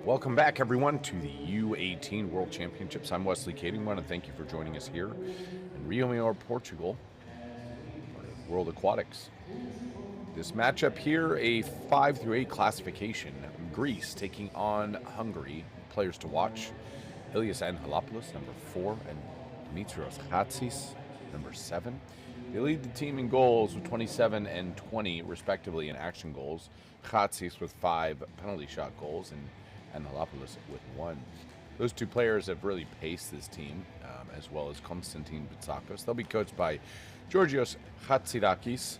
Welcome back, everyone, to the U18 World Championships. I'm Wesley Kading. I want to thank you for joining us here in Rio Maior, Portugal, for World Aquatics. This matchup here, a 5 through 8 classification. Greece taking on Hungary. Players to watch: Ilias Angelopoulos, number 4, and Dimitrios Chatsis, number 7. They lead the team in goals with 27 and 20, respectively, in action goals. Chatsis with 5 penalty shot goals, and Angelopoulos with 1. Those two players have really paced this team, as well as Konstantin Bitsakos. They'll be coached by Georgios Hatzidakis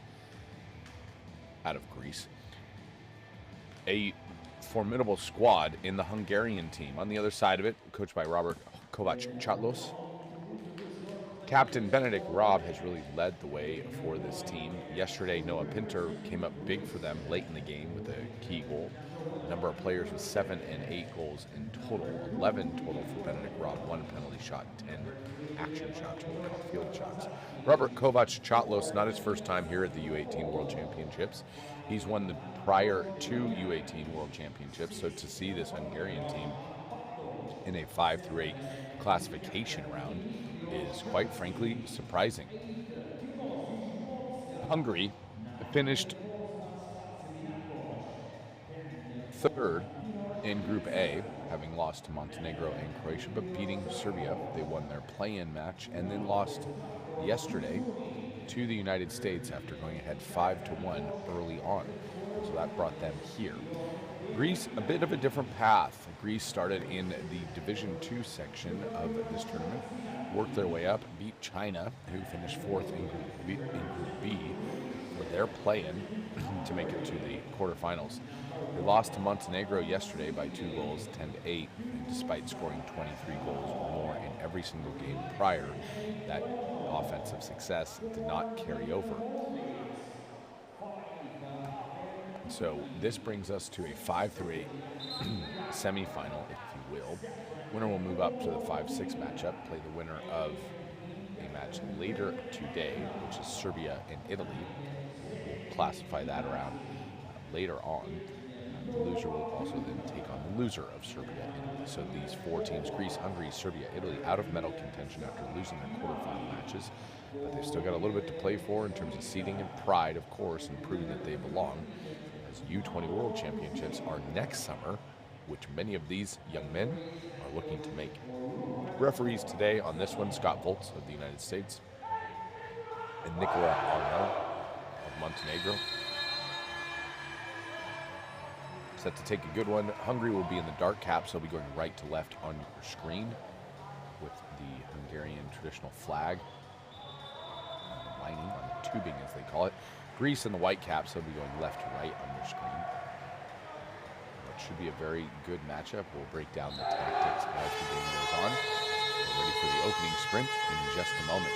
out of Greece. A formidable squad in the Hungarian team. On the other side of it, coached by Robert Kovacs-Chatlos. Captain Benedict Robb has really led the way for this team. Yesterday, Noah Pinter came up big for them late in the game with a key goal. The number of players with 7 and 8 goals in total. 11 total for Benedict Robb, 1 penalty shot, 10 action shots, what we call field shots. Robert Kovacs-Chatlos, not his first time here at the U18 World Championships. He's won the prior 2 U18 World Championships, so to see this Hungarian team in a 5 through 8 classification round is quite frankly surprising. Hungary finished third in Group A, having lost to Montenegro and Croatia, but beating Serbia. They won their play-in match and then lost yesterday to the United States after going ahead 5-1 early on. So that brought them here. Greece, a bit of a different path. Greece started in the Division II section of this tournament, worked their way up, beat China, who finished 4th in Group B for their play-in to make it to the quarterfinals. They lost to Montenegro yesterday by 2 goals, 10-8, and despite scoring 23 goals or more in every single game prior, that offensive success did not carry over. So this brings us to a 5 through 8 semifinal, if you will. Winner will move up to the 5-6 matchup, play the winner of a match later today, which is Serbia and Italy. We'll classify that around later on. The loser will also then take on the loser of Serbia and Italy. So these 4 teams, Greece, Hungary, Serbia, Italy, out of medal contention after losing their quarterfinal matches. But they've still got a little bit to play for in terms of seeding and pride, of course, and proving that they belong. As U20 World Championships are next summer, which many of these young men are looking to make. Referees today on this one: Scott Volz of the United States and Nicola Arnaud of Montenegro. Set to take a good one. Hungary will be in the dark caps. They'll be going right to left on your screen with the Hungarian traditional flag lining on the tubing, as they call it. Greece in the white caps. They'll be going left to right on your screen. It should be a very good matchup. We'll break down the tactics as the game goes on. We're ready for the opening sprint in just a moment.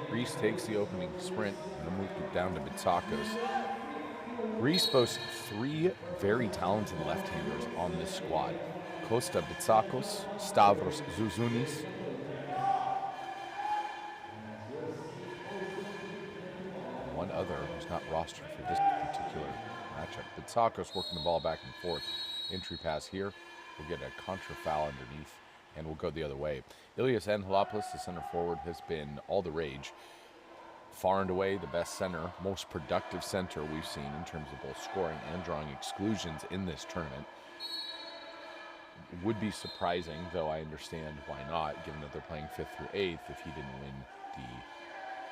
Greece takes the opening sprint and moved it down to Bitsakos. Greece boasts 3 very talented left-handers on this squad: Costa Bitsakos, Stavros Zouzounis, and one other who's not rostered for this particular matchup. Bitsakos working the ball back and forth. Entry pass here. We'll get a contra foul underneath, and we'll go the other way. Ilias Angelopoulos, the center forward, has been all the rage far and away the best center, most productive center we've seen in terms of both scoring and drawing exclusions in this tournament. Would be surprising, though I understand why not, given that they're playing 5th through 8th, if he didn't win the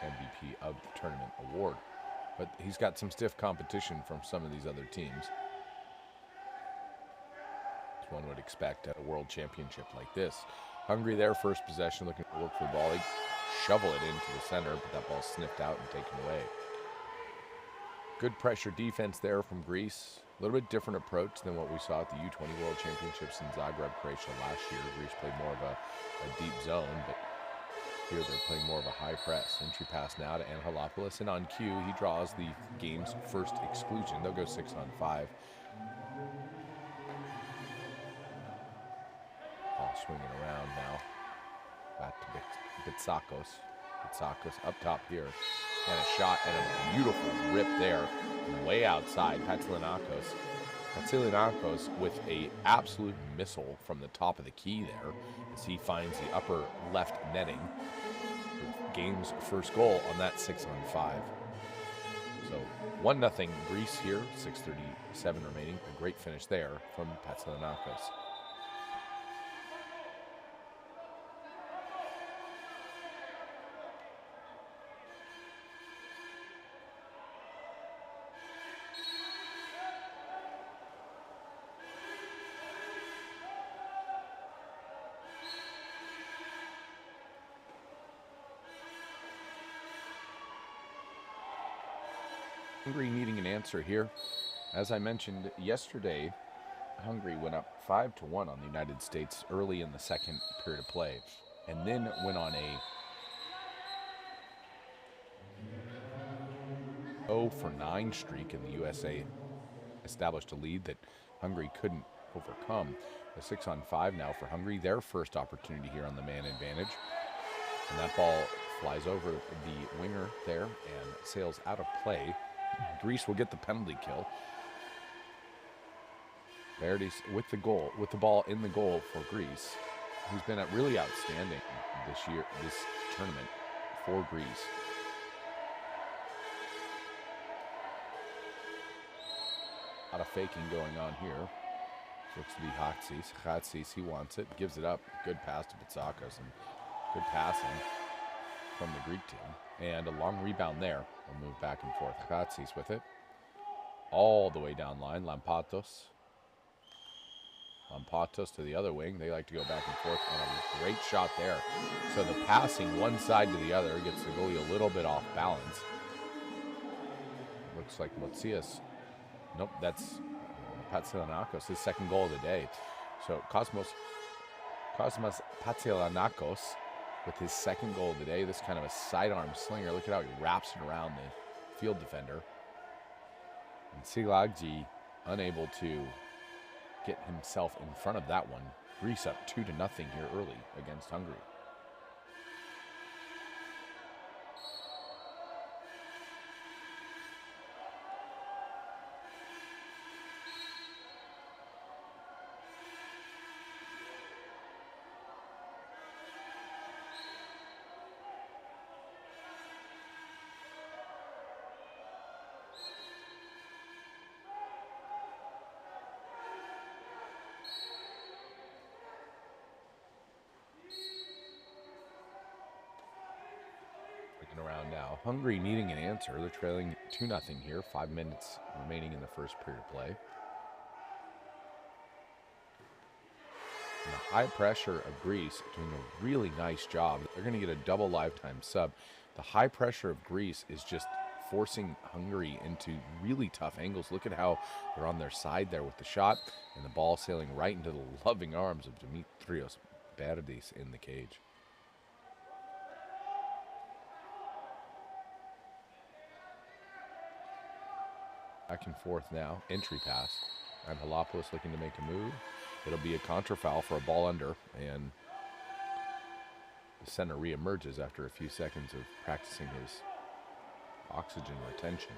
MVP of the tournament award. But he's got some stiff competition from some of these other teams, as one would expect at a world championship like this. Hungary there, first possession, looking to look for the ball. They shovel it into the center, but that ball's sniffed out and taken away. Good pressure defense there from Greece. A little bit different approach than what we saw at the U20 World Championships in Zagreb, Croatia last year. Greece played more of a deep zone, but here they're playing more of a high press. Entry pass now to Angelopoulos, and on cue, he draws the game's first exclusion. They'll go 6-on-5. Ball swinging around now. Back to Bitsakos. Bitsakos up top here. And a shot and a beautiful rip there. Way outside. Patsilionakos with a absolute missile from the top of the key there as he finds the upper left netting. Game's first goal on that 6-on-5. So 1-0 Greece here. 6:37 remaining. A great finish there from Patsilionakos. Hungary needing an answer here. As I mentioned yesterday, Hungary went up 5-1 on the United States early in the second period of play, and then went on a 0-for-9 streak, and the USA established a lead that Hungary couldn't overcome. A 6-on-5 now for Hungary, their first opportunity here on the man advantage. And that ball flies over the winger there and sails out of play. Greece will get the penalty kill. Verdes with the goal, with the ball in the goal for Greece, who's been really outstanding this tournament for Greece. A lot of faking going on here. Looks to be Hatsis. Hatsis, he wants it, gives it up. Good pass to Bitsakos and good passing from the Greek team. And a long rebound there. We'll move back and forth. Hatsis with it. All the way down line. Lampatos. Lampatos to the other wing. They like to go back and forth. And a great shot there. So the passing one side to the other gets the goalie a little bit off balance. Looks like Motsias. Nope, that's Patsilionakos, his second goal of the day. So Cosmas Patsilionakos with his second goal of the day. This kind of a sidearm slinger. Look at how he wraps it around the field defender. And Silagji unable to get himself in front of that one. Greece up 2-0 here early against Hungary. Around now. Hungary needing an answer. They're trailing 2-0 here. 5 minutes remaining in the first period of play. And the high pressure of Greece doing a really nice job. They're going to get a double lifetime sub. The high pressure of Greece is just forcing Hungary into really tough angles. Look at how they're on their side there with the shot and the ball sailing right into the loving arms of Dimitrios Berdes in the cage. Back and forth now. Entry pass. Angelopoulos looking to make a move. It'll be a contrafoul for a ball under, and the center reemerges after a few seconds of practicing his oxygen retention.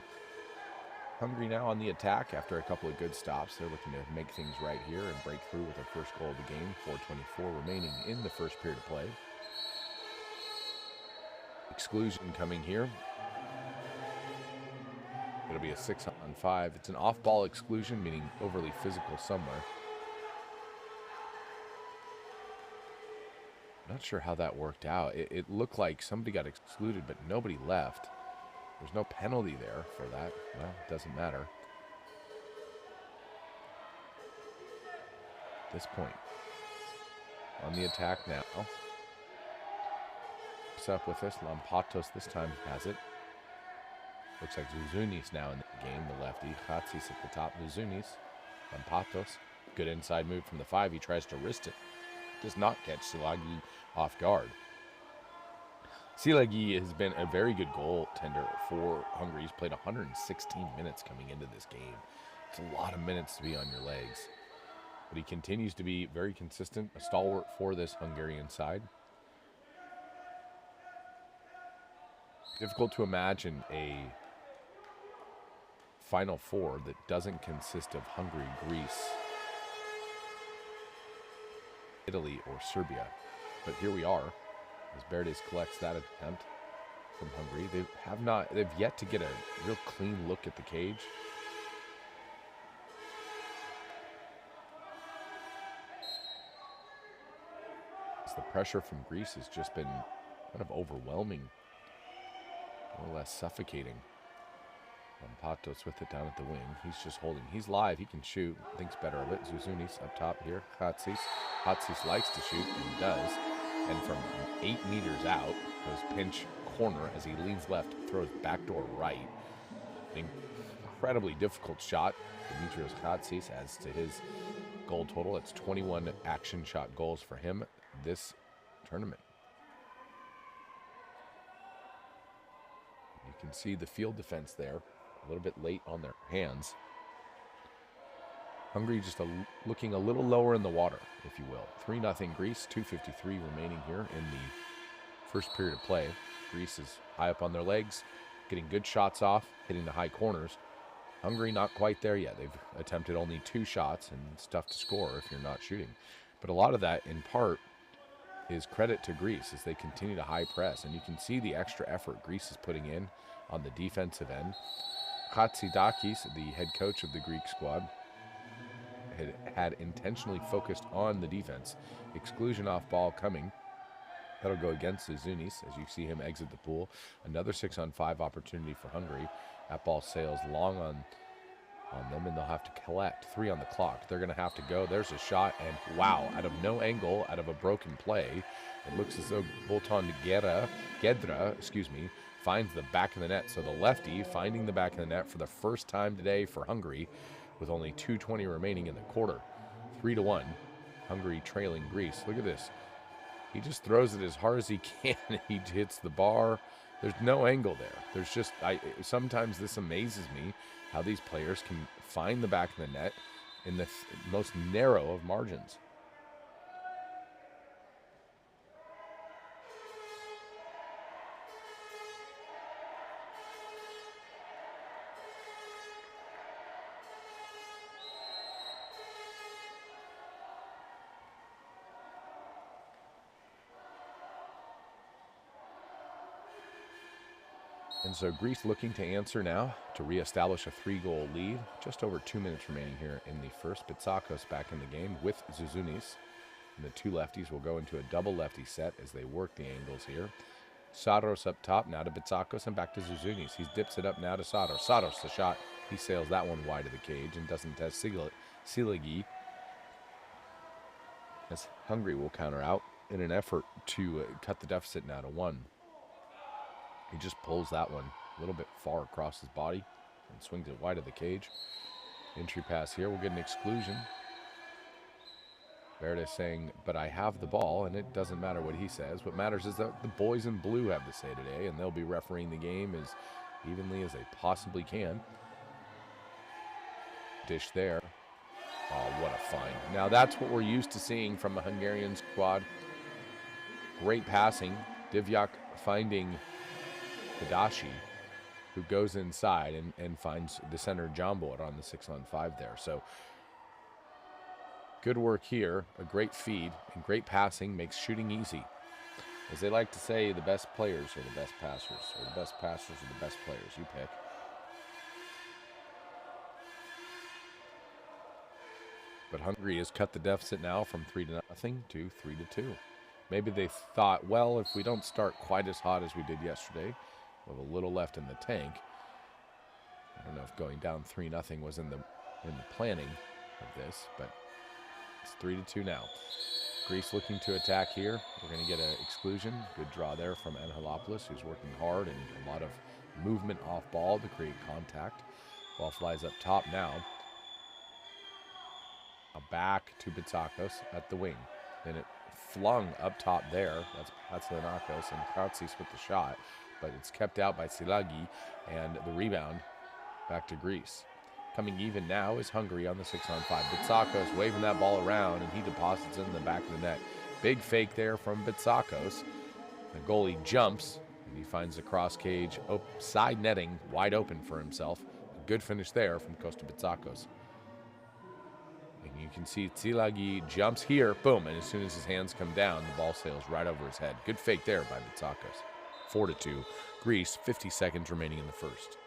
Hungary now on the attack after a couple of good stops. They're looking to make things right here and break through with their first goal of the game. 4:24 remaining in the first period of play. Exclusion coming here. it'll be a 6-on-5. It's an off-ball exclusion, meaning overly physical somewhere. Not sure how that worked out. It looked like somebody got excluded, but nobody left. There's no penalty there for that. Well, it doesn't matter. At this point, on the attack now. What's up with this? Lampatos this time has it. Looks like Zuzunis now in the game, the lefty. Khatsis at the top. Zuzunis. Lampatos. Good inside move from the 5. He tries to wrist it. Does not catch Silagi off guard. Silagi has been a very good goaltender for Hungary. He's played 116 minutes coming into this game. It's a lot of minutes to be on your legs. But he continues to be very consistent, a stalwart for this Hungarian side. Difficult to imagine a Final Four that doesn't consist of Hungary, Greece, Italy, or Serbia. But here we are, as Berdes collects that attempt from Hungary. They've yet to get a real clean look at the cage. As the pressure from Greece has just been kind of overwhelming, more or less suffocating. Patos with it down at the wing. He's just holding. He's live. He can shoot. Thinks better of it. Zuzunis up top here. Khatsis. Khatsis likes to shoot and does. And from 8 meters out, goes pinch corner as he leans left, throws backdoor right. Incredibly difficult shot. Dimitrios Khatsis adds to his goal total. It's 21 action shot goals for him this tournament. You can see the field defense there. A little bit late on their hands. Hungary just looking a little lower in the water, if you will. 3-0 Greece, 2:53 remaining here in the first period of play. Greece is high up on their legs, getting good shots off, hitting the high corners. Hungary not quite there yet. They've attempted only 2 shots, and it's tough to score if you're not shooting. But a lot of that, in part, is credit to Greece as they continue to high press. And you can see the extra effort Greece is putting in on the defensive end. Chatsidakis, the head coach of the Greek squad, had intentionally focused on the defense. Exclusion off ball coming. That'll go against Zuzunis as you see him exit the pool. Another 6-on-5 opportunity for Hungary. That ball sails long on them, and they'll have to collect. 3 on the clock. They're going to have to go. There's a shot, and wow, out of no angle, out of a broken play, it looks as though Bolton Gedra, finds the back of the net. So the lefty finding the back of the net for the first time today for Hungary with only 2:20 remaining in the quarter. 3-1, Hungary trailing Greece. Look at this. He just throws it as hard as he can. He hits the bar. There's no angle there. There's just, sometimes this amazes me how these players can find the back of the net in the most narrow of margins. And so Greece looking to answer now to reestablish a 3-goal lead. Just over 2 minutes remaining here in the first. Bitsakos back in the game with Zuzunis. And the 2 lefties will go into a double lefty set as they work the angles here. Saros up top, now to Bitsakos and back to Zuzunis. He dips it up now to Saros. Saros the shot. He sails that one wide of the cage and doesn't test Silagi. As Hungary will counter out in an effort to cut the deficit now to 1. He just pulls that one a little bit far across his body and swings it wide of the cage. Entry pass here. We'll get an exclusion. Berdes saying, but I have the ball, and it doesn't matter what he says. What matters is that the boys in blue have to say today, and they'll be refereeing the game as evenly as they possibly can. Dish there. Oh, what a find. Now that's what we're used to seeing from the Hungarian squad. Great passing. Divjak finding Tadashi, who goes inside and finds the center Jambor on the 6-on-5 there. So good work here, a great feed, and great passing makes shooting easy. As they like to say, the best players are the best passers, or the best passers are the best players. You pick. But Hungary has cut the deficit now from 3-0 to 3-2. Maybe they thought, well, if we don't start quite as hot as we did yesterday, with a little left in the tank. I don't know if going down 3-0 was in the planning of this, but it's 3-2 now. Greece looking to attack here. We're going to get an exclusion. Good draw there from Angelopoulos, who's working hard and a lot of movement off ball to create contact. Ball flies up top now. Back to Bitsakos at the wing. Then it flung up top there. That's Lenakos and Krautsis with the shot, but it's kept out by Silagi, and the rebound back to Greece. Coming even now is Hungary on the 6-on-5. Bitsakos waving that ball around, and he deposits it in the back of the net. Big fake there from Bitsakos. The goalie jumps, and he finds the cross cage side netting wide open for himself. A good finish there from Costa Bitsakos. And you can see Tsilagi jumps here, boom, and as soon as his hands come down, the ball sails right over his head. Good fake there by Bitsakos. 4-2. Greece, 50 seconds remaining in the first.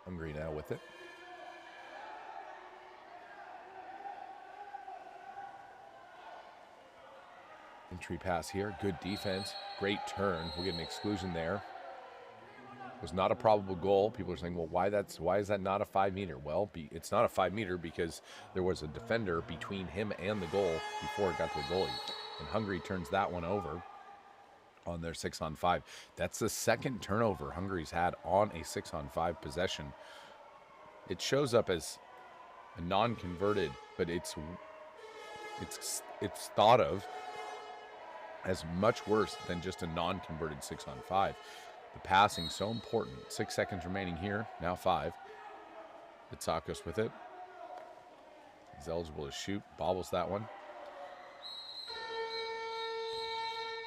Hungary now with it. Entry pass here, good defense, great turn. We'll get an exclusion there. It was not a probable goal. People are saying, well, why is that not a 5 meter? Well, it's not a 5 meter because there was a defender between him and the goal before it got to the goalie. And Hungary turns that one over on their 6-on-5. That's the second turnover Hungary's had on a 6-on-5 possession. It shows up as a non-converted, but it's thought of as much worse than just a non-converted 6-on-5. The passing so important. 6 seconds remaining here. Now 5. Bitsakos with it. He's eligible to shoot. Bobbles that one.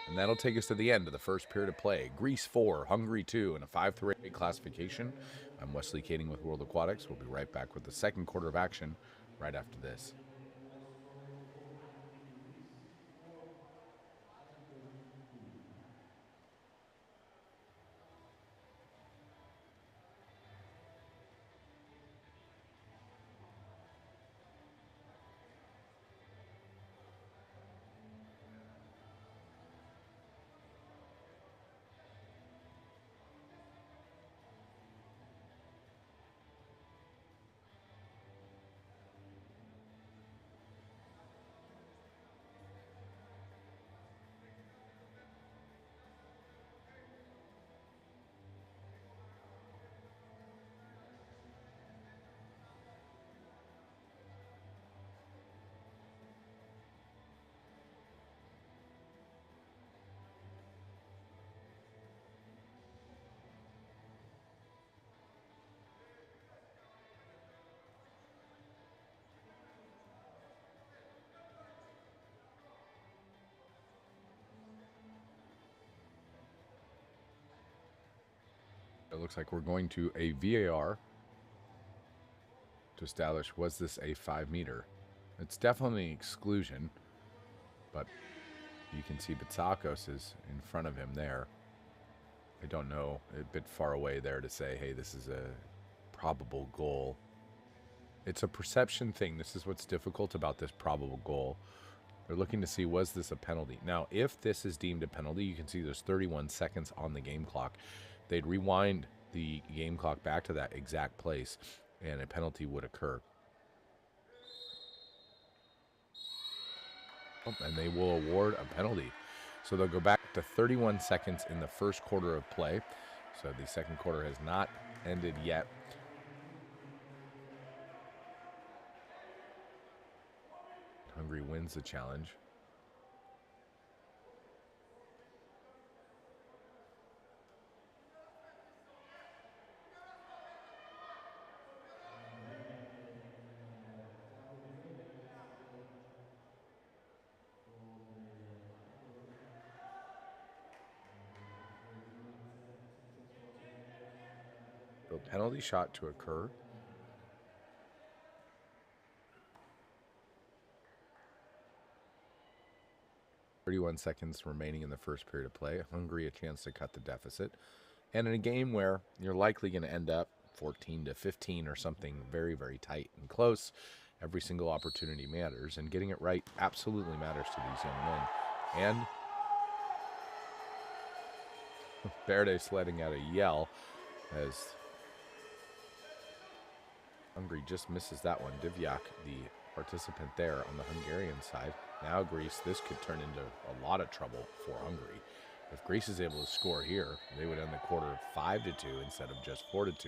And that'll take us to the end of the first period of play. Greece 4, Hungary 2 in a 5-3 classification. I'm Wesley Kading with World Aquatics. We'll be right back with the second quarter of action right after this. It looks like we're going to a VAR to establish, was this a 5 meter? It's definitely an exclusion, but you can see Bitsakos is in front of him there. I don't know, a bit far away there to say, hey, this is a probable goal. It's a perception thing. This is what's difficult about this probable goal. They're looking to see, was this a penalty? Now, if this is deemed a penalty, you can see there's 31 seconds on the game clock. They'd rewind the game clock back to that exact place, and a penalty would occur. Oh, and they will award a penalty. So they'll go back to 31 seconds in the first quarter of play. So the second quarter has not ended yet. Hungary wins the challenge. The penalty shot to occur. 31 seconds remaining in the first period of play. Hungary a chance to cut the deficit. And in a game where you're likely going to end up 14-15 or something very, very tight and close, every single opportunity matters, and getting it right absolutely matters to these young men. And Verde's letting out a yell as Hungary just misses that one. Divyak, the participant there on the Hungarian side. Now Greece, this could turn into a lot of trouble for Hungary. If Greece is able to score here, they would end the quarter 5-2 instead of just 4-2.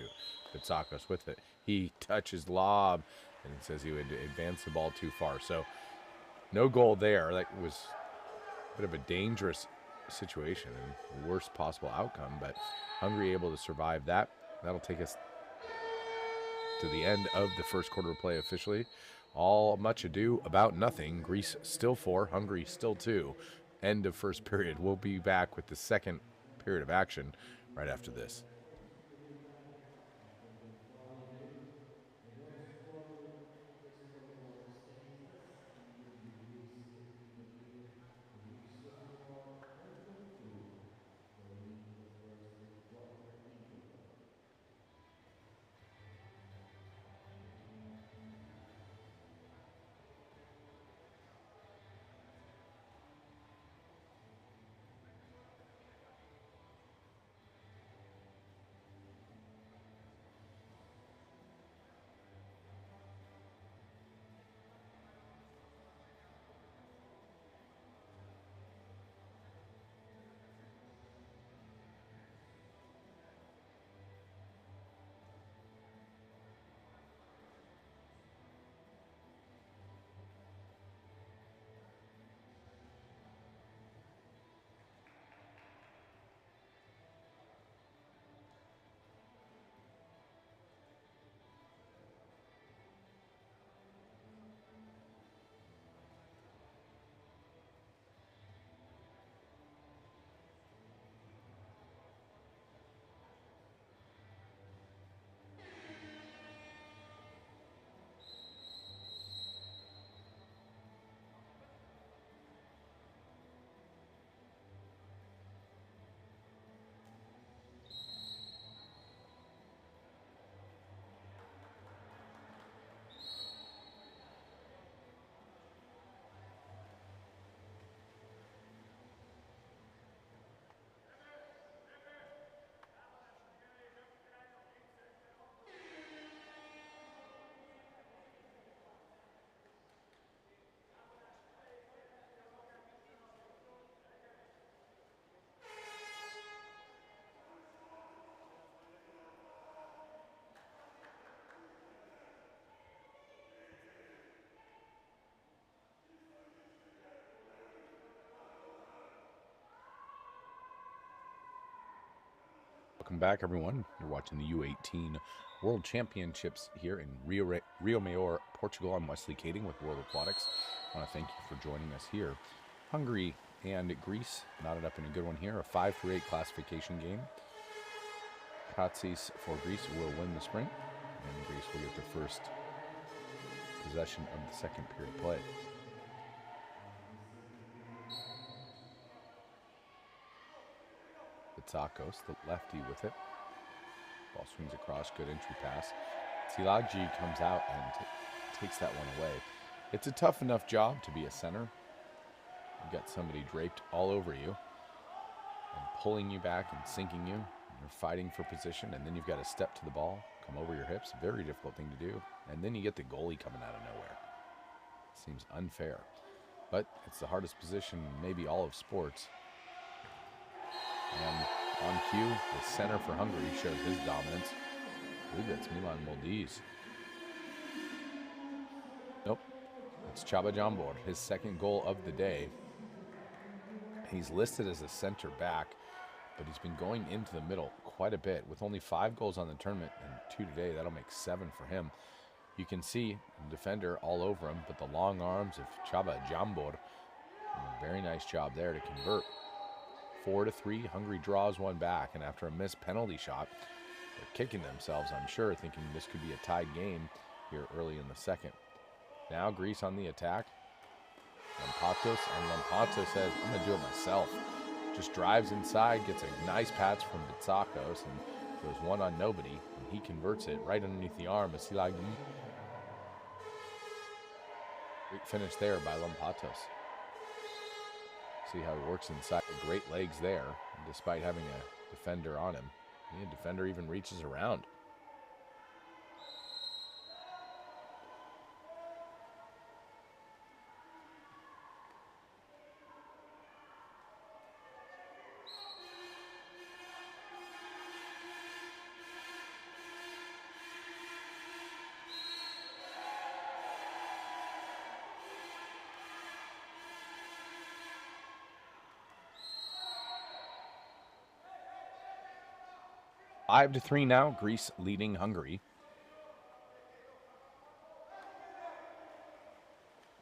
Pitsakos with it. He touches lob, and it says he would advance the ball too far. So no goal there. That was a bit of a dangerous situation and worst possible outcome, but Hungary able to survive that. That'll take us to the end of the first quarter of play officially. All much ado about nothing. Greece still 4, Hungary still 2. End of first period. We'll be back with the second period of action right after this. Welcome back, everyone. You're watching the U18 World Championships here in Rio Maior, Portugal. I'm Wesley Kading with World Aquatics. I want to thank you for joining us here. Hungary and Greece knotted up in a good one here, a 5-8 classification game. Katsis for Greece will win the sprint, and Greece will get the first possession of the second period play. Pitsakos, the lefty with it. Ball swings across, good entry pass. Tsilagyi comes out and takes that one away. It's a tough enough job to be a center. You've got somebody draped all over you and pulling you back and sinking you. You're fighting for position, and then you've got to step to the ball, come over your hips. Very difficult thing to do. And then you get the goalie coming out of nowhere. Seems unfair. But it's the hardest position in maybe all of sports. And on cue, the center for Hungary showed his dominance. I believe that's Milan Moldiz. Nope, it's Csaba Jambor, his second goal of the day. He's listed as a center back, but he's been going into the middle quite a bit. With only 5 goals on the tournament and 2 today, that'll make 7 for him. You can see the defender all over him, but the long arms of Csaba Jambor, very nice job there to convert. 4-3, Hungary draws one back, and after a missed penalty shot, they're kicking themselves, I'm sure, thinking this could be a tied game here early in the second. Now Greece on the attack. Lampatos, and Lampatos says, I'm going to do it myself. Just drives inside, gets a nice patch from Bitsakos, and goes one on nobody, and he converts it right underneath the arm of Silagi. Great finish there by Lampatos. See how he works inside. Great legs there, despite having a defender on him. The defender even reaches around. Five to 3 now. Greece leading Hungary.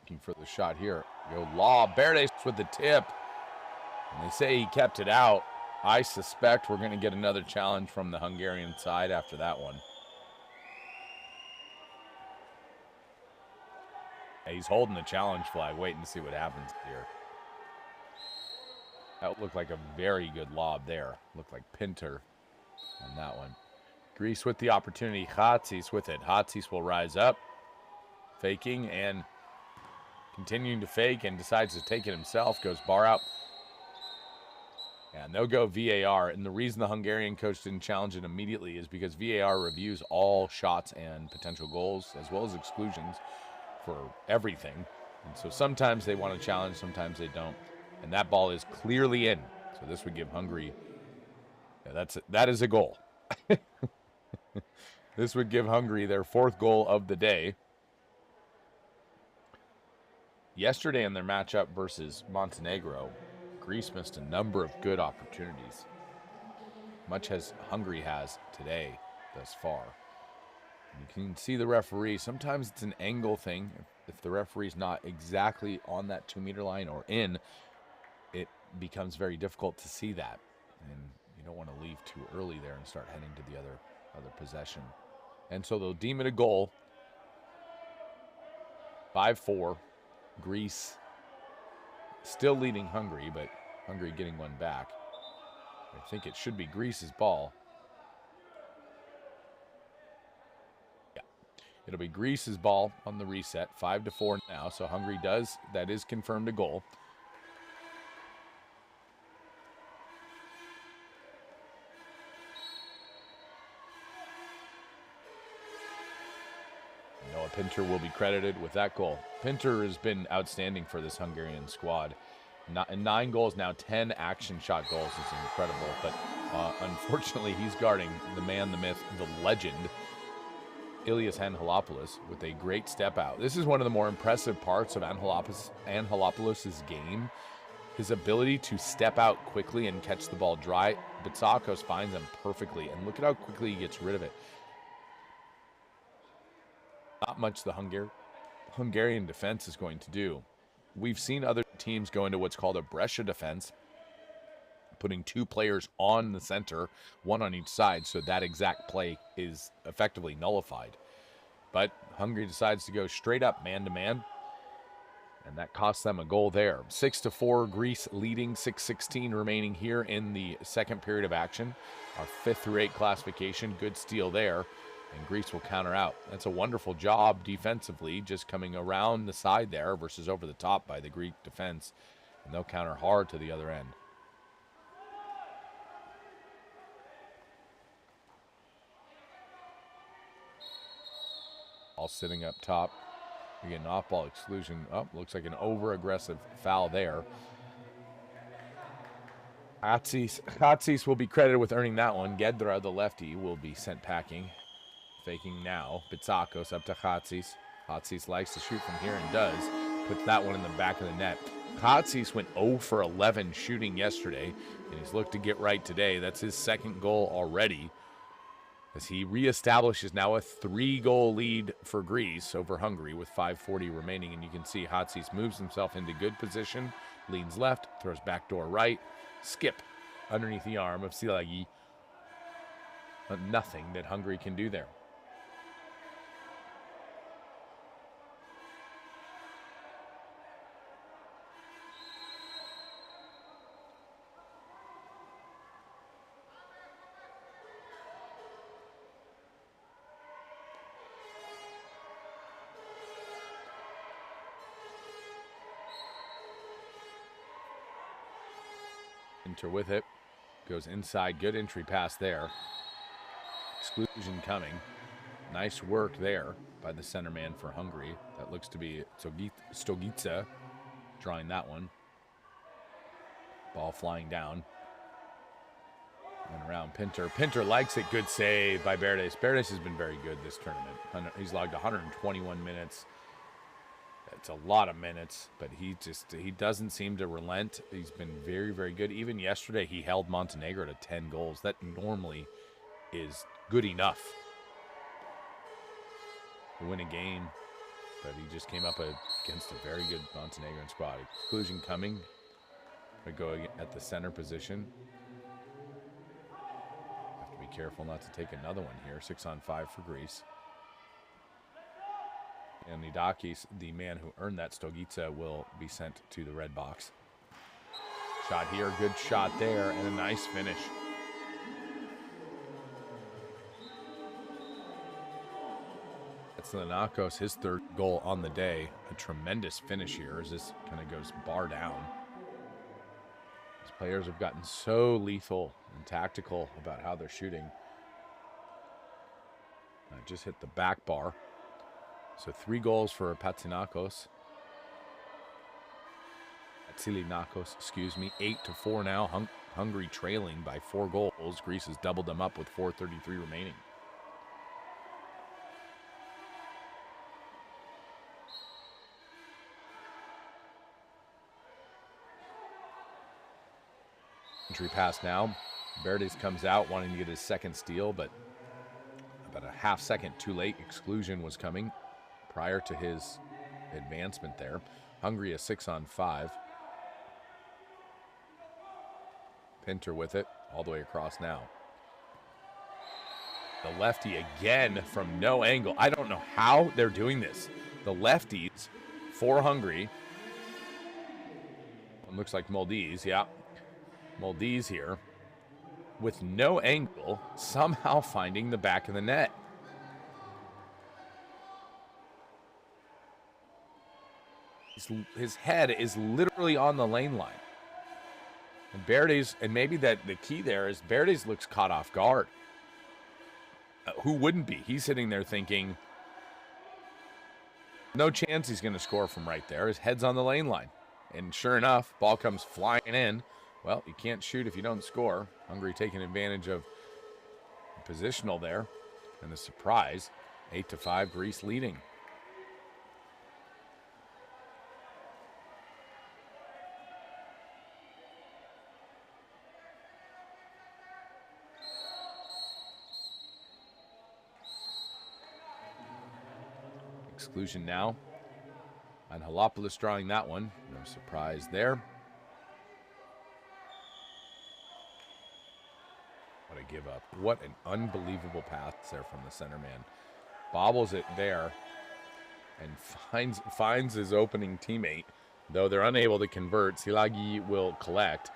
Looking for the shot here. Go lob. Berdes with the tip. And they say he kept it out. I suspect we're going to get another challenge from the Hungarian side after that one. He's holding the challenge flag, waiting to see what happens here. That looked like a very good lob there. Looked like Pinter on that one. Greece with the opportunity. Hatsis with it. Hatsis will rise up. Faking and continuing to fake and decides to take it himself. Goes bar out. And they'll go VAR. And the reason the Hungarian coach didn't challenge it immediately is because VAR reviews all shots and potential goals as well as exclusions for everything. And so sometimes they want to challenge, sometimes they don't. And that ball is clearly in. So this would give Hungary, that is a goal. This would give Hungary their 4th goal of the day. Yesterday in their matchup versus Montenegro, Greece missed a number of good opportunities, much as Hungary has today thus far. You can see the referee. Sometimes it's an angle thing. If the referee's not exactly on that 2-meter line or in, it becomes very difficult to see that. And you don't want to leave too early there and start heading to the other possession. And so they'll deem it a goal. 5-4. Greece still leading Hungary, but Hungary getting one back. I think it should be Greece's ball. Yeah, it'll be Greece's ball on the reset. 5-4 now, so Hungary does. That is confirmed a goal. Noah Pinter will be credited with that goal. Pinter has been outstanding for this Hungarian squad. 9 goals now, 10 action shot goals is incredible. But unfortunately, he's guarding the man, the myth, the legend, Ilias Angelopoulos, with a great step out. This is one of the more impressive parts of Angelopoulos' game. His ability to step out quickly and catch the ball dry. Bitsakos finds him perfectly. And look at how quickly he gets rid of it. Not much the Hungarian defense is going to do. We've seen other teams go into what's called a Brescia defense, putting 2 players on the center, 1 on each side, so that exact play is effectively nullified. But Hungary decides to go straight up man-to-man, and that costs them a goal there. 6-4, Greece leading, 6:16 remaining here in the second period of action. Our 5th through 8 classification, good steal there. And Greece will counter out. That's a wonderful job defensively, just coming around the side there versus over the top by the Greek defense. And they'll counter hard to the other end. All sitting up top. Again, off-ball exclusion. Oh, looks like an over-aggressive foul there. Hatsis will be credited with earning that one. Gedra, the lefty, will be sent packing. Faking now. Bitsakos up to Hatsis. Hatsis likes to shoot from here and does. Puts that one in the back of the net. Hatsis went 0 for 11 shooting yesterday, and he's looked to get right today. That's his 2nd goal already, as he reestablishes now a 3-goal lead for Greece over Hungary with 5:40 remaining. And you can see Hatsis moves himself into good position, leans left, throws backdoor right, skip underneath the arm of Silagi. Nothing that Hungary can do there. Pinter with it. Goes inside. Good entry pass there. Exclusion coming. Nice work there by the center man for Hungary. That looks to be Stogica drawing that one. Ball flying down. And around Pinter. Pinter likes it. Good save by Berdes. Berdes has been very good this tournament. He's logged 121 minutes. It's a lot of minutes, but he doesn't seem to relent. He's been very, very good. Even yesterday, he held Montenegro to 10 goals. That normally is good enough to win a game, but he just came up against a very good Montenegrin squad. Exclusion coming. We go at the center position. Have to be careful not to take another one here. 6-on-5 for Greece. And Nidakis, the man who earned that Stogica, will be sent to the red box. Shot here, good shot there, and a nice finish. That's Lanakos, his third goal on the day. A tremendous finish here as this kind of goes bar down. These players have gotten so lethal and tactical about how they're shooting. I just hit the back bar. So 3 goals for Patsinakos. Patsinakos, excuse me. 8-4 now. Hungary trailing by 4 goals. Greece has doubled them up with 4:33 remaining. Entry pass now. Berdes comes out wanting to get his second steal, but about a half second too late. Exclusion was coming prior to his advancement there. Hungary a 6-on-5. Pinter with it all the way across now. The lefty again from no angle. I don't know how they're doing this. The lefties for Hungary. One looks like Moldes, yeah. Moldes here with no angle, somehow finding the back of the net. His head is literally on the lane line. And Berdes, and maybe that the key there is Berdes looks caught off guard. Who wouldn't be? He's sitting there thinking, no chance he's going to score from right there. His head's on the lane line. And sure enough, ball comes flying in. Well, you can't shoot if you don't score. Hungary taking advantage of the positional there. And the surprise, 8-5, Greece leading. Exclusion now. And Halopoulos drawing that one. No surprise there. What a give up. What an unbelievable pass there from the center man. Bobbles it there and finds his opening teammate. Though they're unable to convert, Silagi will collect.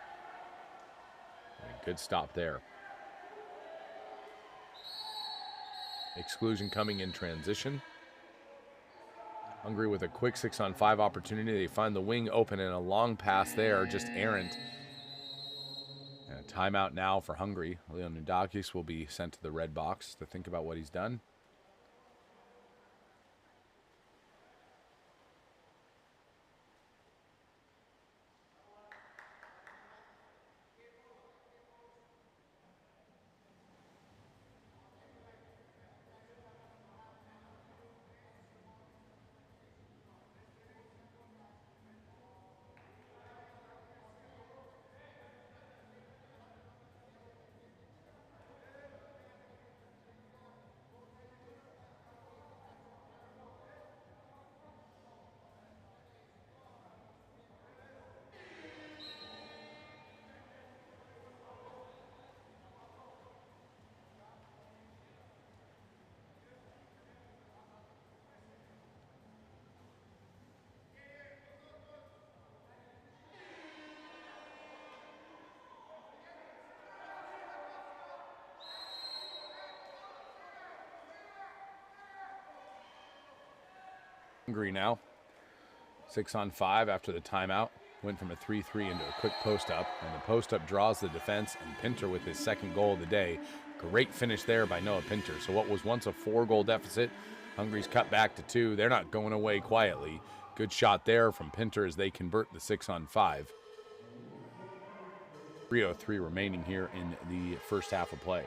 A good stop there. Exclusion coming in transition. Hungary with a quick 6-on-5 opportunity. They find the wing open and a long pass there, just errant. And a timeout now for Hungary. Leonidakis will be sent to the red box to think about what he's done. Hungary now, 6-on-5 after the timeout. went from a 3-3 into a quick post-up, and the post-up draws the defense, and Pinter with his second goal of the day. Great finish there by Noah Pinter. So what was once a 4-goal deficit, Hungary's cut back to 2. They're not going away quietly. Good shot there from Pinter as they convert the 6-on-5. 3:03 remaining here in the first half of play.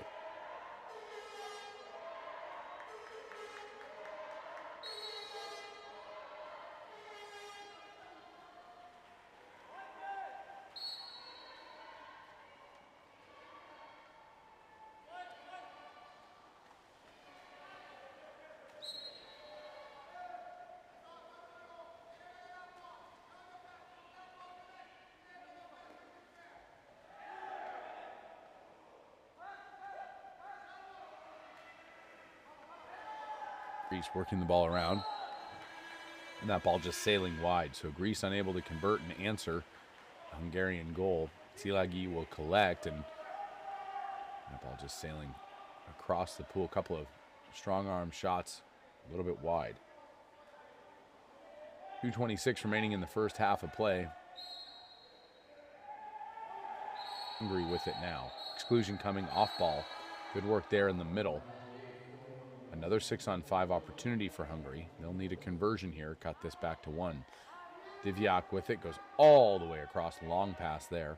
Greece working the ball around, and that ball just sailing wide. So Greece unable to convert and answer a Hungarian goal. Szilágyi will collect, and that ball just sailing across the pool. A couple of strong arm shots, a little bit wide. 2:26 remaining in the first half of play. Hungary with it now. Exclusion coming off ball. Good work there in the middle. Another 6-on-5 opportunity for Hungary. They'll need a conversion here. Cut this back to 1. Diviak with it. Goes all the way across. Long pass there.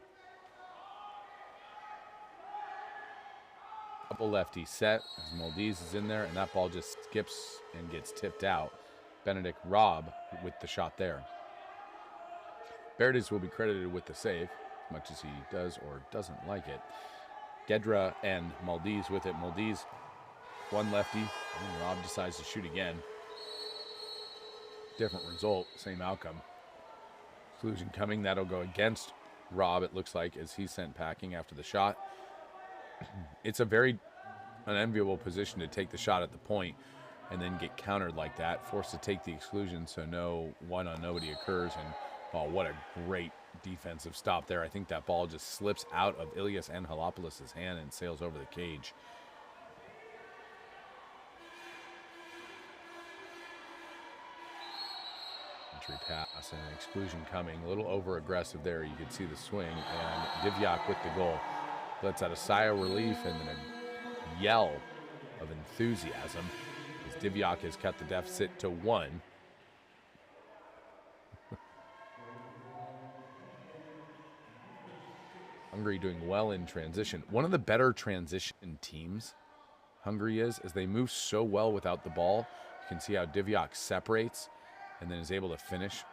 Couple lefty set as Maldives is in there. And that ball just skips and gets tipped out. Benedict Robb with the shot there. Berdes will be credited with the save, as much as he does or doesn't like it. Gedra and Maldives with it. Maldives, one lefty, and Robb decides to shoot again. Different result, same outcome. Exclusion coming, that'll go against Robb, it looks like, as he's sent packing after the shot. It's a very unenviable position to take the shot at the point and then get countered like that, forced to take the exclusion so no one-on-nobody occurs. And oh, what a great defensive stop there. I think that ball just slips out of Ilias Angelopoulos' hand and sails over the cage. Entry pass and an exclusion coming. A little over-aggressive there. You could see the swing. And Diviak with the goal. Lets out a sigh of relief and then a yell of enthusiasm as Diviak has cut the deficit to 1. Hungary doing well in transition. One of the better transition teams Hungary is, as they move so well without the ball. You can see how Diviak separates and then is able to finish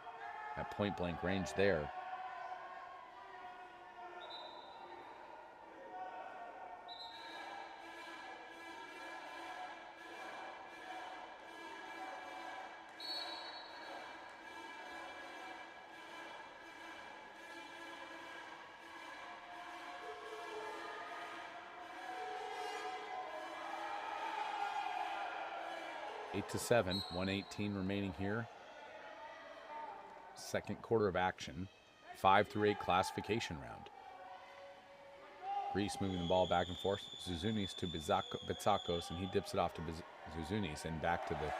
at point-blank range there. Eight to 7, 1:18 remaining here. Second quarter of action, 5-8 classification round. Greece moving the ball back and forth. Zuzounis to Bitsakos, and he dips it off to Zuzounis and back to the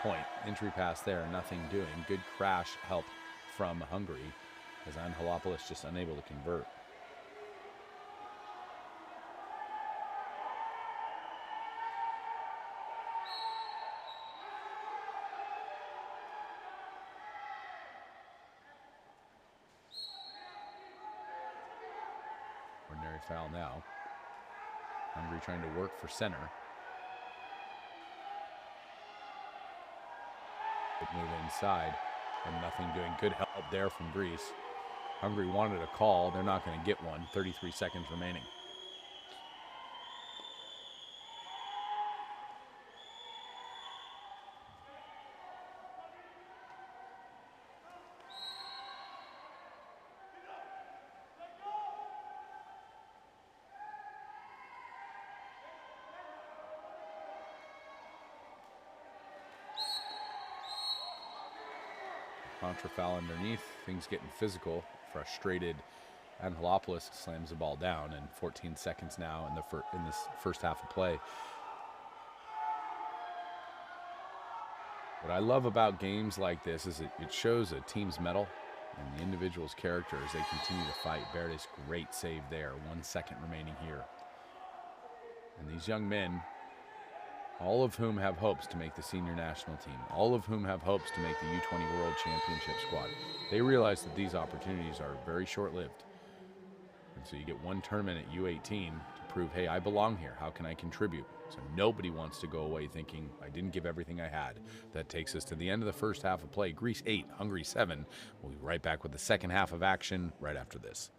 point. Entry pass there, nothing doing. Good crash help from Hungary as Angelopoulos just unable to convert. Foul now. Hungary trying to work for center. Good move inside and nothing doing. Good help there from Greece. Hungary wanted a call. They're not going to get one. 33 seconds remaining. Contra foul underneath, things getting physical. Frustrated Angelopoulos slams the ball down, and 14 seconds now in this first half of play. What I love about games like this is it shows a team's mettle. And the individual's character as they continue to fight. Bertes, great save there. 1 second remaining here. And these young men, all of whom have hopes to make the senior national team, all of whom have hopes to make the U20 World Championship squad, they realize that these opportunities are very short-lived. And so you get one tournament at U18 to prove, hey, I belong here. How can I contribute? So nobody wants to go away thinking, I didn't give everything I had. That takes us to the end of the first half of play. Greece 8, Hungary 7. We'll be right back with the second half of action right after this.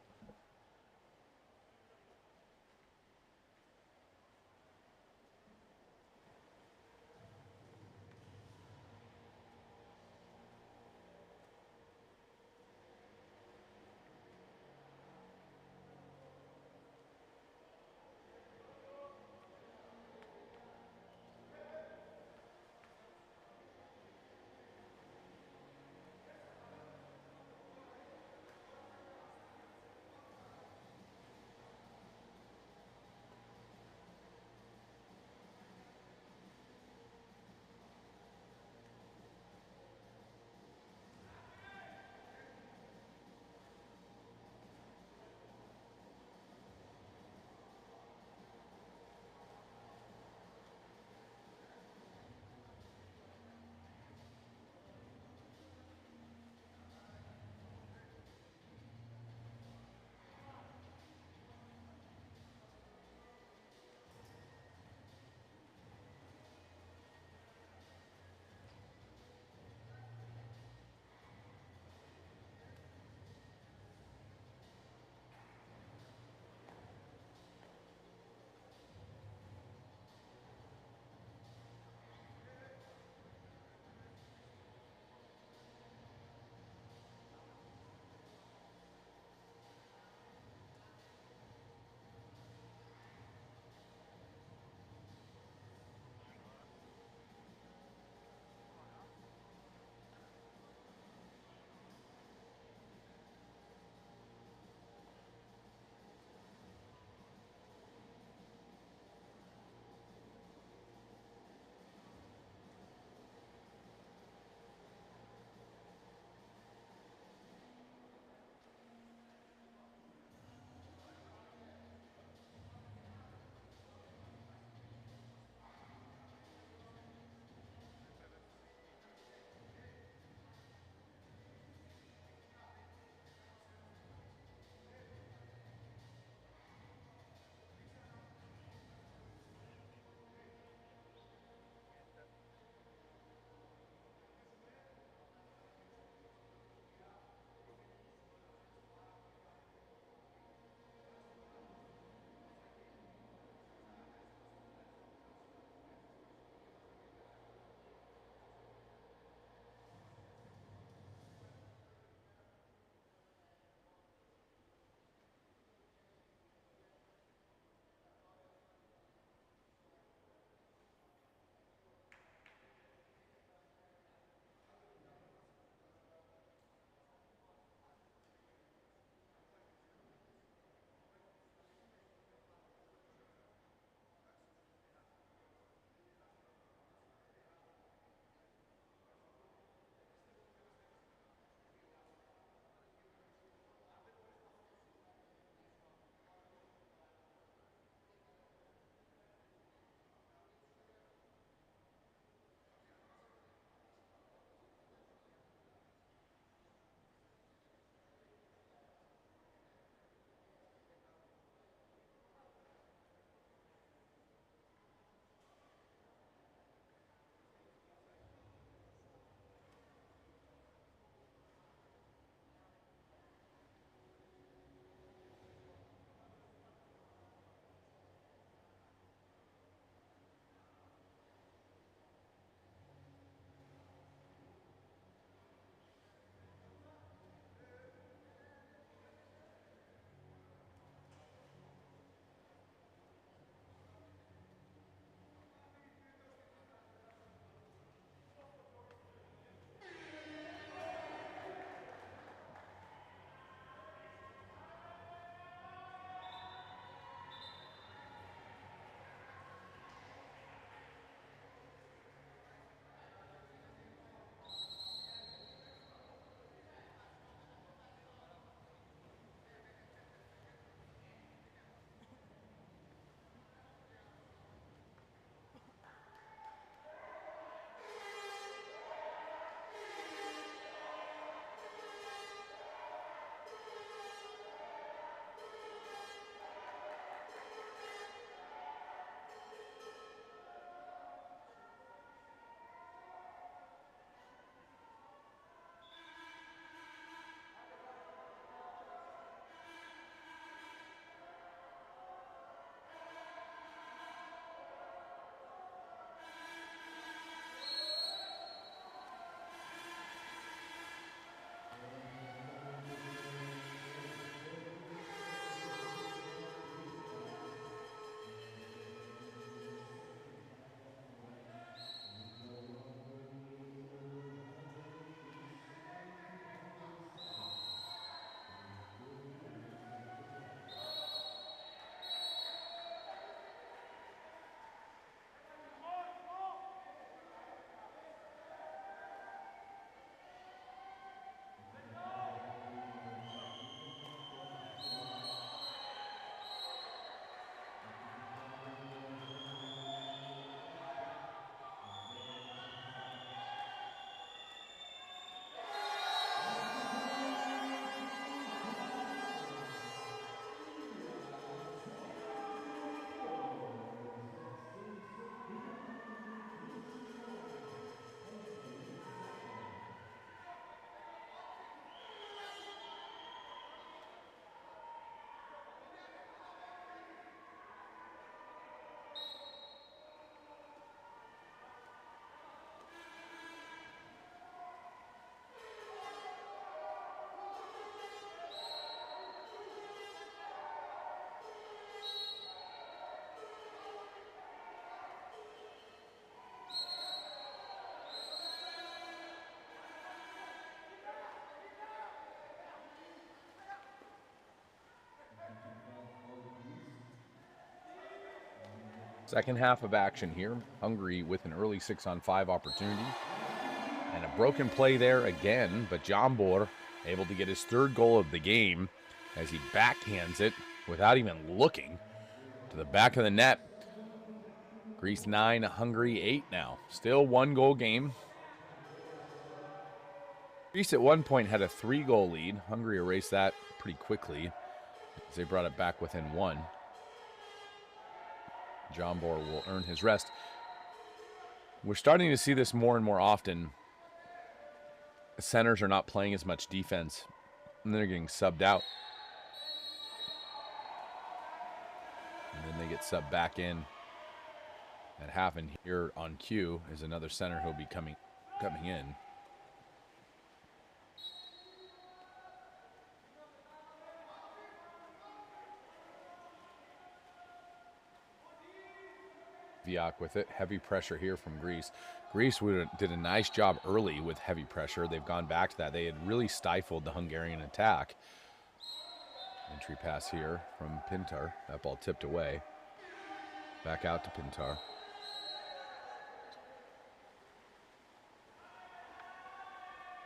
Second half of action here. Hungary with an early 6-on-5 opportunity. And a broken play there again, but Jambor able to get his third goal of the game as he backhands it without even looking to the back of the net. Greece 9, Hungary 8 now. Still 1-goal game. Greece at one point had a 3-goal lead. Hungary erased that pretty quickly as they brought it back within 1. Jambor will earn his rest. We're starting to see this more and more often. Centers are not playing as much defense, and they're getting subbed out. And then they get subbed back in. That happened here on cue is another center who'll be coming in. Viak with it. Heavy pressure here from Greece. Greece did a nice job early with heavy pressure. They've gone back to that. They had really stifled the Hungarian attack. Entry pass here from Pintar. That ball tipped away. Back out to Pintar.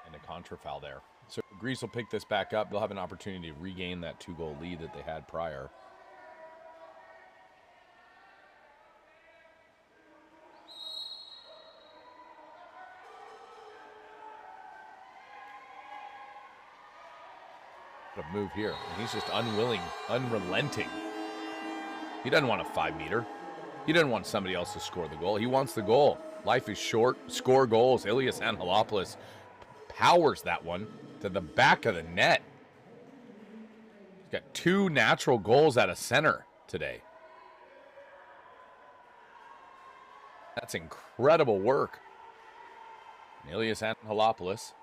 And a contra foul there. So Greece will pick this back up. They'll have an opportunity to regain that 2-goal lead that they had prior. A move here, and he's just unwilling, unrelenting. He doesn't want a 5-meter. He doesn't want somebody else to score the goal. He wants the goal. Life is short. Score goals. Ilias Angelopoulos powers that one to the back of the net. He's got 2 natural goals out of center today. That's incredible work. And Ilias Angelopoulos,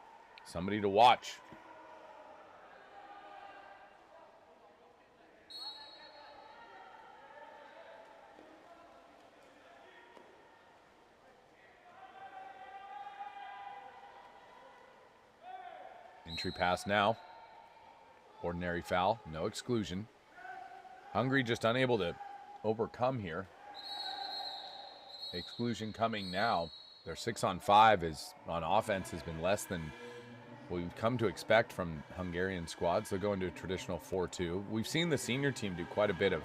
somebody to watch. Entry pass now. Ordinary foul. No exclusion. Hungary just unable to overcome here. Exclusion coming now. Their 6-on-5 is on offense has been less than what we've come to expect from Hungarian squads. They'll go into a traditional 4-2. We've seen the senior team do quite a bit of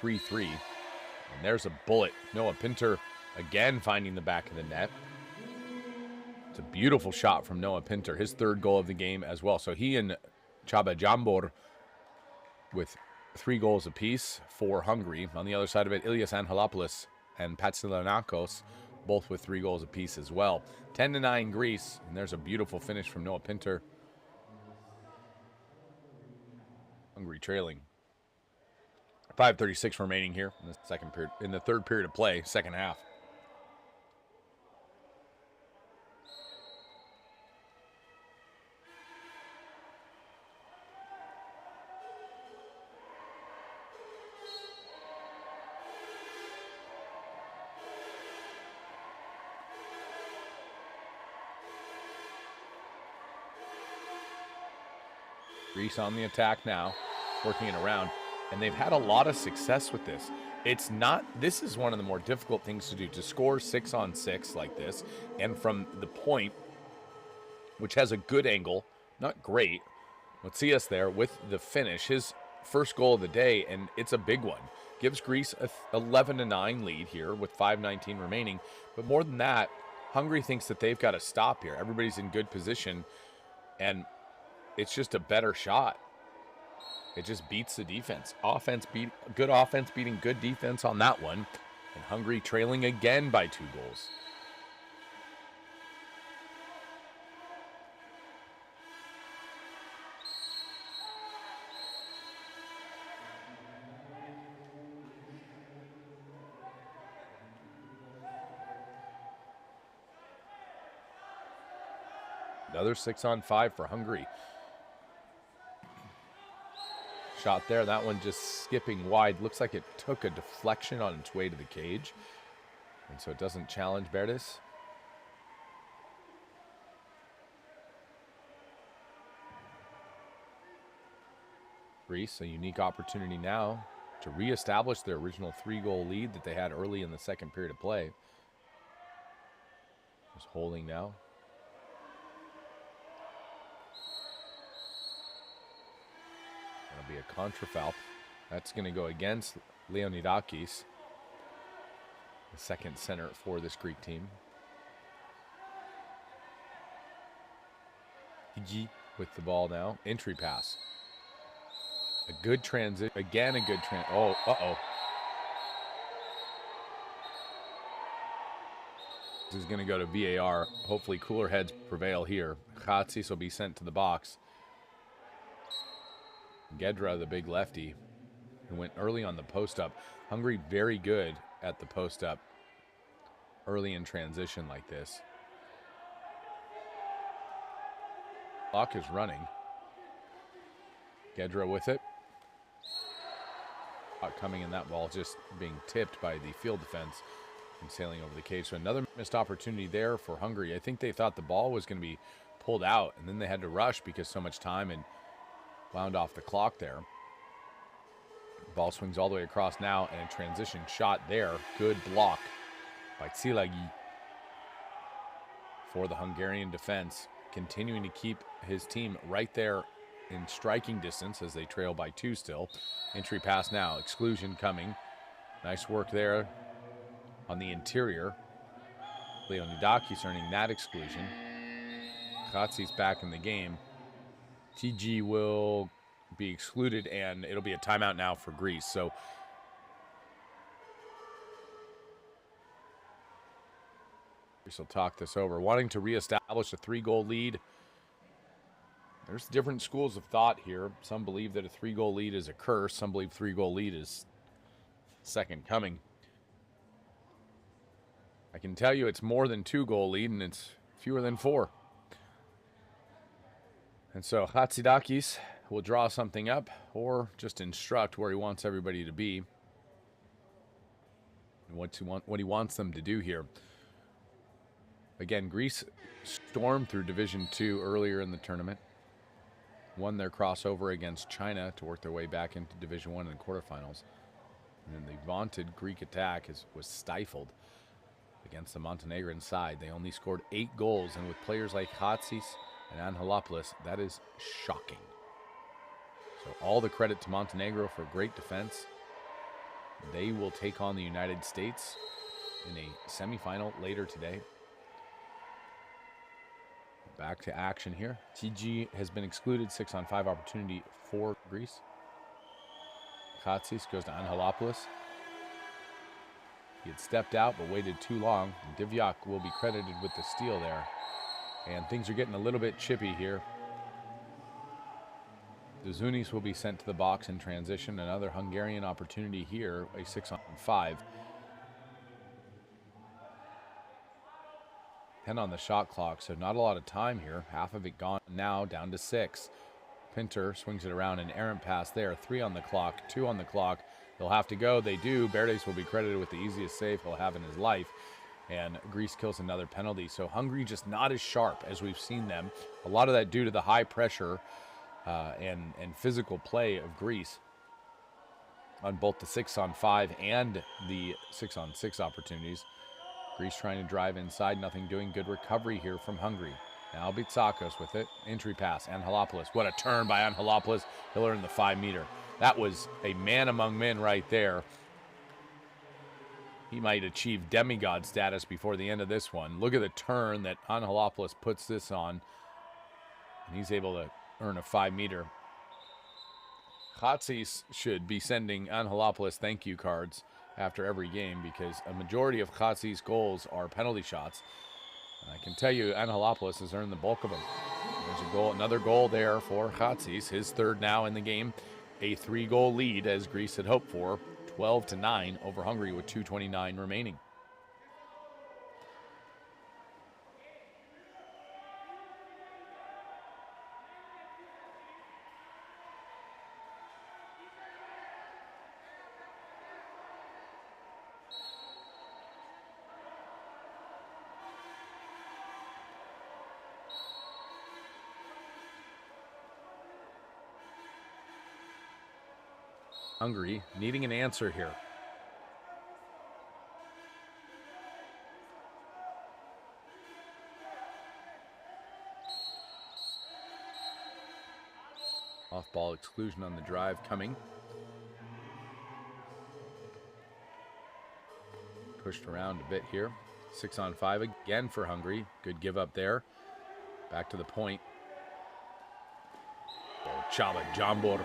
3-3. And there's a bullet. Noah Pintar again finding the back of the net. It's a beautiful shot from Noah Pintar, his 3rd goal of the game as well. So he and Csaba Jambor with 3 goals apiece for Hungary. On the other side of it, Ilias Angelopoulos and Patsilonakos, both with 3 goals apiece as well. 10-9 Greece, and there's a beautiful finish from Noah Pintar. Hungary trailing. 5:36 remaining here in the second period, in the third period of play, second half. Greece on the attack now, working it around, and they've had a lot of success with this. It's not, this is one of the more difficult things to do, to score 6-on-6 like this, and from the point, which has a good angle, not great. Let's see us there with the finish, his first goal of the day, and it's a big one. Gives Greece a 11-9 lead here with 5:19 remaining, but more than that, Hungary thinks that they've got to stop here. Everybody's in good position, and it's just a better shot. It just beats the defense. Good offense beating good defense on that one. And Hungary trailing again by 2 goals. Another 6-on-5 for Hungary. Shot there, that one just skipping wide. Looks like it took a deflection on its way to the cage. And so it doesn't challenge Bertis. Greece, a unique opportunity now to reestablish their original 3-goal lead that they had early in the second period of play. Just holding now. That'll be a contra foul. That's going to go against Leonidakis, the second center for this Greek team. Higi with the ball now. Entry pass. A good transition. Again, a good oh, uh-oh. This is going to go to VAR. Hopefully cooler heads prevail here. Khatsis will be sent to the box. Gedra, the big lefty, who went early on the post-up. Hungary very good at the post-up early in transition like this. Clock is running. Gedra with it. Coming in, that ball just being tipped by the field defense and sailing over the cage. So another missed opportunity there for Hungary. I think they thought the ball was going to be pulled out, and then they had to rush because so much time and wound off the clock there. Ball swings all the way across now, and a transition shot there. Good block by Tsilagi for the Hungarian defense, continuing to keep his team right there in striking distance as they trail by 2 still. Entry pass now. Exclusion coming. Nice work there on the interior. Leonidakis earning that exclusion. Khatsis back in the game. TG will be excluded, and it'll be a timeout now for Greece. So Greece will talk this over. Wanting to reestablish a 3-goal lead. There's different schools of thought here. Some believe that a 3-goal lead is a curse. Some believe 3-goal lead is second coming. I can tell you it's more than 2-goal lead, and it's fewer than 4. And so Hatzidakis will draw something up or just instruct where he wants everybody to be and what he wants them to do here. Again, Greece stormed through Division II earlier in the tournament. Won their crossover against China to work their way back into Division I in the quarterfinals. And then the vaunted Greek attack was stifled against the Montenegrin side. They only scored 8 goals, and with players like Khatsis and Angelopoulos, that is shocking. So all the credit to Montenegro for great defense. They will take on the United States in a semifinal later today. Back to action here. TG has been excluded. 6-on-5 opportunity for Greece. Khatsis goes to Angelopoulos. He had stepped out but waited too long. Divyak will be credited with the steal there. And things are getting a little bit chippy here. The Zunis will be sent to the box in transition. Another Hungarian opportunity here, a 6-on-5. 10 on the shot clock, so not a lot of time here. Half of it gone now, down to 6. Pinter swings it around, an errant pass there. 3 on the clock, 2 on the clock. They'll have to go. They do. Berdes will be credited with the easiest save he'll have in his life. And Greece kills another penalty. So Hungary just not as sharp as we've seen them. A lot of that due to the high pressure and physical play of Greece on both the 6-on-5 and the 6-on-6 opportunities. Greece trying to drive inside, nothing doing. Good recovery here from Hungary. Now Bitsakos with it. Entry pass, Angelopoulos. What a turn by Angelopoulos. He'll earn the 5-meter. That was a man among men right there. He might achieve demigod status before the end of this one. Look at the turn that Angelopoulos puts this on. And he's able to earn a 5-meter. Khatsis should be sending Angelopoulos thank you cards after every game, because a majority of Khatsis' goals are penalty shots. And I can tell you Angelopoulos has earned the bulk of them. There's a goal, another goal there for Khatsis, his third now in the game. A 3-goal lead, as Greece had hoped for, 12-9 over Hungary with 2:29 remaining. Hungary needing an answer here. Off-ball exclusion on the drive coming. Pushed around a bit here. 6-on-5 again for Hungary. Good give up there. Back to the point. Oh, Csaba Jambor.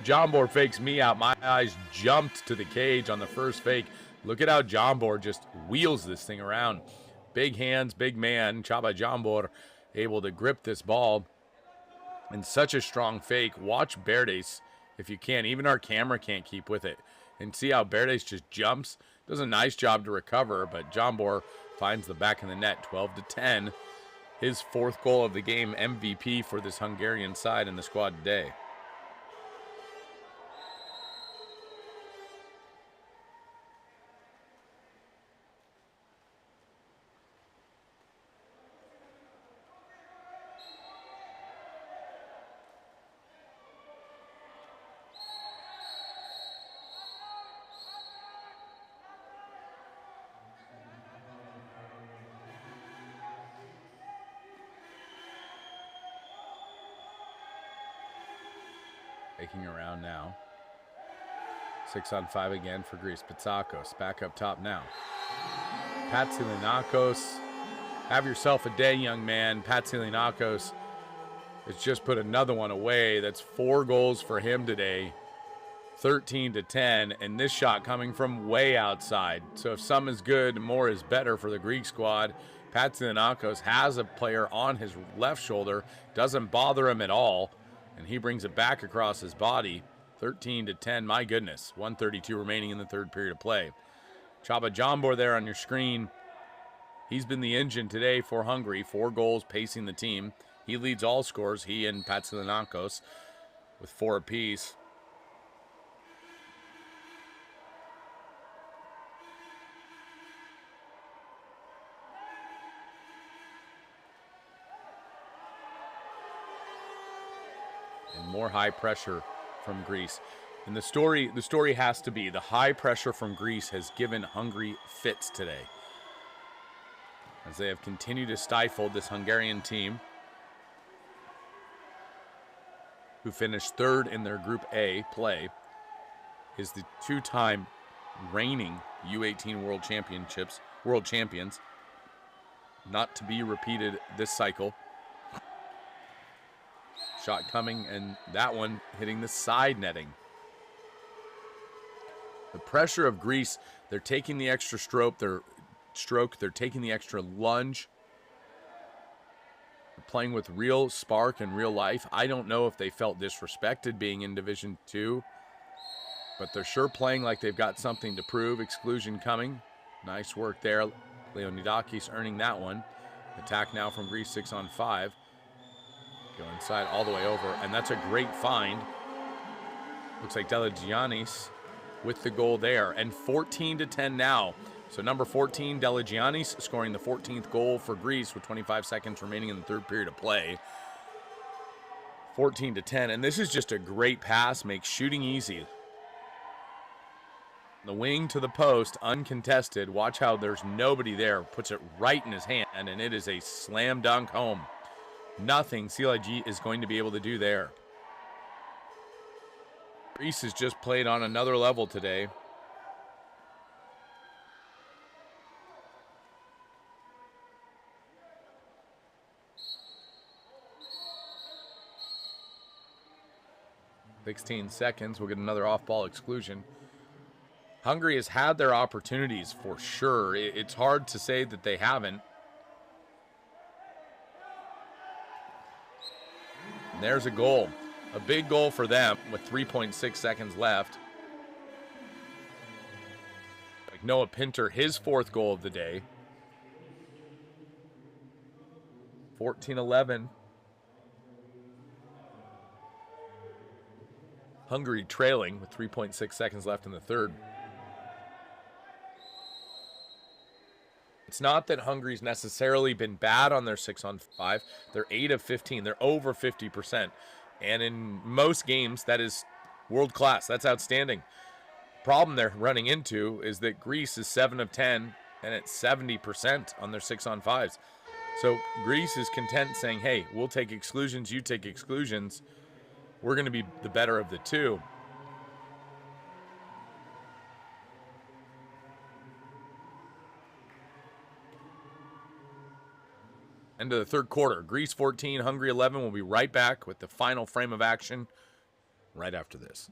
Jambor fakes me out. My eyes jumped to the cage on the first fake. Look at how Jambor just wheels this thing around. Big hands, big man. Csaba Jambor able to grip this ball. And such a strong fake. Watch Berdes if you can. Even our camera can't keep with it. And see how Berdes just jumps. Does a nice job to recover, but Jambor finds the back of the net. 12-10. His fourth goal of the game, MVP for this Hungarian side in the squad today. Taking around now. 6-on-5 again for Greece. Pitsakos back up top now. Patsilionakos, have yourself a day, young man. Patsilionakos has just put another one away. That's 4 goals for him today. 13-10, and this shot coming from way outside. So if some is good, more is better for the Greek squad. Patsilionakos has a player on his left shoulder. Doesn't bother him at all. And he brings it back across his body. 13-10, my goodness. 1:32 remaining in the third period of play. Csaba Jambor there on your screen. He's been the engine today for Hungary. 4 goals pacing the team. He leads all scores, he and Patsilionakos, with 4 apiece. And more high pressure from Greece. And the story has to be the high pressure from Greece has given Hungary fits today, as they have continued to stifle this Hungarian team, who finished 3rd in their Group A play, is the 2-time reigning U18 world champions, not to be repeated this cycle. Shot coming, and that one hitting the side netting. The pressure of Greece, they're taking the extra stroke, they're taking the extra lunge. They're playing with real spark and real life. I don't know if they felt disrespected being in Division 2, but they're sure playing like they've got something to prove. Exclusion coming. Nice work there. Leonidakis earning that one. Attack now from Greece, 6-on-5. Go inside all the way over, and that's a great find. Looks like Deligiannis with the goal there, and 14-10 now. So number 14, Deligiannis, scoring the 14th goal for Greece with 25 seconds remaining in the third period of play. 14-10, and this is just a great pass, makes shooting easy. The wing to the post, uncontested. Watch how there's nobody there. Puts it right in his hand, and it is a slam dunk home. Nothing CLIG is going to be able to do there. Greece has just played on another level today. "16 seconds, we'll get another off-ball exclusion. Hungary has had their opportunities for sure. It's hard to say that they haven't. And there's a goal. A big goal for them with 3.6 seconds left. Like Noah Pinter, his 4th goal of the day. 14-11. Hungary trailing with 3.6 seconds left in the third. It's not that Hungary's necessarily been bad on their 6-on-5. They're 8 of 15. They're over 50%. And in most games, that is World class. That's outstanding. Problem they're running into is that Greece is 7 of 10 and it's 70% on their 6-on-5s. So Greece is content saying, hey, we'll take exclusions, you take exclusions. We're going to be the better of the two. End of the third quarter. Greece 14, Hungary 11. We'll be right back with the final frame of action right after this.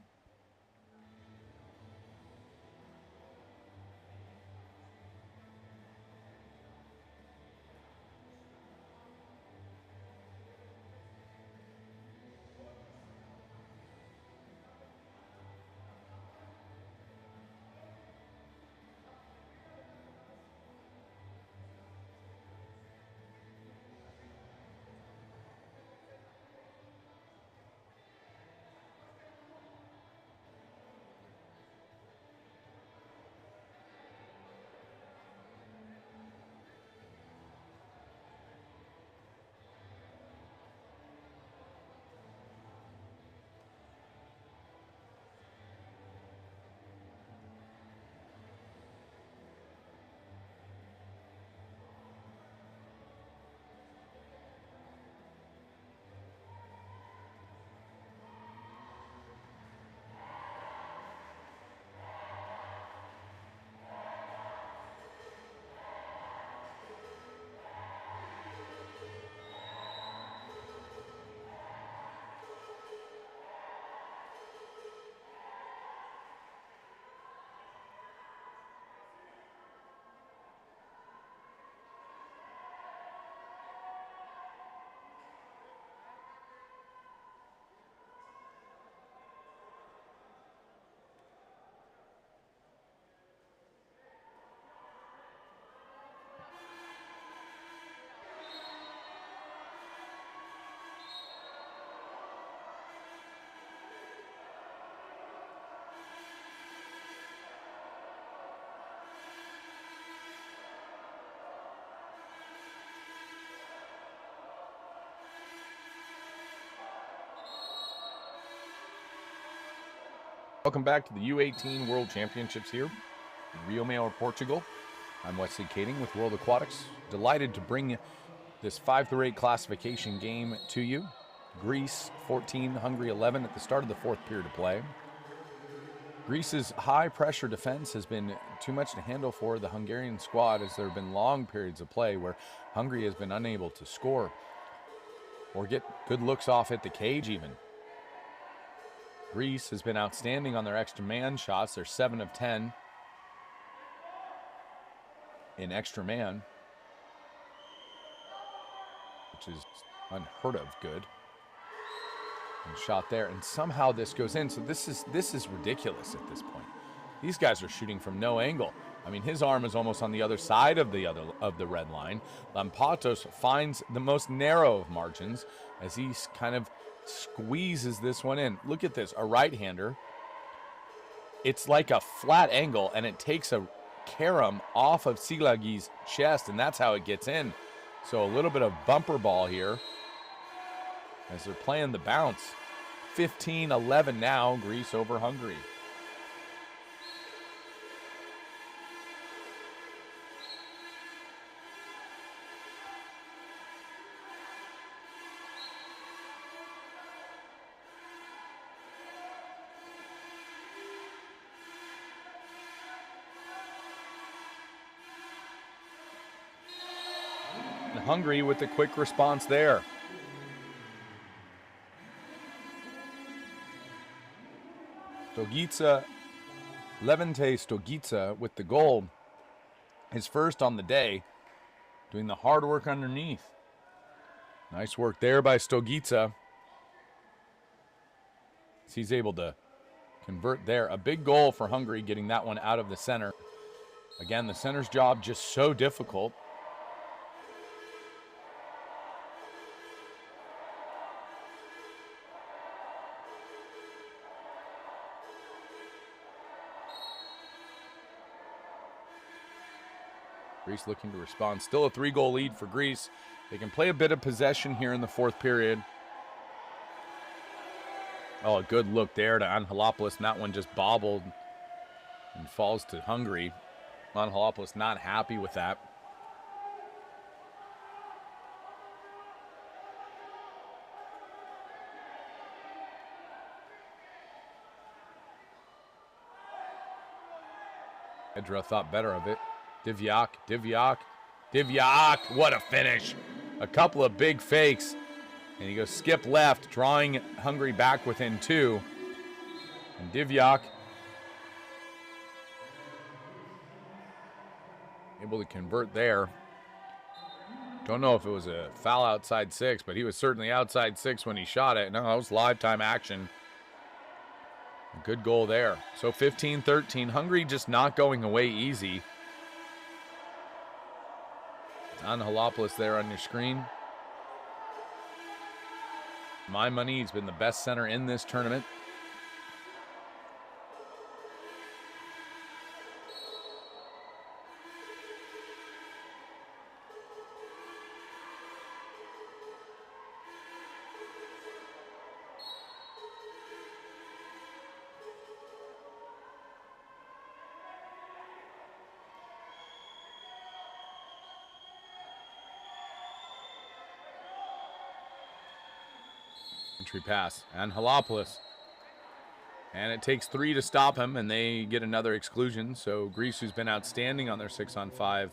Welcome back to the U18 World Championships here in Rio Maior, Portugal. I'm Wesley Kading with World Aquatics. Delighted to bring this 5-8 classification game to you. Greece 14, Hungary 11 at the start of the fourth period of play. Greece's high pressure defense has been too much to handle for the Hungarian squad, as there have been long periods of play where Hungary has been unable to score or get good looks off at the cage even. Greece has been outstanding on their extra man shots. They're 7 of 10 in extra man, which is unheard of good. And shot there, and somehow this goes in. So this is ridiculous at this point. These guys are shooting from no angle. I mean, his arm is almost on the other side of the red line. Lampatos finds the most narrow of margins as he kind of squeezes this one in. Look at this, a right-hander. It's like a flat angle, and it takes a carom off of Silagi's chest, and that's how it gets in. So a little bit of bumper ball here as they're playing the bounce. 15-11 now, Greece over Hungary. Hungary with the quick response there. Stogica, Levente Stogica with the goal. His first on the day, doing the hard work underneath. Nice work there by Stogica. He's able to convert there. A big goal for Hungary, getting that one out of the center. Again, the center's job just so difficult. Greece looking to respond. Still a 3-goal lead for Greece. They can play a bit of possession here in the fourth period. Oh, a good look there to Angelopoulos, and that one just bobbled and falls to Hungary. Angelopoulos not happy with that. Edra thought better of it. Divyak. What a finish. A couple of big fakes. And he goes skip left, drawing Hungary back within 2. And Divyak able to convert there. Don't know if it was a foul outside 6, but he was certainly outside 6 when he shot it. No, that was live time action. A good goal there. So 15-13. Hungary just not going away easy. Angelopoulos there on your screen. My money, he's been the best center in this tournament. Entry pass, Angelopoulos. And it takes 3 to stop him, and they get another exclusion. So Greece, who's been outstanding on their 6-on-5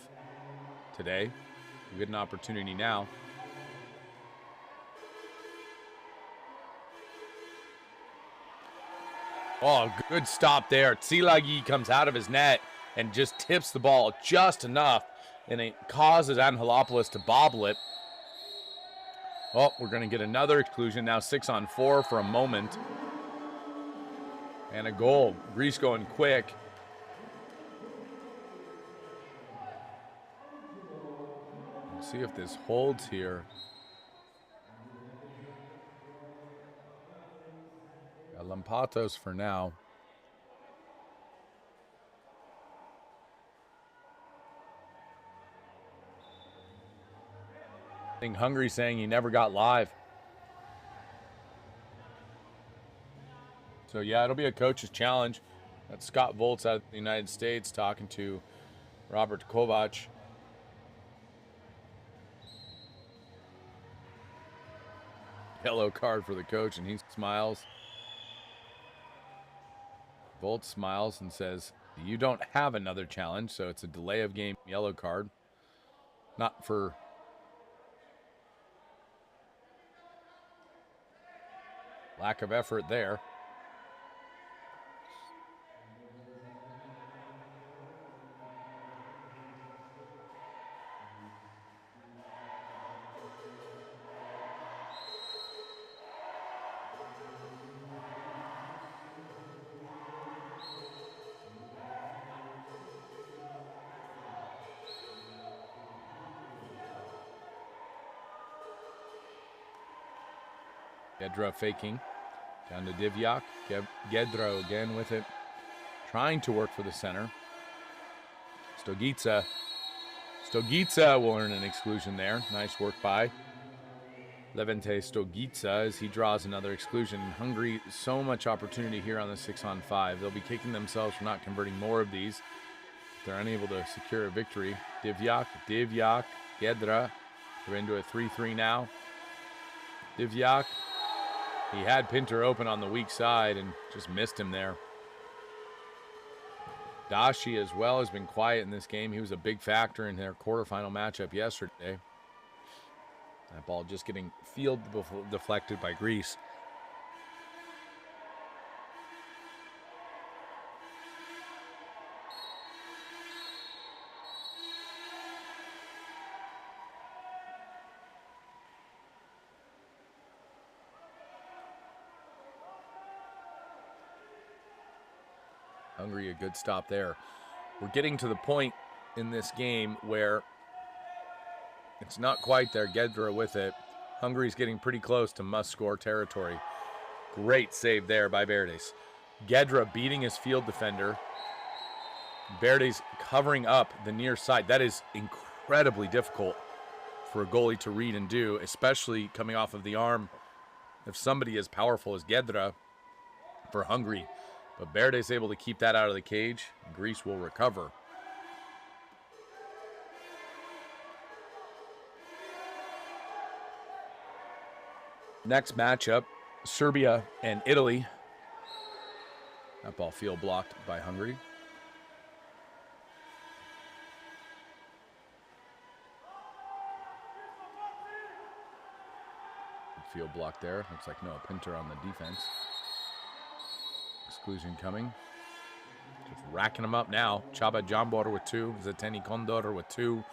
today, will get an opportunity now. Oh, good stop there. Tsilagi comes out of his net and just tips the ball just enough, and it causes Angelopoulos to bobble it. Oh, we're going to get another exclusion now, 6-on-4 for a moment. And a goal. Greece going quick. We'll see if this holds here. Got Lampatos for now. I think Hungary's saying he never got live. So, yeah, it'll be a coach's challenge. That's Scott Volz out of the United States talking to Robert Kovac. Yellow card for the coach, and he smiles. Volz smiles and says, you don't have another challenge, so it's a delay of game yellow card. Not for... lack of effort there. Gedra faking. Down to Divyak. Gedra again with it. Trying to work for the center. Stogica. Stogica will earn an exclusion there. Nice work by Levente Stogica as he draws another exclusion. Hungary, so much opportunity here on the 6-on-5. They'll be kicking themselves for not converting more of these. They're unable to secure a victory. Divyak, Gedra. They're into a 3-3 now. Divyak. He had Pinter open on the weak side and just missed him there. Dashi as well has been quiet in this game. He was a big factor in their quarterfinal matchup yesterday. That ball just getting field deflected by Greece. Hungary, a good stop there. We're getting to the point in this game where it's not quite there. Gedra with it. Hungary's getting pretty close to must-score territory. Great save there by Verdes. Gedra beating his field defender. Verdes covering up the near side. That is incredibly difficult for a goalie to read and do, especially coming off of the arm of somebody as powerful as Gedra. for Hungary. But Berde's able to keep that out of the cage. Greece will recover. Next matchup, Serbia and Italy. That ball field blocked by Hungary. Field block there. Looks like Noah Pinter on the defense. Exclusion coming. Just racking them up now. Csaba Jambor with 2. Zeteni Kondor with 2.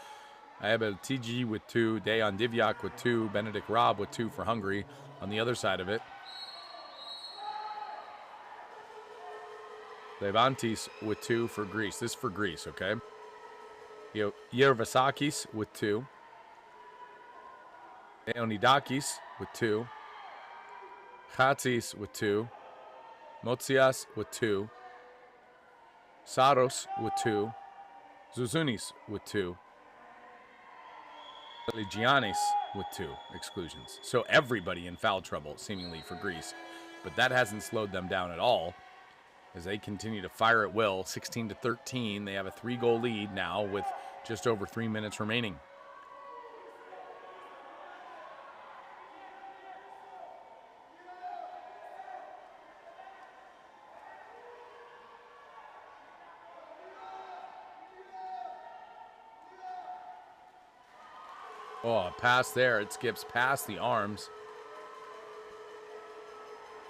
Ayabel Tigi with 2. Dejan Divjak with 2. Benedikt Raab with 2 for Hungary. On the other side of it, Levantis with 2 for Greece. This is for Greece, okay? Yervasakis with 2. Leonidakis with 2. Chatsis with 2. Motsias with 2. Saros with 2. Zuzunis with 2. Giannis with 2 exclusions. So everybody in foul trouble, seemingly, for Greece. But that hasn't slowed them down at all as they continue to fire at will. 16-13. They have a 3-goal lead now with just over 3 minutes remaining. Oh, a pass there. It skips past the arms.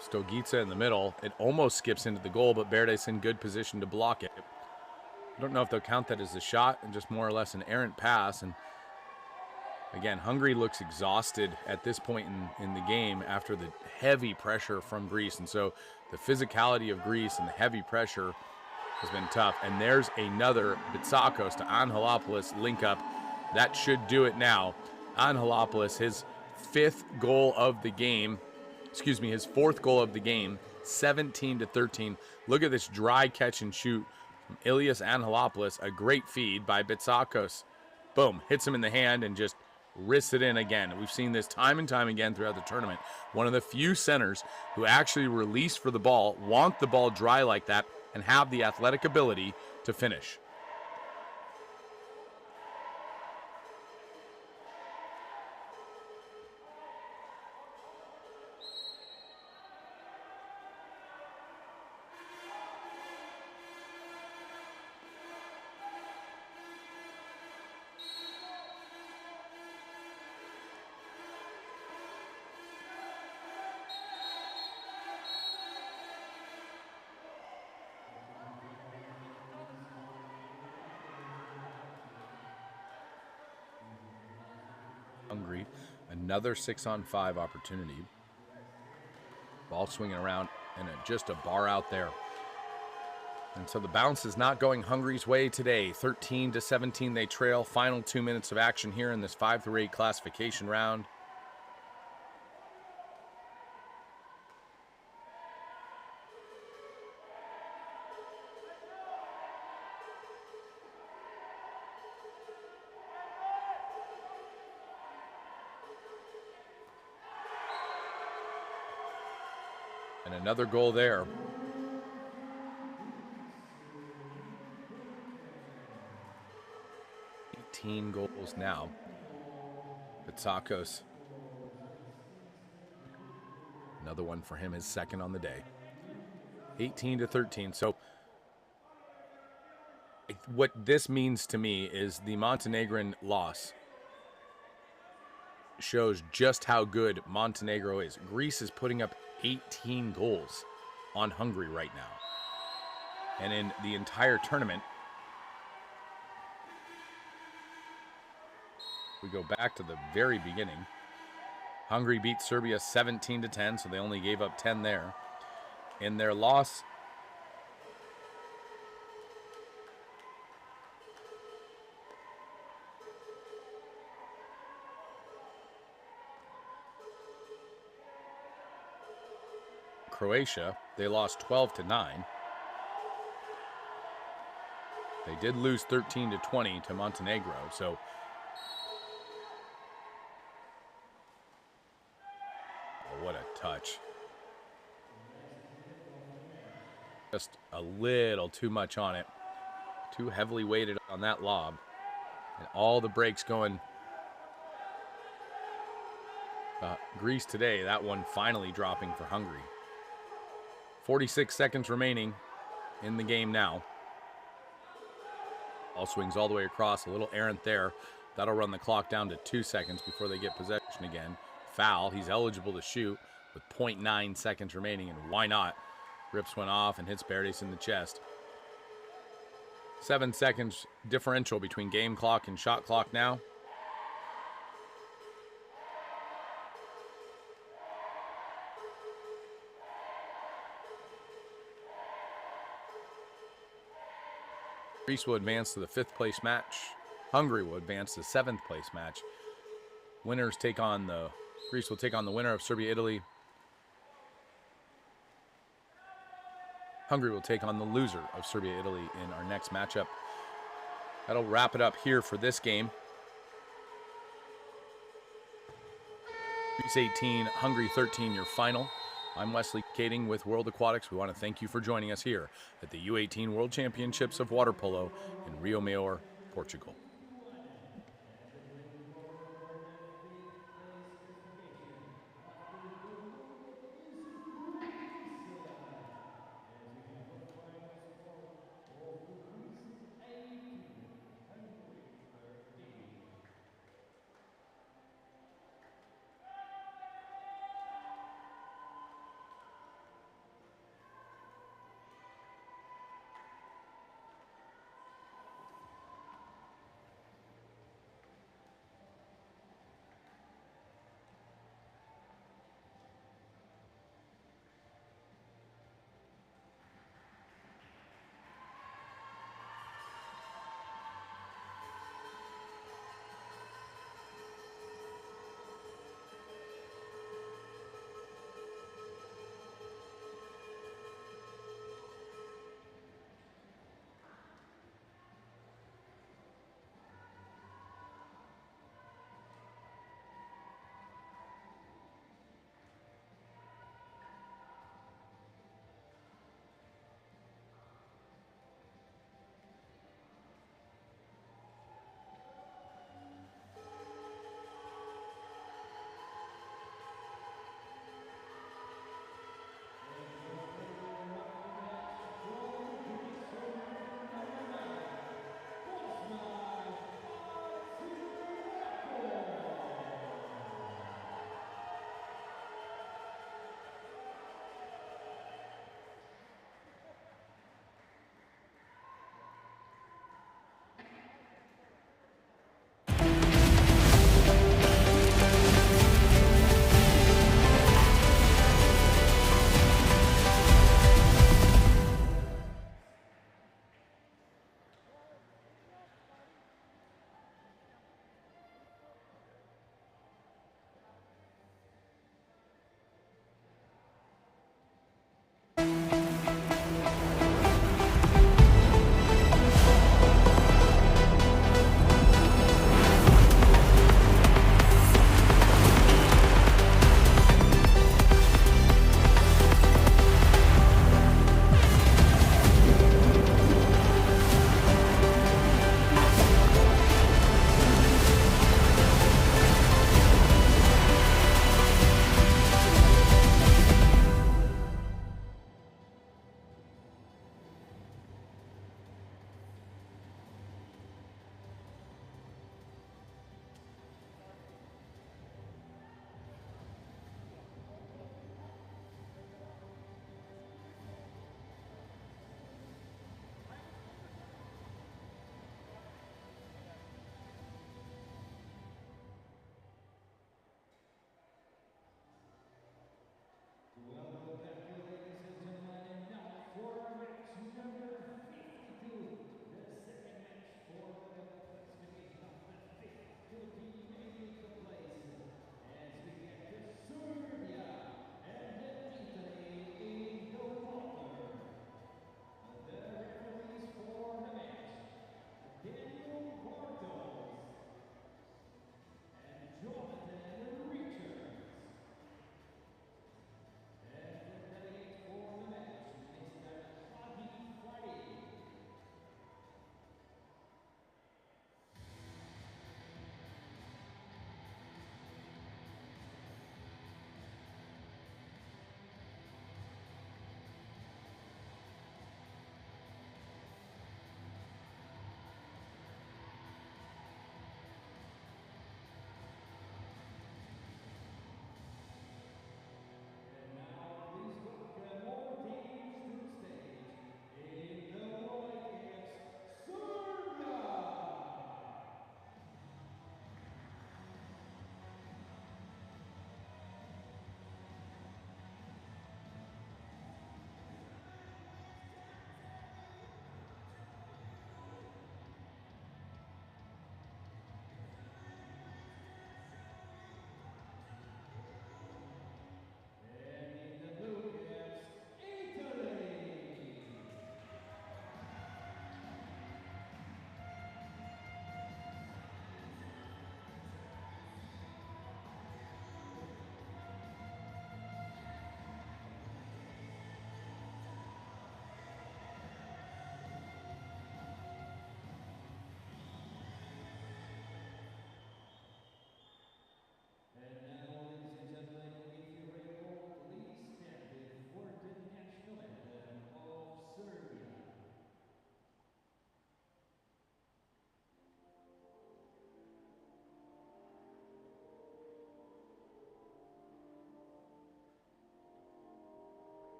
Stogica in the middle. It almost skips into the goal, but Berde's in good position to block it. I don't know if they'll count that as a shot and just more or less an errant pass. And again, Hungary looks exhausted at this point in the game after the heavy pressure from Greece. And so the physicality of Greece and the heavy pressure has been tough. And there's another Bitsakos to Angelopoulos link up. That should do it now. Angelopoulos, his 5th goal of the game. Excuse me, his 4th goal of the game. 17-13. Look at this dry catch and shoot from Ilias Angelopoulos. A great feed by Bitsakos. Boom, hits him in the hand and just wrists it in again. We've seen this time and time again throughout the tournament. One of the few centers who actually release for the ball, want the ball dry like that, and have the athletic ability to finish. Hungary, another 6-on-5 opportunity. Ball swinging around and just a bar out there. And so the bounce is not going Hungary's way today. 13-17 they trail. Final 2 minutes of action here in this 5-8 classification round. And another goal there. Goals now. Bitsakos. Another one for him, his 2nd on the day. 18-13. So what this means to me is the Montenegrin loss shows just how good Montenegro is. Greece is putting up 18 goals on Hungary right now. And in the entire tournament, we go back to the very beginning. Hungary beat Serbia 17-10, so they only gave up 10 there. In their loss, Croatia, they lost 12-9. They did lose 13-20 to Montenegro, so what a touch. Just a little too much on it. Too heavily weighted on that lob. And all the brakes going Greece today. That one finally dropping for Hungary. 46 seconds remaining in the game now. Ball swings all the way across. A little errant there. That'll run the clock down to 2 seconds before they get possession again. Foul. He's eligible to shoot with 0.9 seconds remaining, and why not? Rips one off and hits Berdes in the chest. 7 seconds differential between game clock and shot clock now. Greece will advance to the 5th place match. Hungary will advance to the 7th place match. Winners take on the Greece will take on the winner of Serbia-Italy. Hungary will take on the loser of Serbia-Italy in our next matchup. That'll wrap it up here for this game. Greece 18, Hungary 13, your final. I'm Wesley Kading with World Aquatics. We want to thank you for joining us here at the U18 World Championships of Water Polo in Rio Maior, Portugal. As we have a final score of Greece 18, Hungary 13.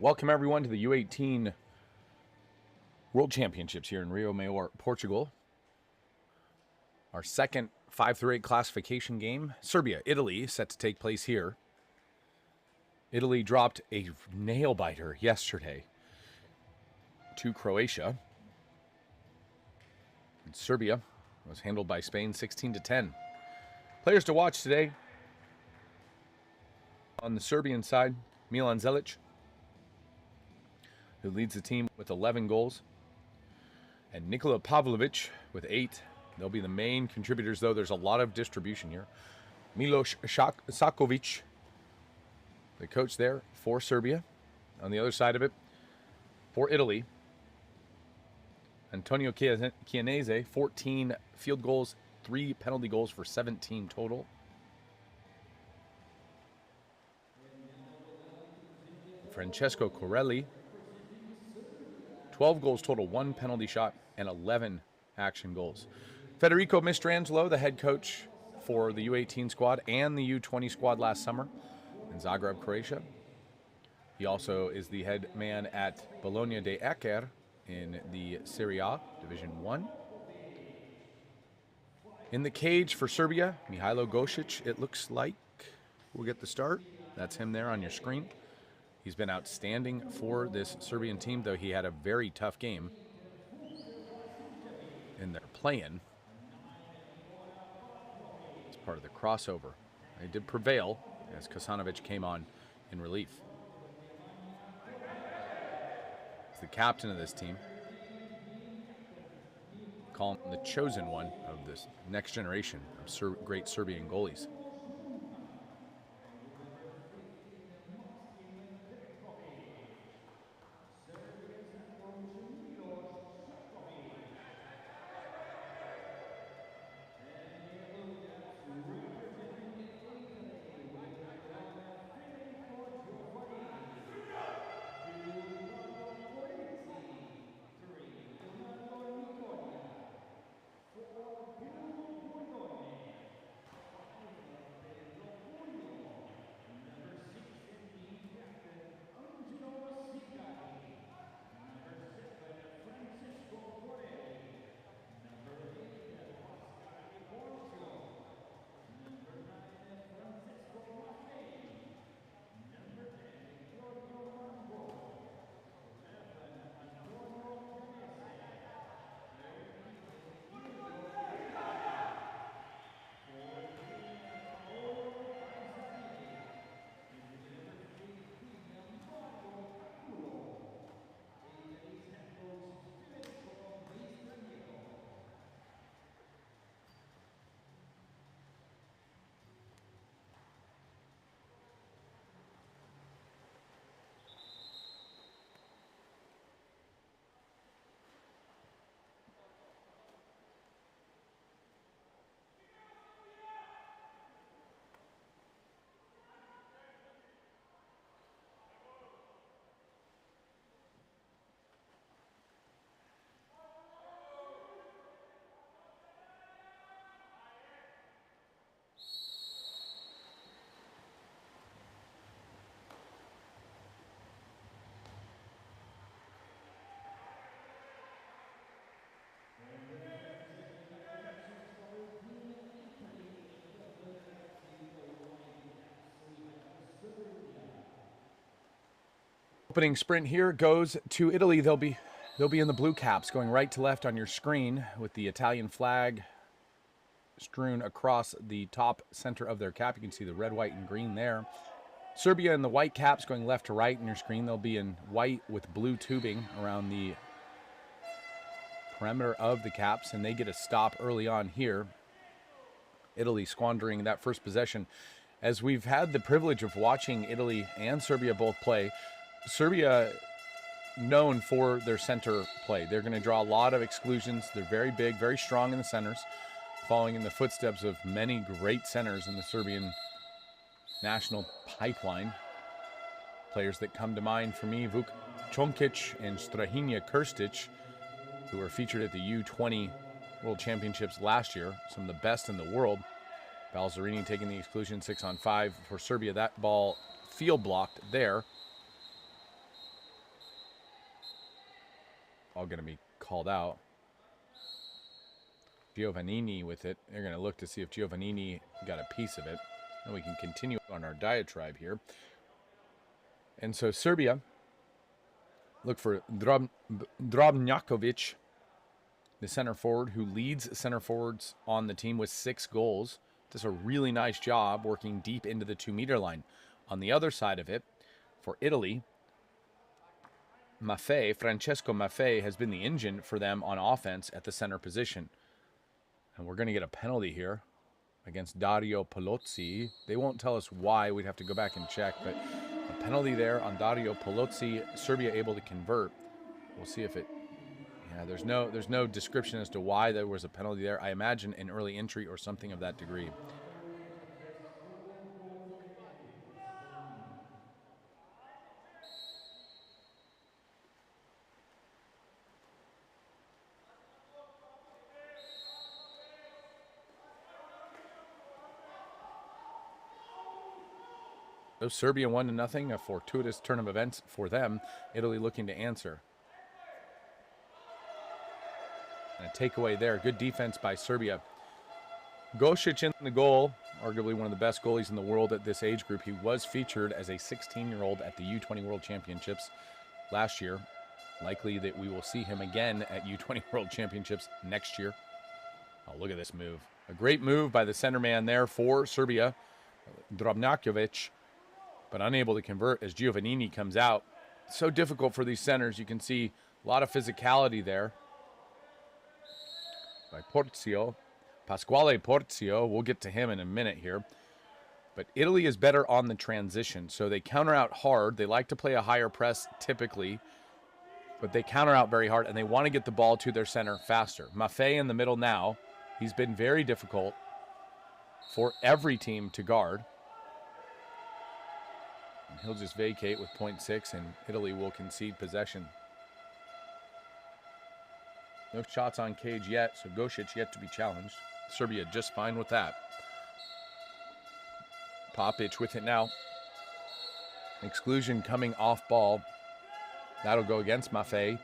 Welcome everyone to the U18 World Championships here in Rio Maior, Portugal. Our second 5-8 classification game. Serbia, Italy, set to take place here. Italy dropped a nail-biter yesterday to Croatia. And Serbia was handled by Spain 16-10. Players to watch today. On the Serbian side, Milan Zelic, who leads the team with 11 goals. And Nikola Pavlovic with 8. They'll be the main contributors, though. There's a lot of distribution here. Milos Sakovic, the coach there for Serbia. On the other side of it, for Italy, Antonio Chianese, 14 field goals, 3 penalty goals for 17 total. Francesco Corelli, 12 goals total, 1 penalty shot, and 11 action goals. Federico Mistrangelo, the head coach for the U18 squad and the U20 squad last summer in Zagreb, Croatia. He also is the head man at Bologna de Eker in the Serie A, Division 1. In the cage for Serbia, Mihailo Gosic, it looks like, will get the start. That's him there on your screen. He's been outstanding for this Serbian team, though he had a very tough game in their play-in. It's part of the crossover. They did prevail as Kasanovic came on in relief. He's the captain of this team. Call him the chosen one of this next generation of great Serbian goalies. Opening sprint here goes to Italy. They'll be in the blue caps, going right to left on your screen with the Italian flag strewn across the top center of their cap. You can see the red, white, and green there. Serbia in the white caps going left to right on your screen. They'll be in white with blue tubing around the perimeter of the caps, and they get a stop early on here. Italy squandering that first possession. As we've had the privilege of watching Italy and Serbia both play, Serbia known for their center play. They're going to draw a lot of exclusions. They're very big, very strong in the centers, following in the footsteps of many great centers in the Serbian national pipeline. Players that come to mind for me, Vuk Čonkić and Strahinja Krstic, who were featured at the U20 World Championships last year, some of the best in the world. Balzerini taking the exclusion 6-on-5 for Serbia. That ball field blocked there. all going to be called out. Giovannini with it. They're going to look to see if Giovannini got a piece of it. And we can continue on our diatribe here. And so Serbia look for Drobnjakovic, the center forward who leads center forwards on the team with 6 goals. Does a really nice job working deep into the 2-meter line. On the other side of it, for Italy, Francesco Maffei has been the engine for them on offense at the center position. And we're going to get a penalty here against Dario Polozzi. They won't tell us why. We'd have to go back and check. But a penalty there on Dario Polozzi. Serbia able to convert. We'll see if it... Yeah, there's no description as to why there was a penalty there. I imagine an early entry or something of that degree. So Serbia 1-0, a fortuitous turn of events for them. Italy looking to answer. And a takeaway there. Good defense by Serbia. Gosic in the goal, arguably one of the best goalies in the world at this age group. He was featured as a 16-year-old at the U20 World Championships last year. Likely that we will see him again at U20 World Championships next year. Oh, look at this move. A great move by the center man there for Serbia, Drobnjakovic, but unable to convert as Giovannini comes out. So difficult for these centers. You can see a lot of physicality there by Porzio. Pasquale Porzio, we'll get to him in a minute here. But Italy is better on the transition, so they counter out hard. They like to play a higher press typically, but they counter out very hard, and they want to get the ball to their center faster. Maffei in the middle now. He's been very difficult for every team to guard. And he'll just vacate with 0.6, and Italy will concede possession. No shots on cage yet, so Gosic yet to be challenged. Serbia just fine with that. Popic with it now. Exclusion coming off ball. That'll go against Maffei.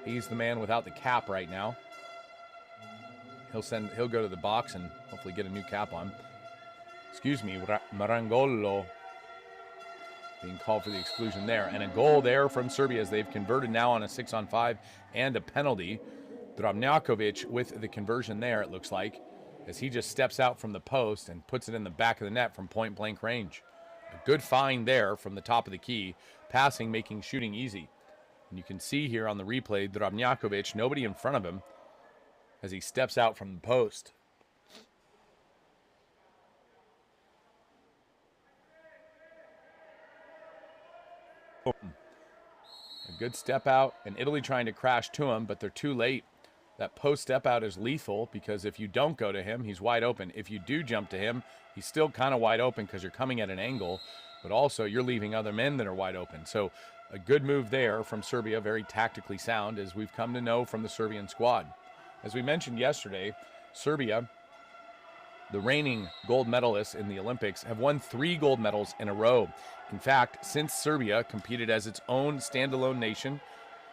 He's the man without the cap right now. He'll go to the box and hopefully get a new cap on. Excuse me, Marangolo being called for the exclusion there. And a goal there from Serbia as they've converted now on a 6-on-5 and a penalty. Drobnjakovic with the conversion there, it looks like, as he just steps out from the post and puts it in the back of the net from point-blank range. A good find there from the top of the key. Passing, making shooting easy. And you can see here on the replay, Drobnjakovic, nobody in front of him as he steps out from the post. A good step out, and Italy trying to crash to him, but they're too late. That post step out is lethal because if you don't go to him, he's wide open. If you do jump to him, he's still kind of wide open because you're coming at an angle, but also you're leaving other men that are wide open. So a good move there from Serbia, very tactically sound, as we've come to know from the Serbian squad. As we mentioned yesterday, Serbia, the reigning gold medalists in the Olympics, have won 3 gold medals in a row. In fact, since Serbia competed as its own standalone nation,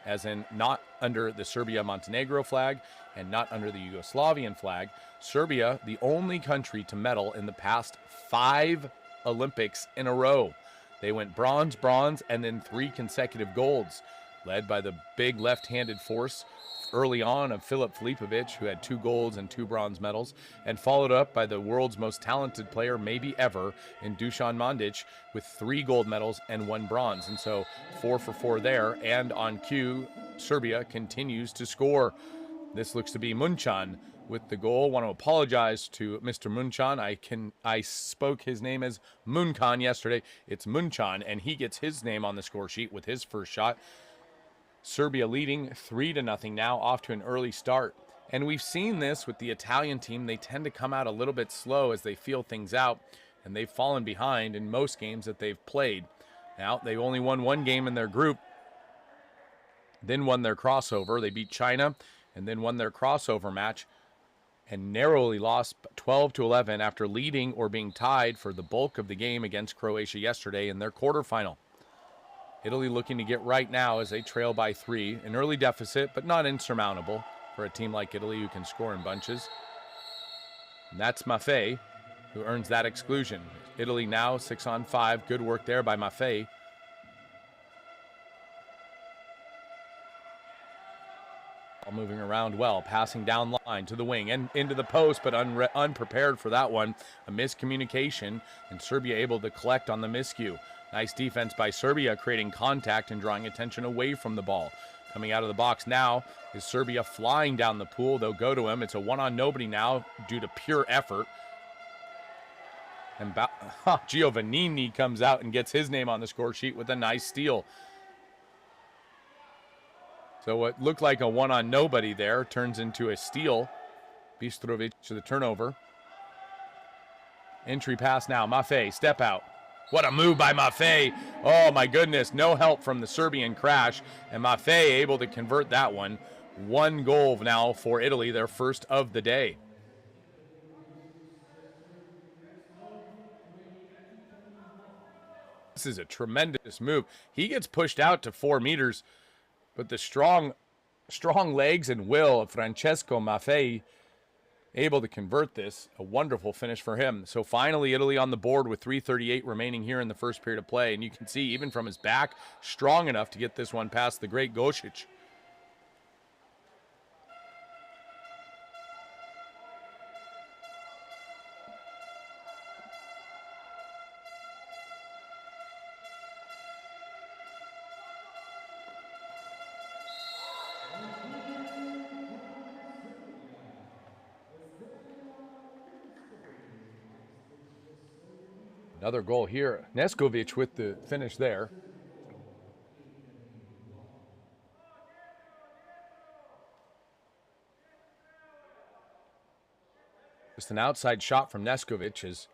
as in not under the Serbia-Montenegro flag and not under the Yugoslavian flag, Serbia, the only country to medal in the past 5 Olympics in a row. They went bronze, bronze, and then 3 consecutive golds, led by the big left-handed force early on of Filip Filipovic, who had 2 golds and 2 bronze medals, and followed up by the world's most talented player maybe ever in Dusan Mandic with 3 gold medals and 1 bronze. And so 4 for 4 there, and on cue, Serbia continues to score. This looks to be Munchan with the goal. Want to apologize to Mr. Munchan. I spoke his name as Muncan yesterday. It's Munchan, and he gets his name on the score sheet with his first shot. Serbia leading 3-0 now, off to an early start. And we've seen this with the Italian team. They tend to come out a little bit slow as they feel things out, and they've fallen behind in most games that they've played. Now, they've only won 1 game in their group, then won their crossover. They beat China and then won their crossover match and narrowly lost 12-11 after leading or being tied for the bulk of the game against Croatia yesterday in their quarterfinal. Italy looking to get right now as they trail by 3. An early deficit, but not insurmountable for a team like Italy who can score in bunches. And that's Maffei, who earns that exclusion. Italy now 6-on-5. Good work there by Maffei. All moving around well, passing down line to the wing and into the post, but unprepared for that one. A miscommunication, and Serbia able to collect on the miscue. Nice defense by Serbia, creating contact and drawing attention away from the ball. Coming out of the box now is Serbia flying down the pool. They'll go to him. It's a one-on-nobody now due to pure effort. And Giovannini comes out and gets his name on the score sheet with a nice steal. So what looked like a one-on-nobody there turns into a steal. Bistrovic to the turnover. Entry pass now. Maffei, step out. What a move by Maffei. Oh, my goodness. No help from the Serbian crash. And Maffei able to convert that one. 1 goal now for Italy, their first of the day. This is a tremendous move. He gets pushed out to 4 meters, but the strong legs and will of Francesco Maffei able to convert this. A wonderful finish for him. So finally, Italy on the board with 3:38 remaining here in the first period of play. And you can see, even from his back, strong enough to get this one past the great Gosic. Another goal here. Neskovic with the finish there. Just an outside shot from Neskovic as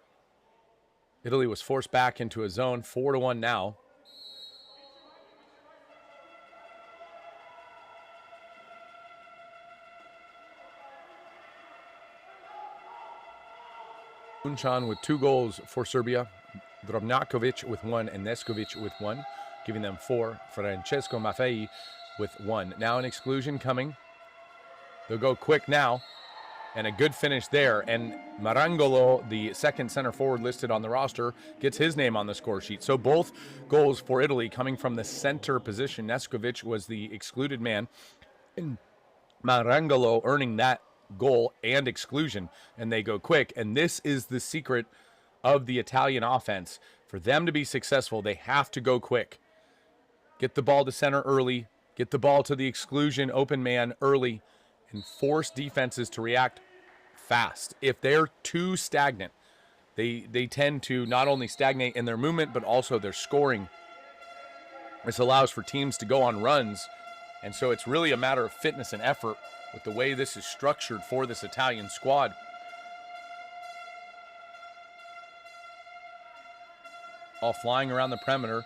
Italy was forced back into a zone. 4-1 now. Unchan with 2 goals for Serbia. Drobnjakovic with 1 and Neskovic with 1, giving them 4. Francesco Maffei with 1. Now an exclusion coming. They'll go quick now. And a good finish there. And Marangolo, the second center forward listed on the roster, gets his name on the score sheet. So both goals for Italy coming from the center position. Neskovic was the excluded man. And Marangolo earning that goal and exclusion. And they go quick. And this is the secret of the Italian offense. For them to be successful, they have to go quick. Get the ball to center early. Get the ball to the exclusion open man early. And force defenses to react fast. If they're too stagnant, they tend to not only stagnate in their movement, but also their scoring. This allows for teams to go on runs. And so it's really a matter of fitness and effort with the way this is structured for this Italian squad. All flying around the perimeter.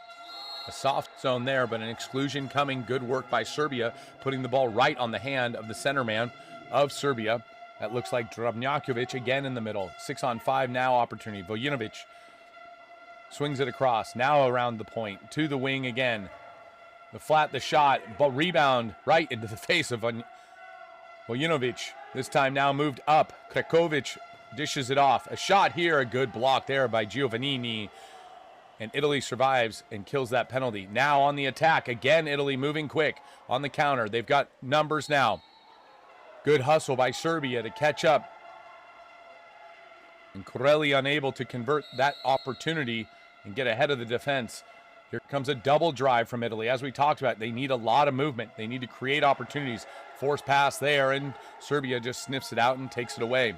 A soft zone there, but an exclusion coming. Good work by Serbia, putting the ball right on the hand of the center man of Serbia. That looks like Drobnjakovic again in the middle. 6-on-5 now opportunity. Vojinovic swings it across. Now around the point. To the wing again. The shot. But rebound right into the face of Vojinovic. This time now moved up. Krakovic dishes it off. A shot here. A good block there by Giovannini. And Italy survives and kills that penalty. Now on the attack. Again, Italy moving quick on the counter. They've got numbers now. Good hustle by Serbia to catch up. And Corelli unable to convert that opportunity and get ahead of the defense. Here comes a double drive from Italy. As we talked about, they need a lot of movement. They need to create opportunities. Force pass there, and Serbia just sniffs it out and takes it away.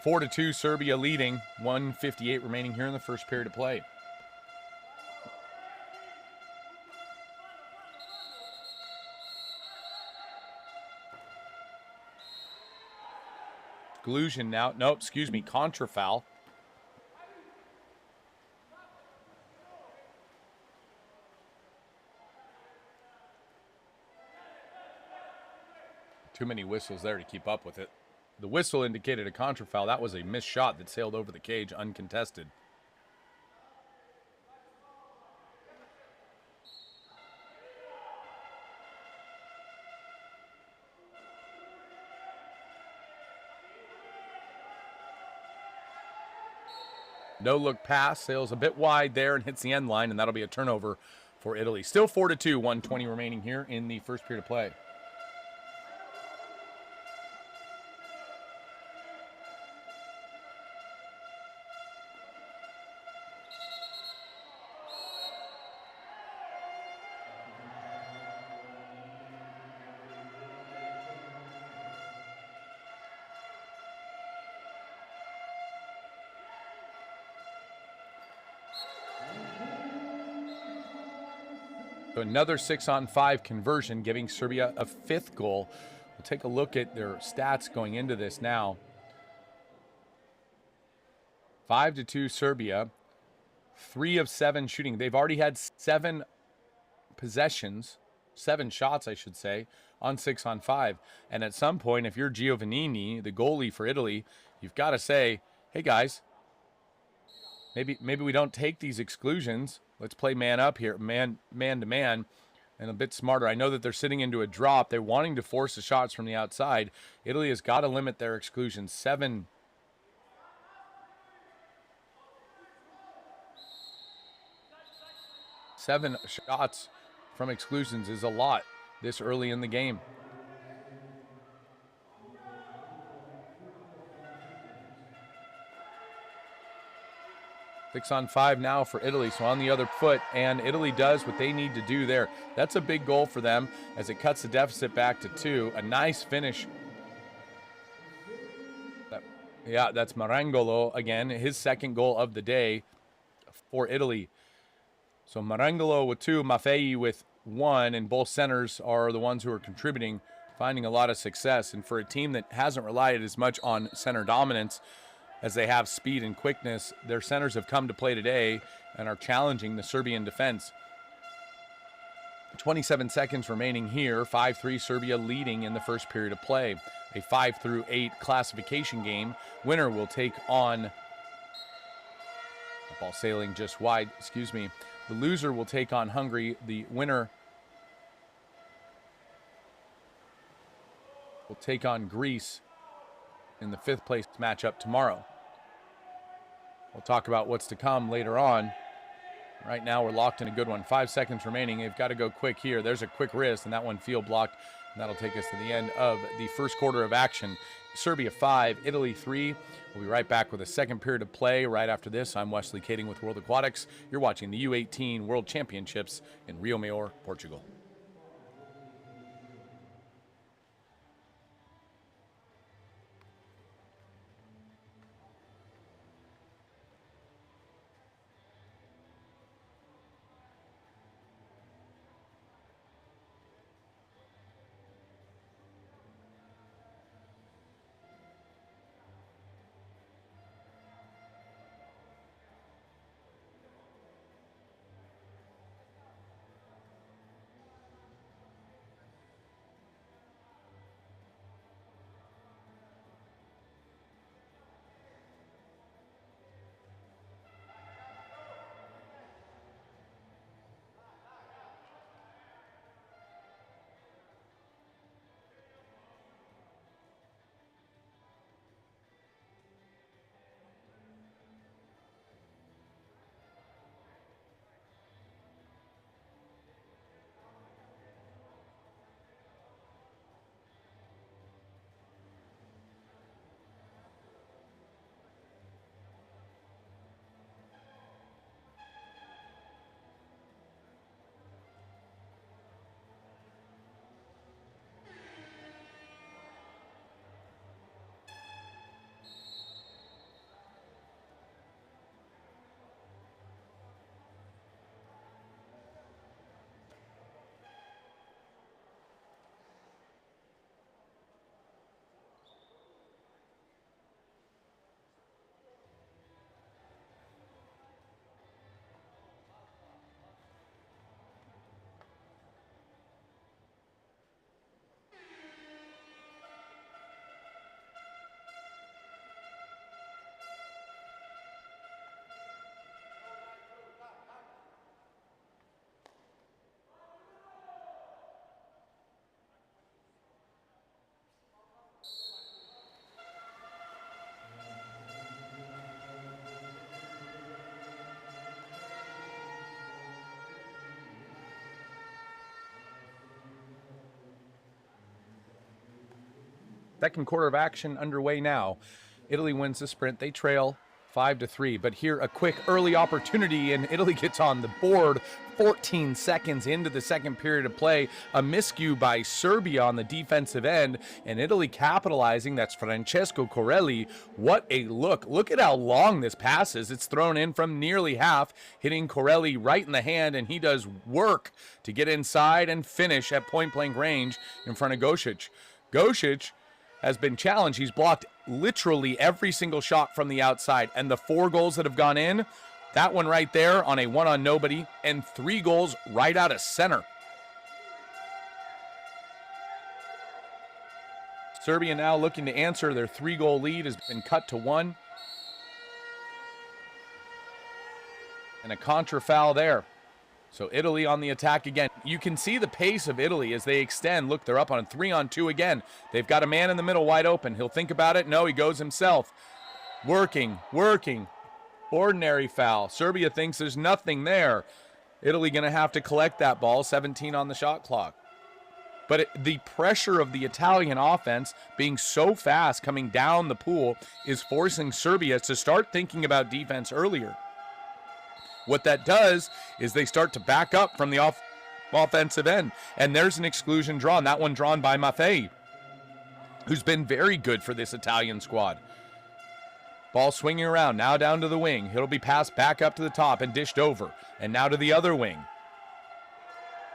4-2, Serbia leading. 1:58 remaining here in the first period of play. Exclusion now. No, excuse me, contra foul. Too many whistles there to keep up with it. The whistle indicated a contra foul. That was a missed shot that sailed over the cage uncontested. No-look pass sails a bit wide there and hits the end line, and that'll be a turnover for Italy. Still 4-2, 1:20 remaining here in the first period of play. So another 6-on-5 conversion, giving Serbia a 5th goal. We'll take a look at their stats going into this now. 5-2 Serbia. 3 of 7 shooting. They've already had 7 possessions, 7 shots, I should say, on 6-on-5. And at some point, if you're Giovannini, the goalie for Italy, you've got to say, hey guys, maybe we don't take these exclusions. Let's play man up here, man to man, and a bit smarter. I know that they're sitting into a drop. They're wanting to force the shots from the outside. Italy has got to limit their exclusions. 7 shots from exclusions is a lot this early in the game. 6-on-5 now for Italy, so on the other foot, and Italy does what they need to do there. That's a big goal for them as it cuts the deficit back to 2. A nice finish. Yeah, that's Marangolo again, his 2nd goal of the day for Italy. So Marangolo with 2, Maffei with 1, and both centers are the ones who are contributing, finding a lot of success. And for a team that hasn't relied as much on center dominance as they have speed and quickness, their centers have come to play today and are challenging the Serbian defense. 27 seconds remaining here. 5-3 Serbia leading in the first period of play. A 5-8 classification game. Winner will take on, ball sailing just wide, excuse me. The loser will take on Hungary. The winner will take on Greece in the 5th place matchup tomorrow. We'll talk about what's to come later on. Right now we're locked in a good one. 5 seconds remaining. They've got to go quick here. There's a quick wrist, and that one field blocked. And that'll take us to the end of the first quarter of action. Serbia 5, Italy 3. We'll be right back with a second period of play right after this. I'm Wesley Kading with World Aquatics. You're watching the U18 World Championships in Rio Maior, Portugal. Second quarter of action underway now. Italy wins the sprint. They trail 5-3. But here, a quick early opportunity, and Italy gets on the board 14 seconds into the second period of play. A miscue by Serbia on the defensive end, and Italy capitalizing. That's Francesco Corelli. What a look. Look at how long this pass is. It's thrown in from nearly half, hitting Corelli right in the hand, and he does work to get inside and finish at point-blank range in front of Gosic. Gosic has been challenged. He's blocked literally every single shot from the outside, and the 4 goals that have gone in, that one right there on a one-on-nobody, and 3 goals right out of center. Serbia now looking to answer. Their 3-goal lead has been cut to 1. And a contra foul there. So Italy on the attack again. You can see the pace of Italy as they extend. Look, they're up on a 3-on-2 again. They've got a man in the middle wide open. He'll think about it. No, he goes himself. Working. Ordinary foul. Serbia thinks there's nothing there. Italy going to have to collect that ball. 17 on the shot clock. But the pressure of the Italian offense being so fast coming down the pool is forcing Serbia to start thinking about defense earlier. What that does is they start to back up from the offensive end. And there's an exclusion drawn. That one drawn by Maffei, who's been very good for this Italian squad. Ball swinging around, now down to the wing. It'll be passed back up to the top and dished over. And now to the other wing.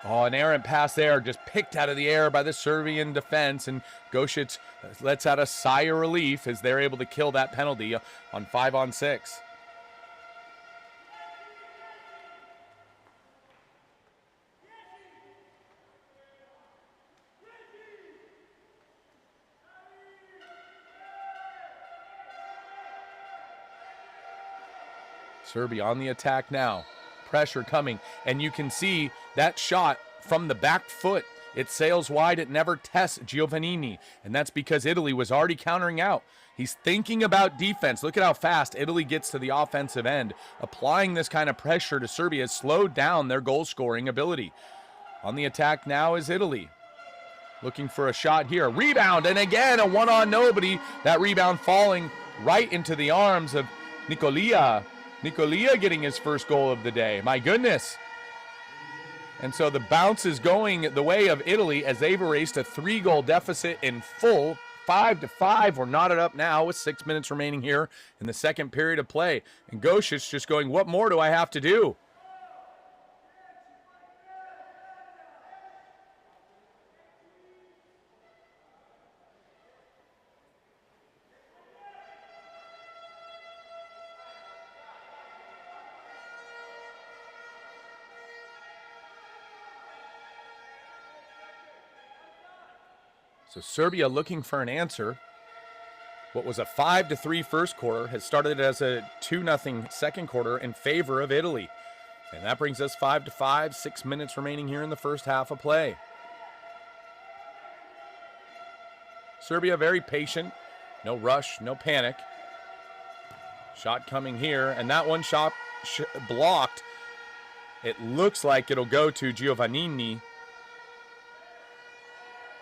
Oh, an errant pass there, just picked out of the air by the Serbian defense. And Gosic lets out a sigh of relief as they're able to kill that penalty on 5-on-6. Serbia on the attack now. Pressure coming. And you can see that shot from the back foot. It sails wide. It never tests Giovannini. And that's because Italy was already countering out. He's thinking about defense. Look at how fast Italy gets to the offensive end. Applying this kind of pressure to Serbia has slowed down their goal-scoring ability. On the attack now is Italy. Looking for a shot here. Rebound. And again, a one-on-nobody. That rebound falling right into the arms of Nicolia. Nicolia getting his first goal of the day. My goodness. And so the bounce is going the way of Italy as they've erased a 3-goal deficit in full. 5-5. We're knotted up now with 6 minutes remaining here in the second period of play. And Gosic just going, what more do I have to do? So Serbia looking for an answer. What was a 5-3 first quarter has started as a 2-0 second quarter in favor of Italy. And that brings us 5-5, 6 minutes remaining here in the first half of play. Serbia very patient, no rush, no panic. Shot coming here, and that one shot blocked. It looks like it'll go to Giovannini.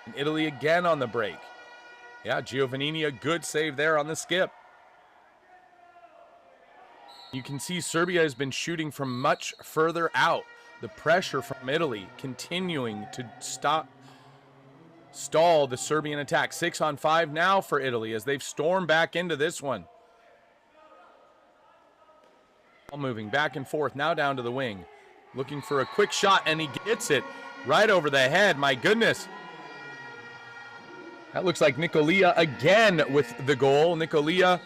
And Italy again on the break. Yeah, Giovannini, a good save there on the skip. You can see Serbia has been shooting from much further out. The pressure from Italy continuing to stall the Serbian attack. 6-on-5 now for Italy as they've stormed back into this one. All moving back and forth, now down to the wing. Looking for a quick shot, and he gets it right over the head. My goodness. That looks like Nicolia again with the goal. Nicolia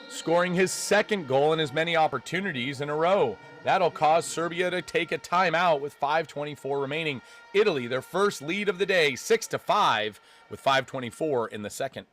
scoring his second goal in as many opportunities in a row. That'll cause Serbia to take a timeout with 5:24 remaining. Italy, their first lead of the day, 6-5 with 5:24 in the second.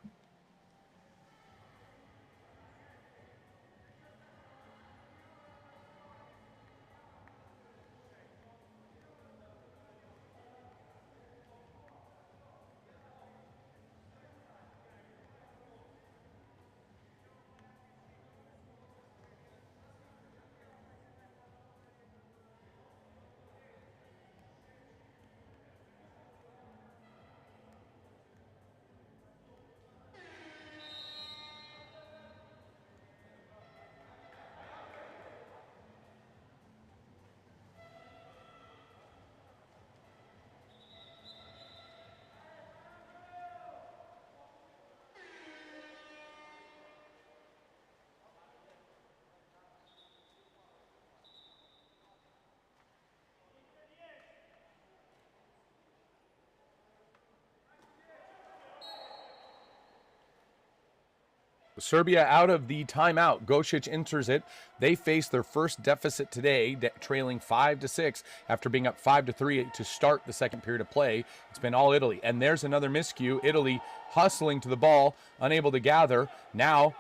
Serbia out of the timeout. Gocic enters it. They face their first deficit today, trailing 5-6 after being up 5-3 to start the second period of play. It's been all Italy. And there's another miscue. Italy hustling to the ball, unable to gather. Now,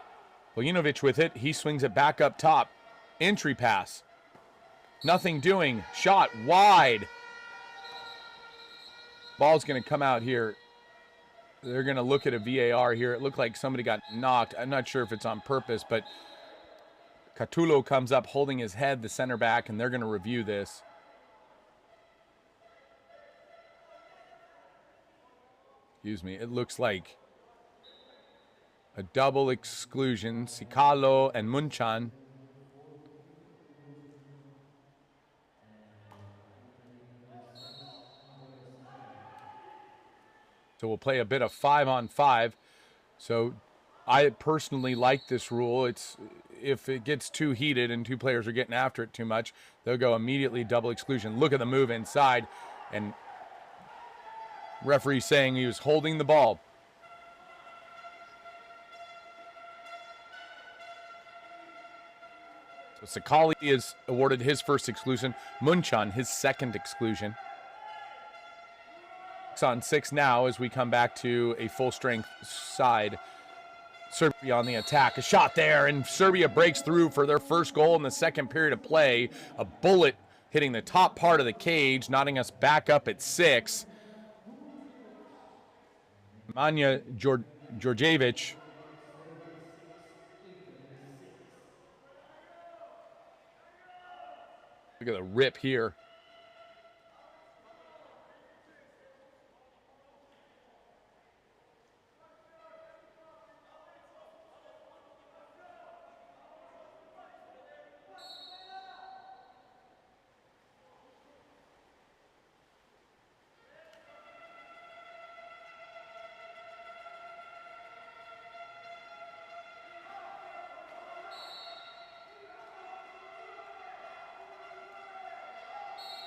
Vojinovic with it. He swings it back up top. Entry pass. Nothing doing. Shot wide. Ball's going to come out here. They're going to look at a VAR here. It looked like somebody got knocked. I'm not sure if it's on purpose, but Catullo comes up holding his head, the center back, and they're going to review this. Excuse me. It looks like a double exclusion. Sikalo and Munchan. So we'll play a bit of 5-on-5. So I personally like this rule. It's if it gets too heated and two players are getting after it too much, they'll go immediately double exclusion. Look at the move inside, and referee saying he was holding the ball. So Sakali is awarded his first exclusion. Munchan his second exclusion. On 6 now as we come back to a full-strength side. Serbia on the attack. A shot there, and Serbia breaks through for their first goal in the second period of play. A bullet hitting the top part of the cage, knotting us back up at 6. Manja Djordjevic. Look at the rip here.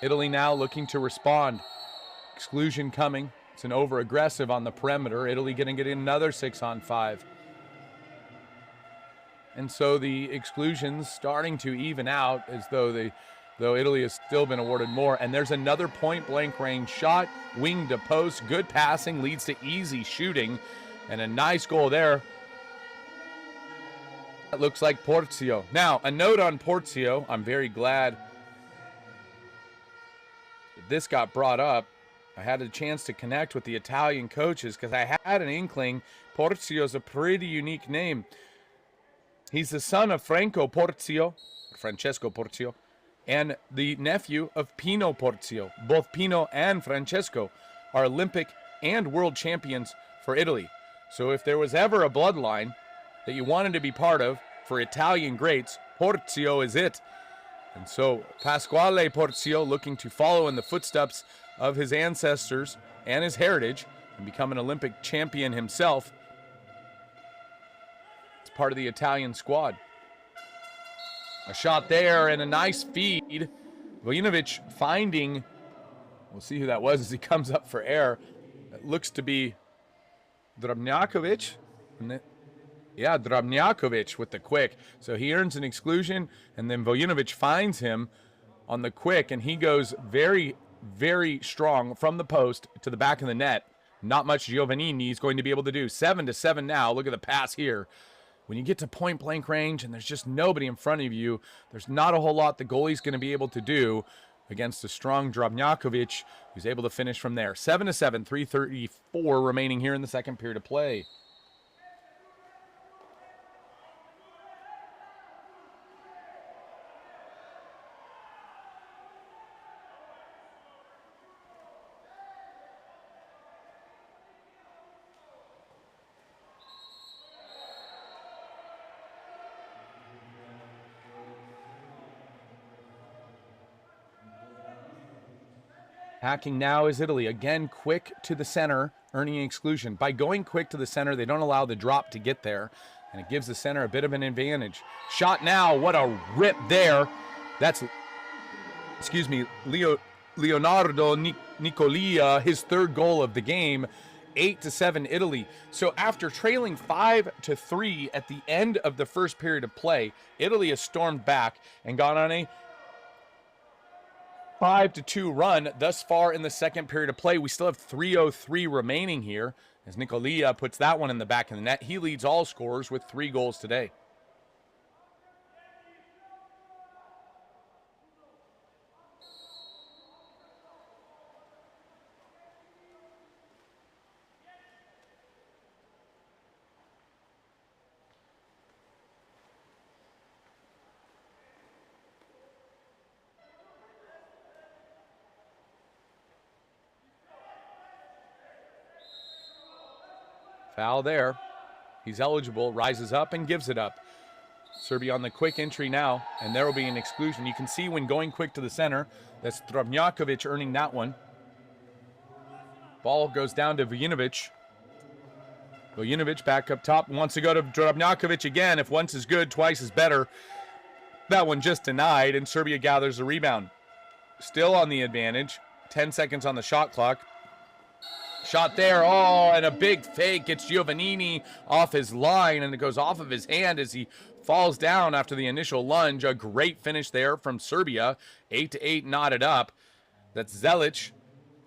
Italy now looking to respond. Exclusion coming. It's an over-aggressive on the perimeter. Italy going to get another 6-on-5. And so the exclusions starting to even out as though Italy has still been awarded more. And there's another point-blank range shot. Wing to post. Good passing leads to easy shooting. And a nice goal there. That looks like Porzio. Now, a note on Porzio. I'm very glad this got brought up. I had a chance to connect with the Italian coaches because I had an inkling Porzio is a pretty unique name. He's the son of Francesco Porzio, and the nephew of Pino Porzio. Both Pino and Francesco are Olympic and world champions for Italy. So if there was ever a bloodline that you wanted to be part of for Italian greats, Porzio is it. And so Pasquale Porzio looking to follow in the footsteps of his ancestors and his heritage and become an Olympic champion himself. It's part of the Italian squad. A shot there and a nice feed. Vojinovic finding, we'll see who that was as he comes up for air. It looks to be Drobnjakovic. Yeah, Drobnjakovic with the quick. So he earns an exclusion, and then Vojinovic finds him on the quick, and he goes very, very strong from the post to the back of the net. Not much Giovannini is going to be able to do. 7-7 now. Look at the pass here. When you get to point-blank range and there's just nobody in front of you, there's not a whole lot the goalie's going to be able to do against a strong Drobnjakovic who's able to finish from there. 7-7, 3:34 remaining here in the second period of play. Hacking now is Italy. Again, quick to the center, earning an exclusion. By going quick to the center, they don't allow the drop to get there, and it gives the center a bit of an advantage. Shot now. What a rip there. That's, Leonardo Nicolia, his third goal of the game. 8-7 Italy. So after trailing 5-3 at the end of the first period of play, Italy has stormed back and gone on a 5-2 run thus far in the second period of play. We still have 3:03 remaining here as Nicolia puts that one in the back of the net. He leads all scorers with 3 goals today. Foul there. He's eligible, rises up and gives it up. Serbia on the quick entry now, and there will be an exclusion. You can see when going quick to the center, that's Drobnjakovic earning that one. Ball goes down to Vujinovic. Vujinovic back up top, wants to go to Drobnjakovic again. If once is good, twice is better. That one just denied, and Serbia gathers a rebound. Still on the advantage. 10 seconds on the shot clock. Shot there, oh, and a big fake. Gets Giovannini off his line, and it goes off of his hand as he falls down after the initial lunge. A great finish there from Serbia. 8-8 knotted up. That's Zelic,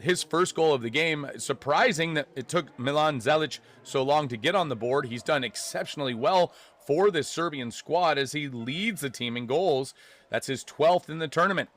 his first goal of the game. Surprising that it took Milan Zelic so long to get on the board. He's done exceptionally well for this Serbian squad as he leads the team in goals. That's his 12th in the tournament.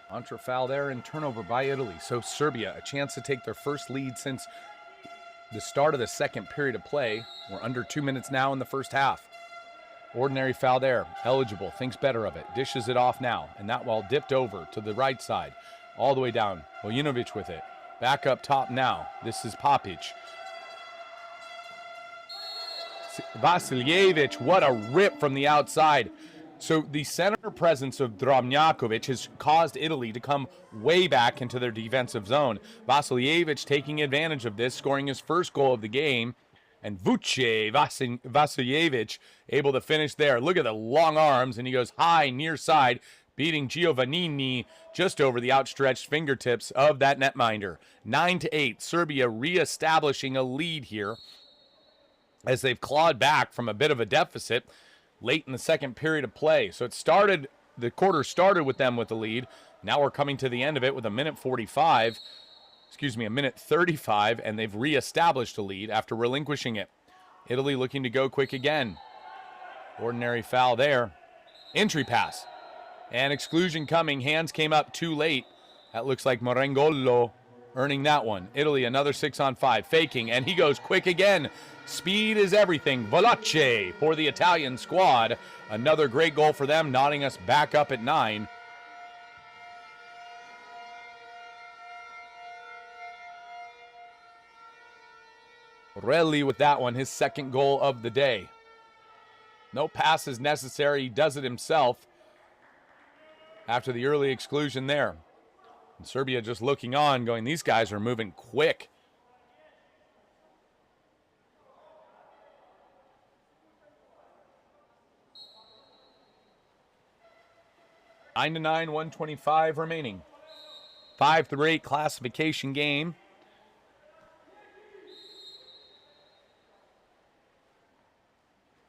Contra foul there and turnover by Italy. So Serbia, a chance to take their first lead since the start of the second period of play. We're under 2 minutes now in the first half. Ordinary foul there. Eligible, thinks better of it. Dishes it off now. And that ball dipped over to the right side. All the way down. Vujinovic with it. Back up top now. This is Papic. Vasiljevic, what a rip from the outside. So the center presence of Drobnjakovic has caused Italy to come way back into their defensive zone. Vasiljevic taking advantage of this, scoring his first goal of the game. And Vuce Vasiljevic able to finish there. Look at the long arms, and he goes high near side, beating Giovannini just over the outstretched fingertips of that netminder. 9-8, Serbia reestablishing a lead here as they've clawed back from a bit of a deficit late in the second period of play. So the quarter started with them with the lead. Now we're coming to the end of it with a minute 35, and they've reestablished a lead after relinquishing it. Italy looking to go quick again. Ordinary foul there. Entry pass. And exclusion coming. Hands came up too late. That looks like Morengolo earning that one. Italy, another 6-on-5. Faking, and he goes quick again. Speed is everything. Volace for the Italian squad. Another great goal for them, knotting us back up at 9. Relli with that one, his second goal of the day. No passes necessary. He does it himself after the early exclusion there. And Serbia just looking on, going, these guys are moving quick. 9-9, 125 remaining. 5-8 classification game.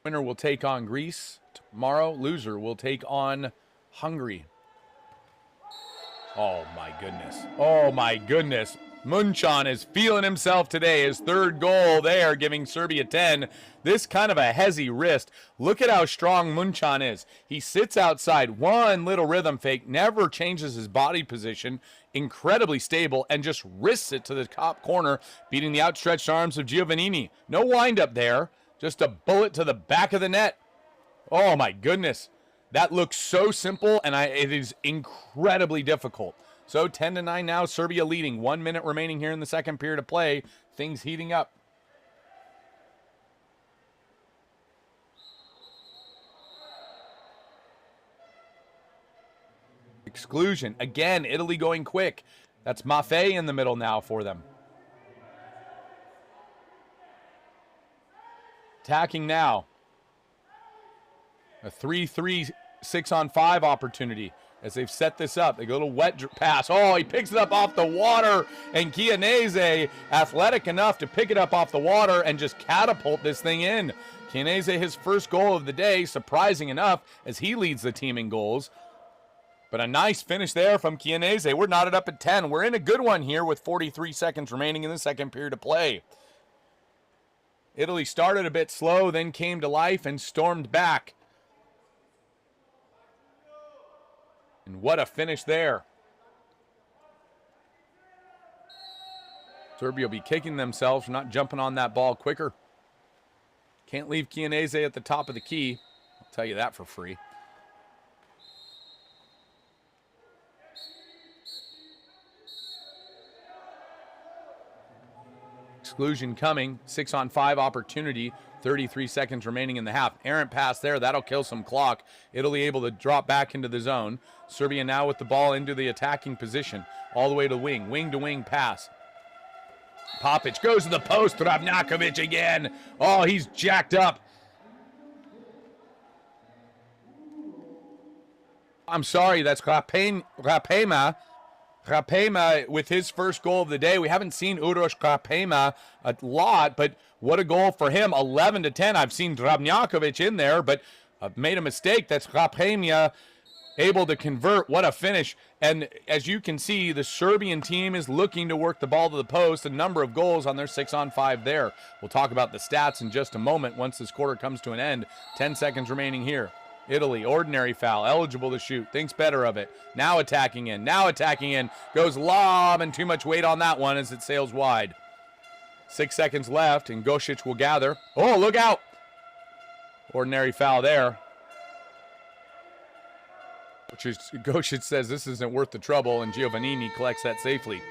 Winner will take on Greece tomorrow. Loser will take on Hungary. Oh my goodness. Oh my goodness. Munchan is feeling himself today. His third goal there, giving Serbia 10. This kind of a hezzy wrist. Look at how strong Munchan is. He sits outside, one little rhythm fake, never changes his body position, incredibly stable, and just wrists it to the top corner, beating the outstretched arms of Giovannini. No wind up there, just a bullet to the back of the net. Oh my goodness. That looks so simple, and it is incredibly difficult. So 10-9 now, Serbia leading. 1 minute remaining here in the second period of play. Things heating up. Exclusion. Again, Italy going quick. That's Maffei in the middle now for them. Attacking now. A 3-3 6-on-5 opportunity as they've set this up. They go a little wet pass. Oh, he picks it up off the water, and Chianese athletic enough to pick it up off the water and just catapult this thing in. Chianese, his first goal of the day, surprising enough, as he leads the team in goals. But a nice finish there from Chianese. We're knotted up at 10. We're in a good one here with 43 seconds remaining in the second period of play. Italy started a bit slow, then came to life and stormed back. And what a finish there. Serbia will be kicking themselves for not jumping on that ball quicker. Can't leave Chianese at the top of the key. I'll tell you that for free. Exclusion coming. 6-on-5 opportunity. 33 seconds remaining in the half. Errant pass there. That'll kill some clock. Italy able to drop back into the zone. Serbia now with the ball into the attacking position. All the way to wing. Wing-to-wing pass. Popic goes to the post. Ravnjakovic again. Oh, he's jacked up. I'm sorry, that's Rapema. Rapema with his first goal of the day. We haven't seen Uroš Rapema a lot, but what a goal for him. 11-10. I've seen Ravnjakovic in there, but I've made a mistake. That's Rapema able to convert. What a finish. And as you can see, the Serbian team is looking to work the ball to the post. A number of goals on their 6-on-5 there. We'll talk about the stats in just a moment once this quarter comes to an end. 10 seconds remaining here. Italy, ordinary foul, eligible to shoot, thinks better of it. Now attacking in, goes lob, and too much weight on that one as it sails wide. 6 seconds left, and Gosic will gather. Oh, look out! Ordinary foul there. Gosic says this isn't worth the trouble, and Giovannini collects that safely.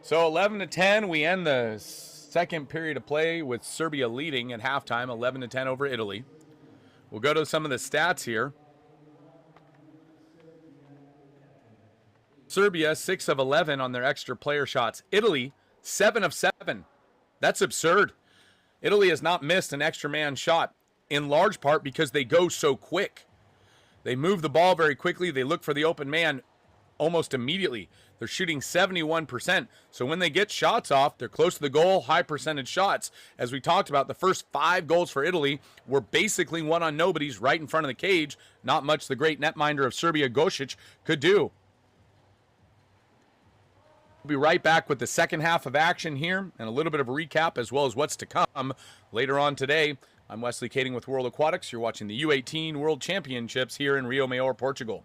So 11-10, we end the second period of play with Serbia leading at halftime, 11-10 over Italy. We'll go to some of the stats here. Serbia, 6 of 11 on their extra player shots. Italy, 7 of 7. That's absurd. Italy has not missed an extra man shot, in large part because they go so quick. They move the ball very quickly. They look for the open man almost immediately. They're shooting 71%. So when they get shots off, they're close to the goal, high percentage shots. As we talked about, the first 5 goals for Italy were basically one on nobodies right in front of the cage. Not much the great netminder of Serbia, Gosic, could do. We'll be right back with the second half of action here and a little bit of a recap as well as what's to come later on today. I'm Wesley Kading with World Aquatics. You're watching the U18 World Championships here in Rio Maior, Portugal.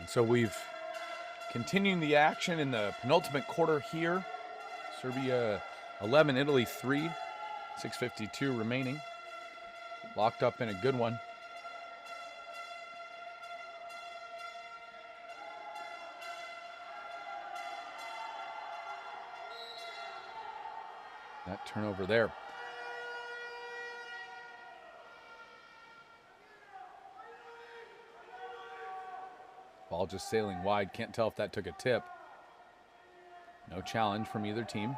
So we've continuing the action in the penultimate quarter here. Serbia 11, Italy 3, 6:52 remaining. Locked up in a good one. That turnover there. Ball just sailing wide. Can't tell if that took a tip. No challenge from either team.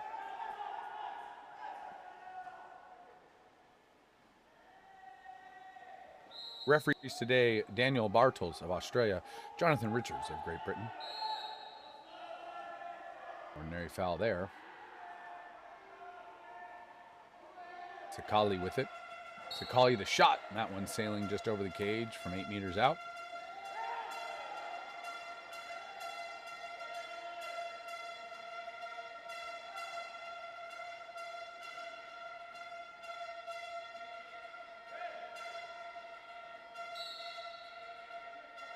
Referees today, Daniel Bartels of Australia, Jonathan Richards of Great Britain. Ordinary foul there. Sakali with it. Sakali the shot. That one sailing just over the cage from 8 meters out.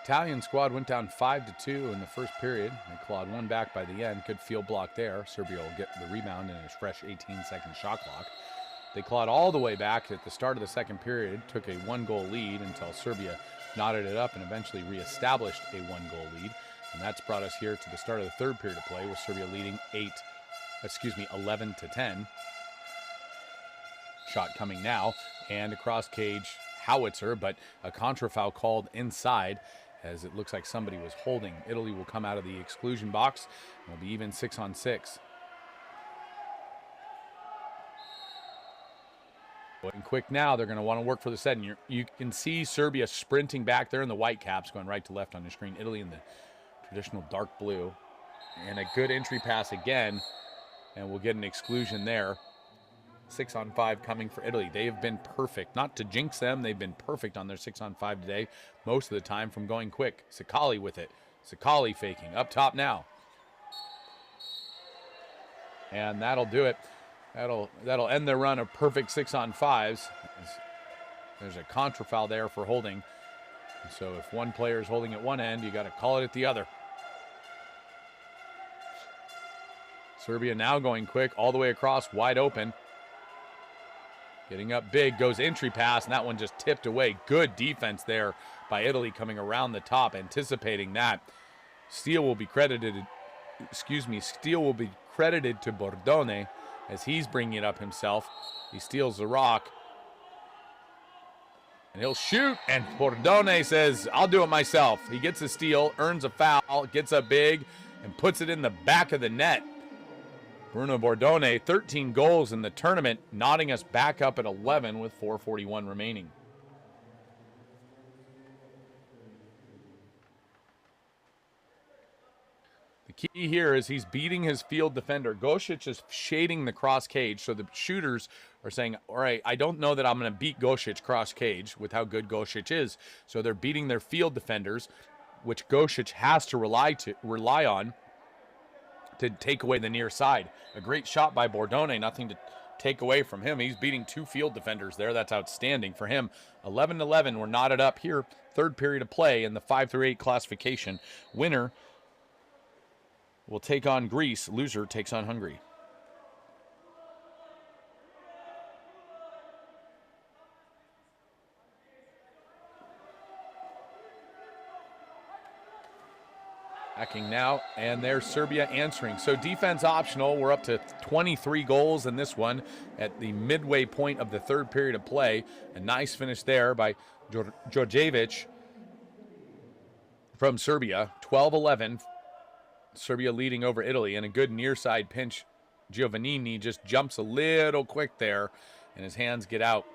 Italian squad went down 5-2 in the first period. They clawed one back by the end. Good field block there. Serbia will get the rebound in a fresh 18-second shot clock. They clawed all the way back at the start of the second period, took a 1-goal lead until Serbia knotted it up and eventually reestablished a 1-goal lead. And that's brought us here to the start of the third period of play with Serbia leading 11-10. Shot coming now, and a cross cage howitzer, but a contra foul called inside as it looks like somebody was holding. Italy will come out of the exclusion box and will be even 6-on-6. Going quick now, they're going to want to work for the set. And you can see Serbia sprinting back there in the white caps, going right to left on your screen. Italy in the traditional dark blue. And a good entry pass again, and we'll get an exclusion there. 6-on-5 coming for Italy. They have been perfect. Not to jinx them, they've been perfect on their 6-on-5 today, most of the time from going quick. Sakali with it. Sakali faking. Up top now. And that'll do it. That'll end their run of perfect 6-on-5s. There's a contra foul there for holding. So if one player is holding at one end, you got to call it at the other. Serbia now going quick all the way across, wide open. Getting up big, goes entry pass, and that one just tipped away. Good defense there by Italy coming around the top, anticipating that. Steal will be credited to Bordone as he's bringing it up himself. He steals the rock. And he'll shoot, and Bordone says, I'll do it myself. He gets a steal, earns a foul, gets up big, and puts it in the back of the net. Bruno Bordone, 13 goals in the tournament, knotting us back up at 11 with 4:41 remaining. The key here is he's beating his field defender. Gosic is shading the cross cage, so the shooters are saying, all right, I don't know that I'm going to beat Gosic cross cage with how good Gosic is. So they're beating their field defenders, which Gosic has to rely on to take away the near side. A great shot by Bordone, nothing to take away from him. He's beating two field defenders there. That's outstanding for him. 11-11, we're knotted up here. Third period of play in the 5-8 classification. Winner will take on Greece. Loser takes on Hungary. Backing now, and there's Serbia answering. So defense optional. We're up to 23 goals in this one at the midway point of the third period of play. A nice finish there by Djordjevic from Serbia. 12-11. Serbia leading over Italy, and a good near side pinch. Giovannini just jumps a little quick there, and his hands get out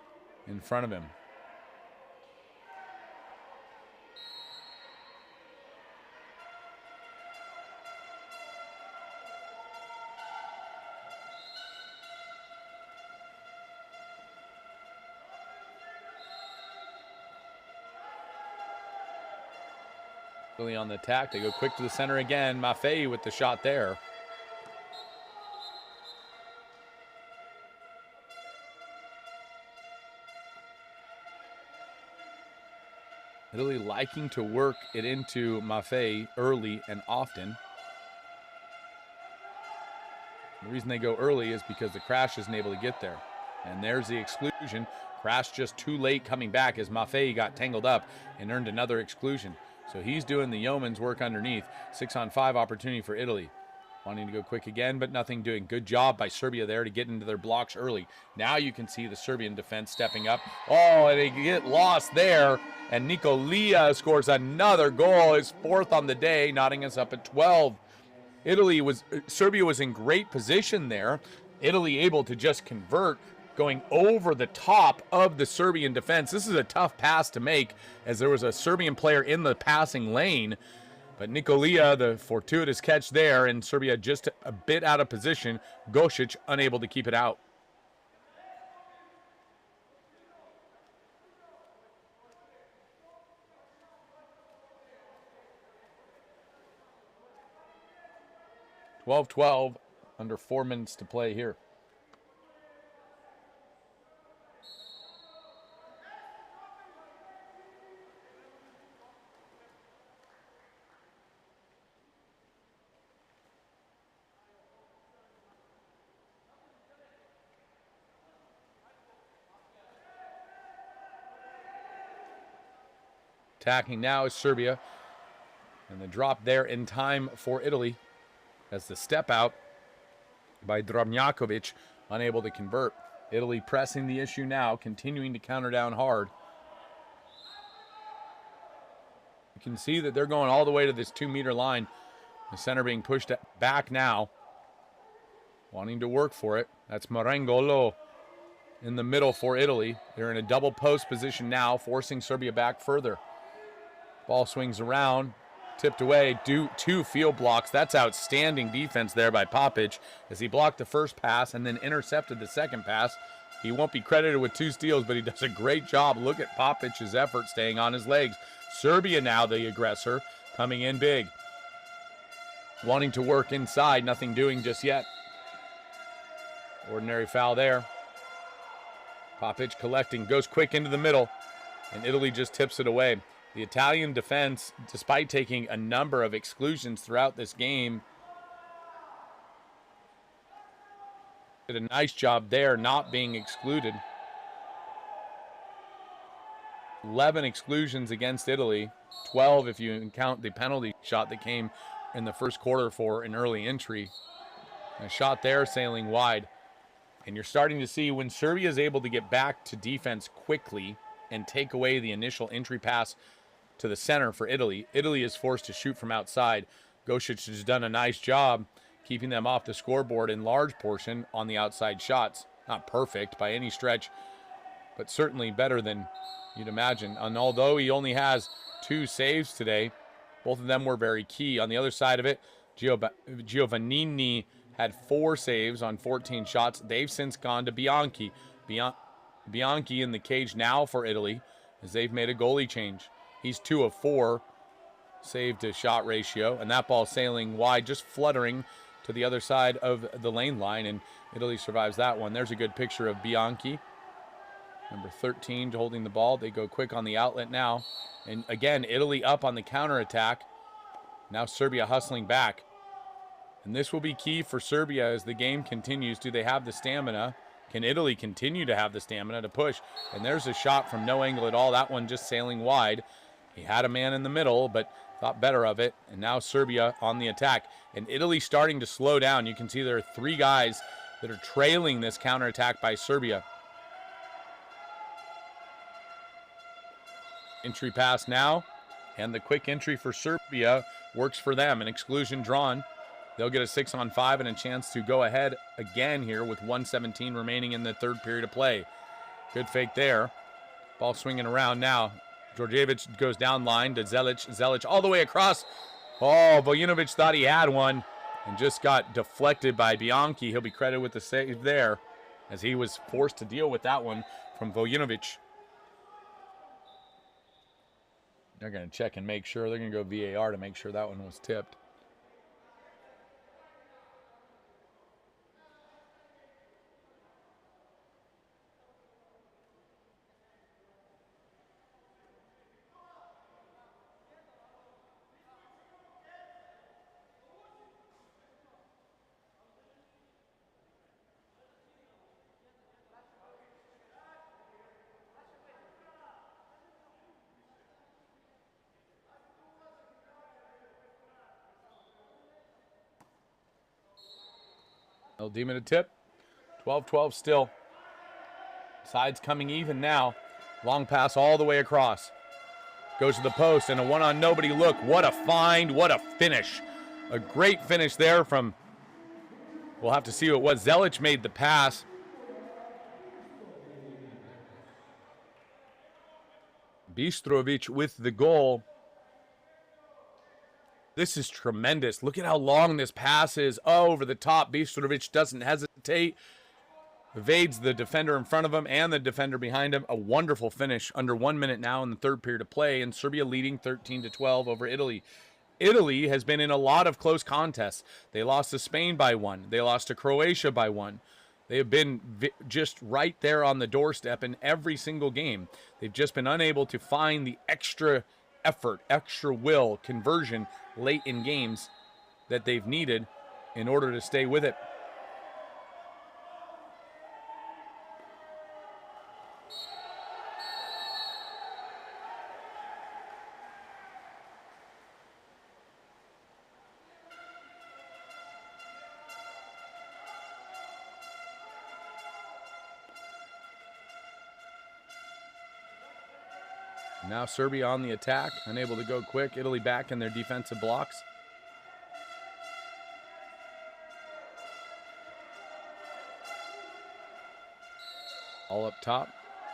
in front of him. Italy on the attack. They go quick to the center again. Maffei with the shot there. Italy liking to work it into Maffei early and often. The reason they go early is because the Crash isn't able to get there. And there's the exclusion. Crash just too late coming back as Maffei got tangled up and earned another exclusion. So he's doing the yeoman's work underneath. 6-on-5 opportunity for Italy. Wanting to go quick again, but nothing doing. Good job by Serbia there to get into their blocks early. Now you can see the Serbian defense stepping up. Oh, and they get lost there. And Nicolia scores another goal, his fourth on the day, knotting us up at 12. Serbia was in great position there. Italy able to just convert, going over the top of the Serbian defense. This is a tough pass to make as there was a Serbian player in the passing lane. But Nicolia, the fortuitous catch there, and Serbia just a bit out of position. Gosic unable to keep it out. (12-12) under 4 minutes to play here. Attacking now is Serbia. And the drop there in time for Italy as the step out by Drobnjakovic, unable to convert. Italy pressing the issue now, continuing to counter down hard. You can see that they're going all the way to this 2-meter line. The center being pushed back now, wanting to work for it. That's Marangolo in the middle for Italy. They're in a double post position now, forcing Serbia back further. Ball swings around, tipped away, two field blocks. That's outstanding defense there by Popic as he blocked the first pass and then intercepted the second pass. He won't be credited with 2 steals, but he does a great job. Look at Popic's effort staying on his legs. Serbia now the aggressor, coming in big. Wanting to work inside, nothing doing just yet. Ordinary foul there. Popic collecting, goes quick into the middle, and Italy just tips it away. The Italian defense, despite taking a number of exclusions throughout this game, did a nice job there not being excluded. 11 exclusions against Italy, 12 if you count the penalty shot that came in the first quarter for an early entry. A shot there sailing wide. And you're starting to see when Serbia is able to get back to defense quickly and take away the initial entry pass to the center for Italy, Italy is forced to shoot from outside. Gosic has done a nice job keeping them off the scoreboard in large portion on the outside shots. Not perfect by any stretch, but certainly better than you'd imagine. And although he only has 2 saves today, both of them were very key. On the other side of it, Giovannini had 4 saves on 14 shots. They've since gone to Bianchi. Bianchi in the cage now for Italy as they've made a goalie change. He's 2 of 4 save to shot ratio, and that ball sailing wide, just fluttering to the other side of the lane line, and Italy survives that one. There's a good picture of Bianchi, number 13, holding the ball. They go quick on the outlet now, and again, Italy up on the counterattack. Now Serbia hustling back, and this will be key for Serbia as the game continues. Do they have the stamina? Can Italy continue to have the stamina to push? And there's a shot from no angle at all. That one just sailing wide. He had a man in the middle, but thought better of it. And now Serbia on the attack. And Italy starting to slow down. You can see there are 3 guys that are trailing this counterattack by Serbia. Entry pass now. And the quick entry for Serbia works for them. An exclusion drawn. They'll get a 6-on-5 and a chance to go ahead again here with 1:17 remaining in the third period of play. Good fake there. Ball swinging around now. Djordjevic goes down line to Zelic. Zelic all the way across. Oh, Vojinovic thought he had one and just got deflected by Bianchi. He'll be credited with the save there as he was forced to deal with that one from Vojinovic. They're going to check and make sure. They're going to go VAR to make sure that one was tipped. They'll deem it a tip. 12-12 still. Sides coming even now. Long pass all the way across. Goes to the post and a one-on-nobody look. What a find. What a finish. A great finish there from, we'll have to see what it was. Zelic made the pass. Bistrovic with the goal. This is tremendous. Look at how long this pass is. Oh, over the top. Bistrovic doesn't hesitate. Evades the defender in front of him and the defender behind him. A wonderful finish. Under 1 minute now in the third period of play, and Serbia leading 13-12 over Italy. Italy has been in a lot of close contests. They lost to Spain by 1. They lost to Croatia by 1. They have been just right there on the doorstep in every single game. They've just been unable to find the extra effort, extra will, conversion late in games that they've needed in order to stay with it. Now Serbia on the attack, unable to go quick. Italy back in their defensive blocks. All up top.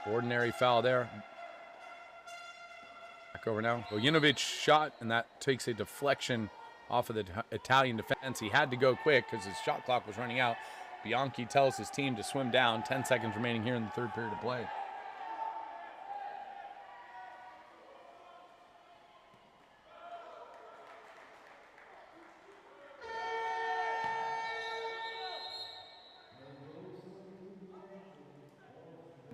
Ordinary foul there. Back over now. Vojinovic shot, and that takes a deflection off of the Italian defense. He had to go quick because his shot clock was running out. Bianchi tells his team to swim down. 10 seconds remaining here in the third period of play.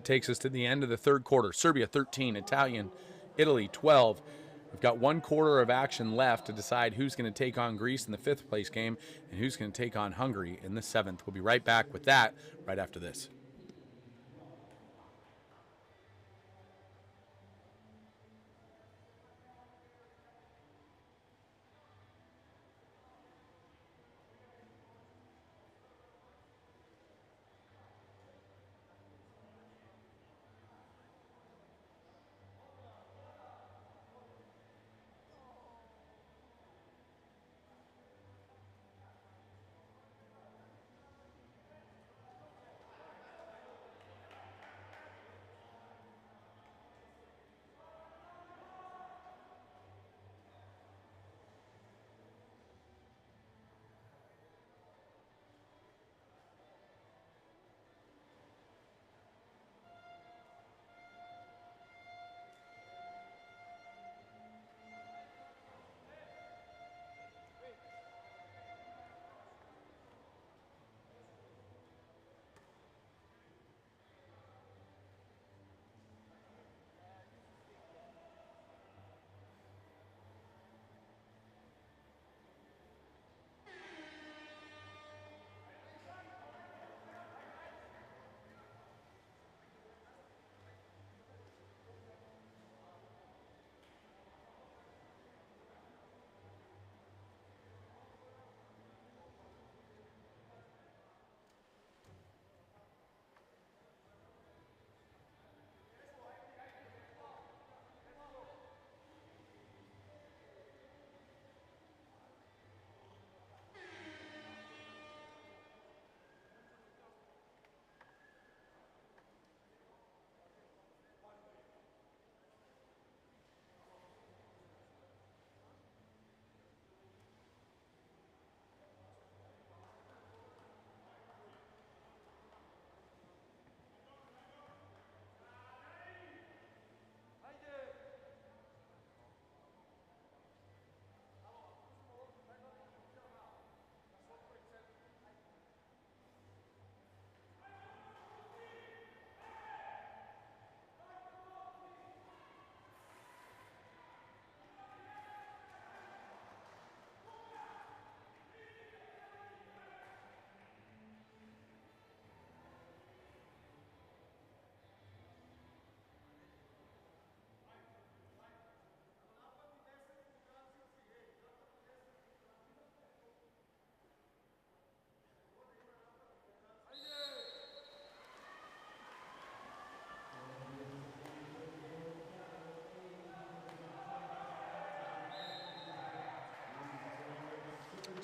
Takes us to the end of the third quarter. Serbia 13, Italy 12. We've got 1 quarter of action left to decide who's going to take on Greece in the 5th place game and who's going to take on Hungary in the 7th. We'll be right back with that right after this.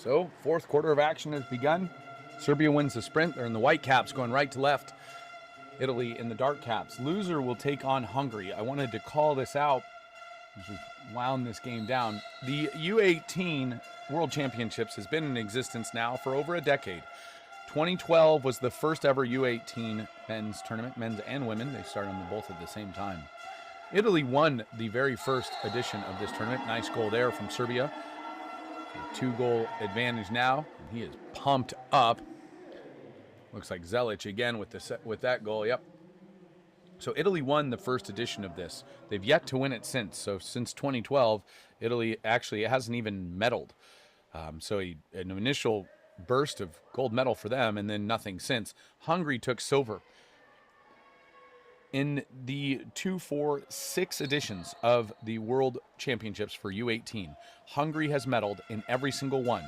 So, fourth quarter of action has begun. Serbia wins the sprint. They're in the white caps going right to left. Italy in the dark caps. Loser will take on Hungary. I wanted to call this out as we've wound this game down. The U18 World Championships has been in existence now for over a decade. 2012 was the first ever U18 men's tournament, men's and women. They started them both at the same time. Italy won the very first edition of this tournament. Nice goal there from Serbia. A 2-goal advantage now. And he is pumped up. Looks like Zelic again with that goal. Yep. So Italy won the first edition of this. They've yet to win it since. So since 2012, Italy actually hasn't even medaled. So an initial burst of gold medal for them, and then nothing since. Hungary took silver. In the 2, 4, 6 editions of the World Championships for U18, Hungary has medaled in every single one.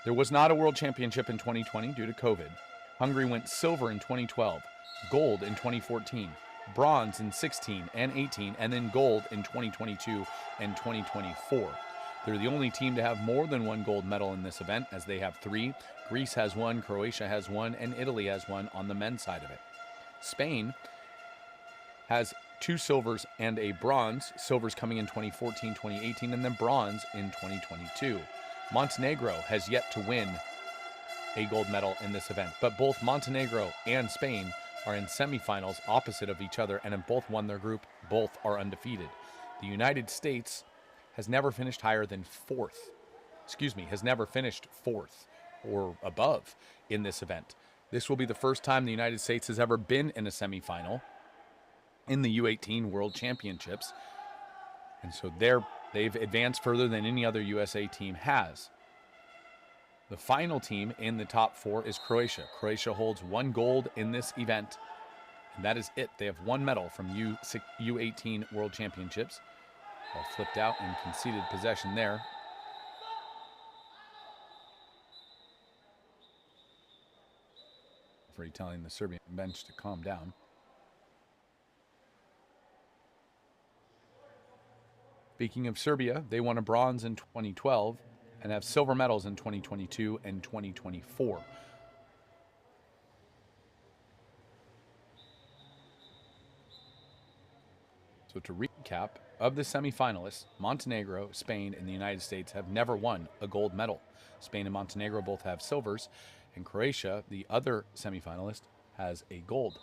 There was not a World Championship in 2020 due to COVID. Hungary went silver in 2012, gold in 2014, bronze in 16 and 18, and then gold in 2022 and 2024. They're the only team to have more than one gold medal in this event, as they have 3. Greece has 1, Croatia has 1, and Italy has 1 on the men's side of it. Spain has 2 silvers and a bronze. Silvers coming in 2014, 2018, and then bronze in 2022. Montenegro has yet to win a gold medal in this event, but both Montenegro and Spain are in semifinals opposite of each other and have both won their group. Both are undefeated. The United States has never finished higher than 4th. Has never finished 4th or above in this event. This will be the first time the United States has ever been in a semifinal in the U18 World Championships. And so they've advanced further than any other USA team has. The final team in the top 4 is Croatia. Croatia holds 1 gold in this event, and that is it. They have 1 medal from U18 World Championships. All flipped out and conceded possession there. Referee telling the Serbian bench to calm down. Speaking of Serbia, they won a bronze in 2012 and have silver medals in 2022 and 2024. So to recap, of the semifinalists, Montenegro, Spain, and the United States have never won a gold medal. Spain and Montenegro both have silvers, and Croatia, the other semifinalist, has a gold.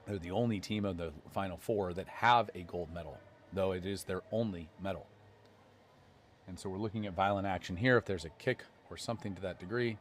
They're the only team of the final 4 that have a gold medal, though it is their only medal. And so we're looking at violent action here, if there's a kick or something to that degree.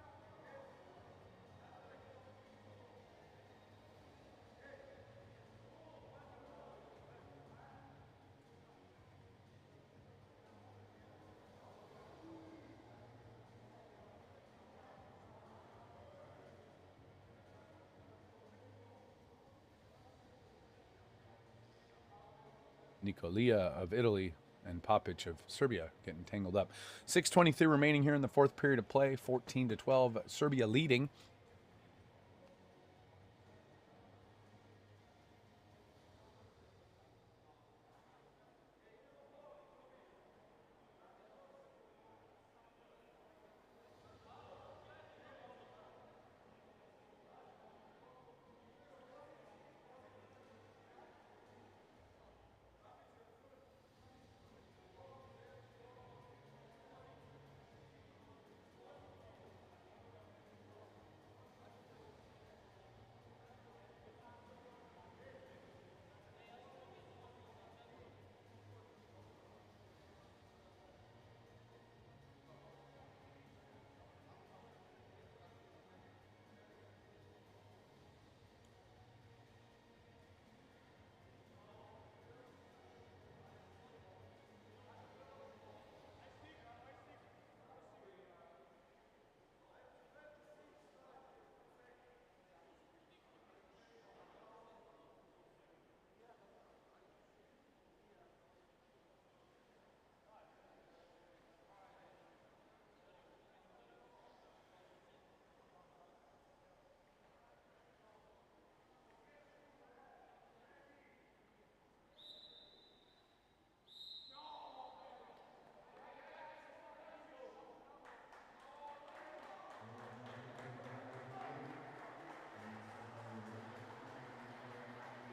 Nicolia of Italy and Papic of Serbia getting tangled up. 6:23 remaining here in the 4th period of play. 14-12, Serbia leading.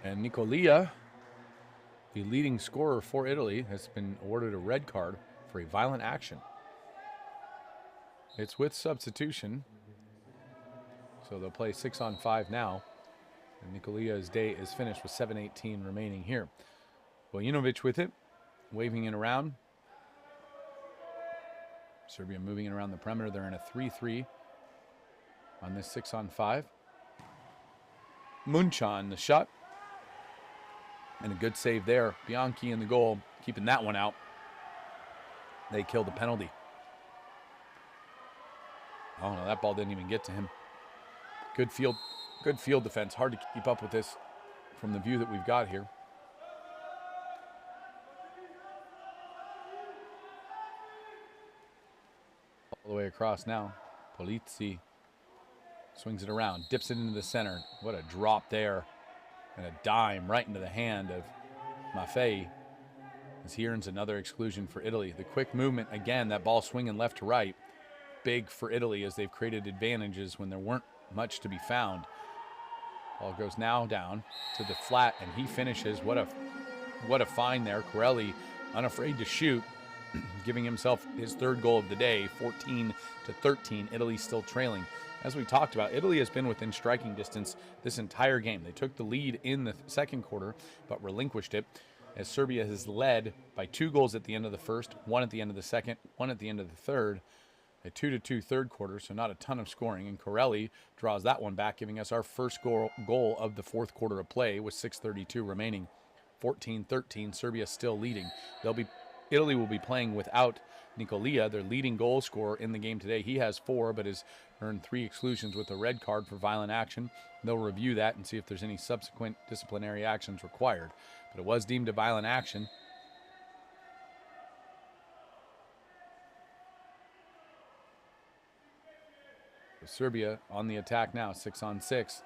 And Nicolia, the leading scorer for Italy, has been awarded a red card for a violent action. It's with substitution, so they'll play 6-on-5 now. And Nicolia's day is finished with 7:18 remaining here. Vojinovic with it, waving it around. Serbia moving it around the perimeter. They're in a 3-3 on this 6-on-5. Munchan, the shot. And a good save there. Bianchi in the goal, keeping that one out. They killed the penalty. Oh no, that ball didn't even get to him. Good field defense. Hard to keep up with this from the view that we've got here. All the way across now. Polizzi swings it around, dips it into the center. What a drop there. And a dime right into the hand of Maffei as he earns another exclusion for Italy. The quick movement, again, that ball swinging left to right. Big for Italy as they've created advantages when there weren't much to be found. Ball goes now down to the flat, and he finishes. What a find there. Corelli unafraid to shoot, giving himself his third goal of the day, 14-13. Italy still trailing. As we talked about, Italy has been within striking distance this entire game. They took the lead in the second quarter, but relinquished it, as Serbia has led by 2 goals at the end of the first, 1 at the end of the second, 1 at the end of the third. A 2-2 third quarter, so not a ton of scoring. And Corelli draws that one back, giving us our first goal of the fourth quarter of play with 6:32 remaining. 14-13, Serbia still leading. Italy will be playing without Nicolia, their leading goal scorer in the game today. He has 4, but has earned 3 exclusions with a red card for violent action. They'll review that and see if there's any subsequent disciplinary actions required. But it was deemed a violent action. Serbia on the attack now, 6-on-6.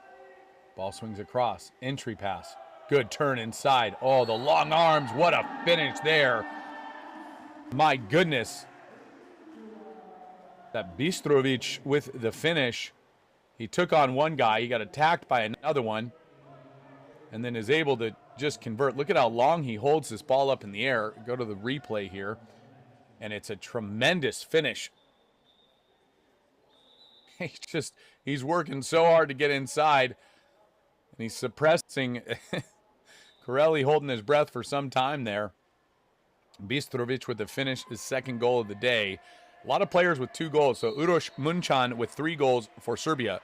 Ball swings across, entry pass. Good turn inside. Oh, the long arms, what a finish there. My goodness. That Bistrovic with the finish. He took on one guy, he got attacked by another one, and then is able to just convert. Look at how long he holds this ball up in the air. Go to the replay here, and it's a tremendous finish. He's working so hard to get inside, and he's suppressing. Corelli holding his breath for some time there. Bistrovic with the finish, his second goal of the day. A lot of players with 2 goals. So Uroš Munchan with 3 goals for Serbia.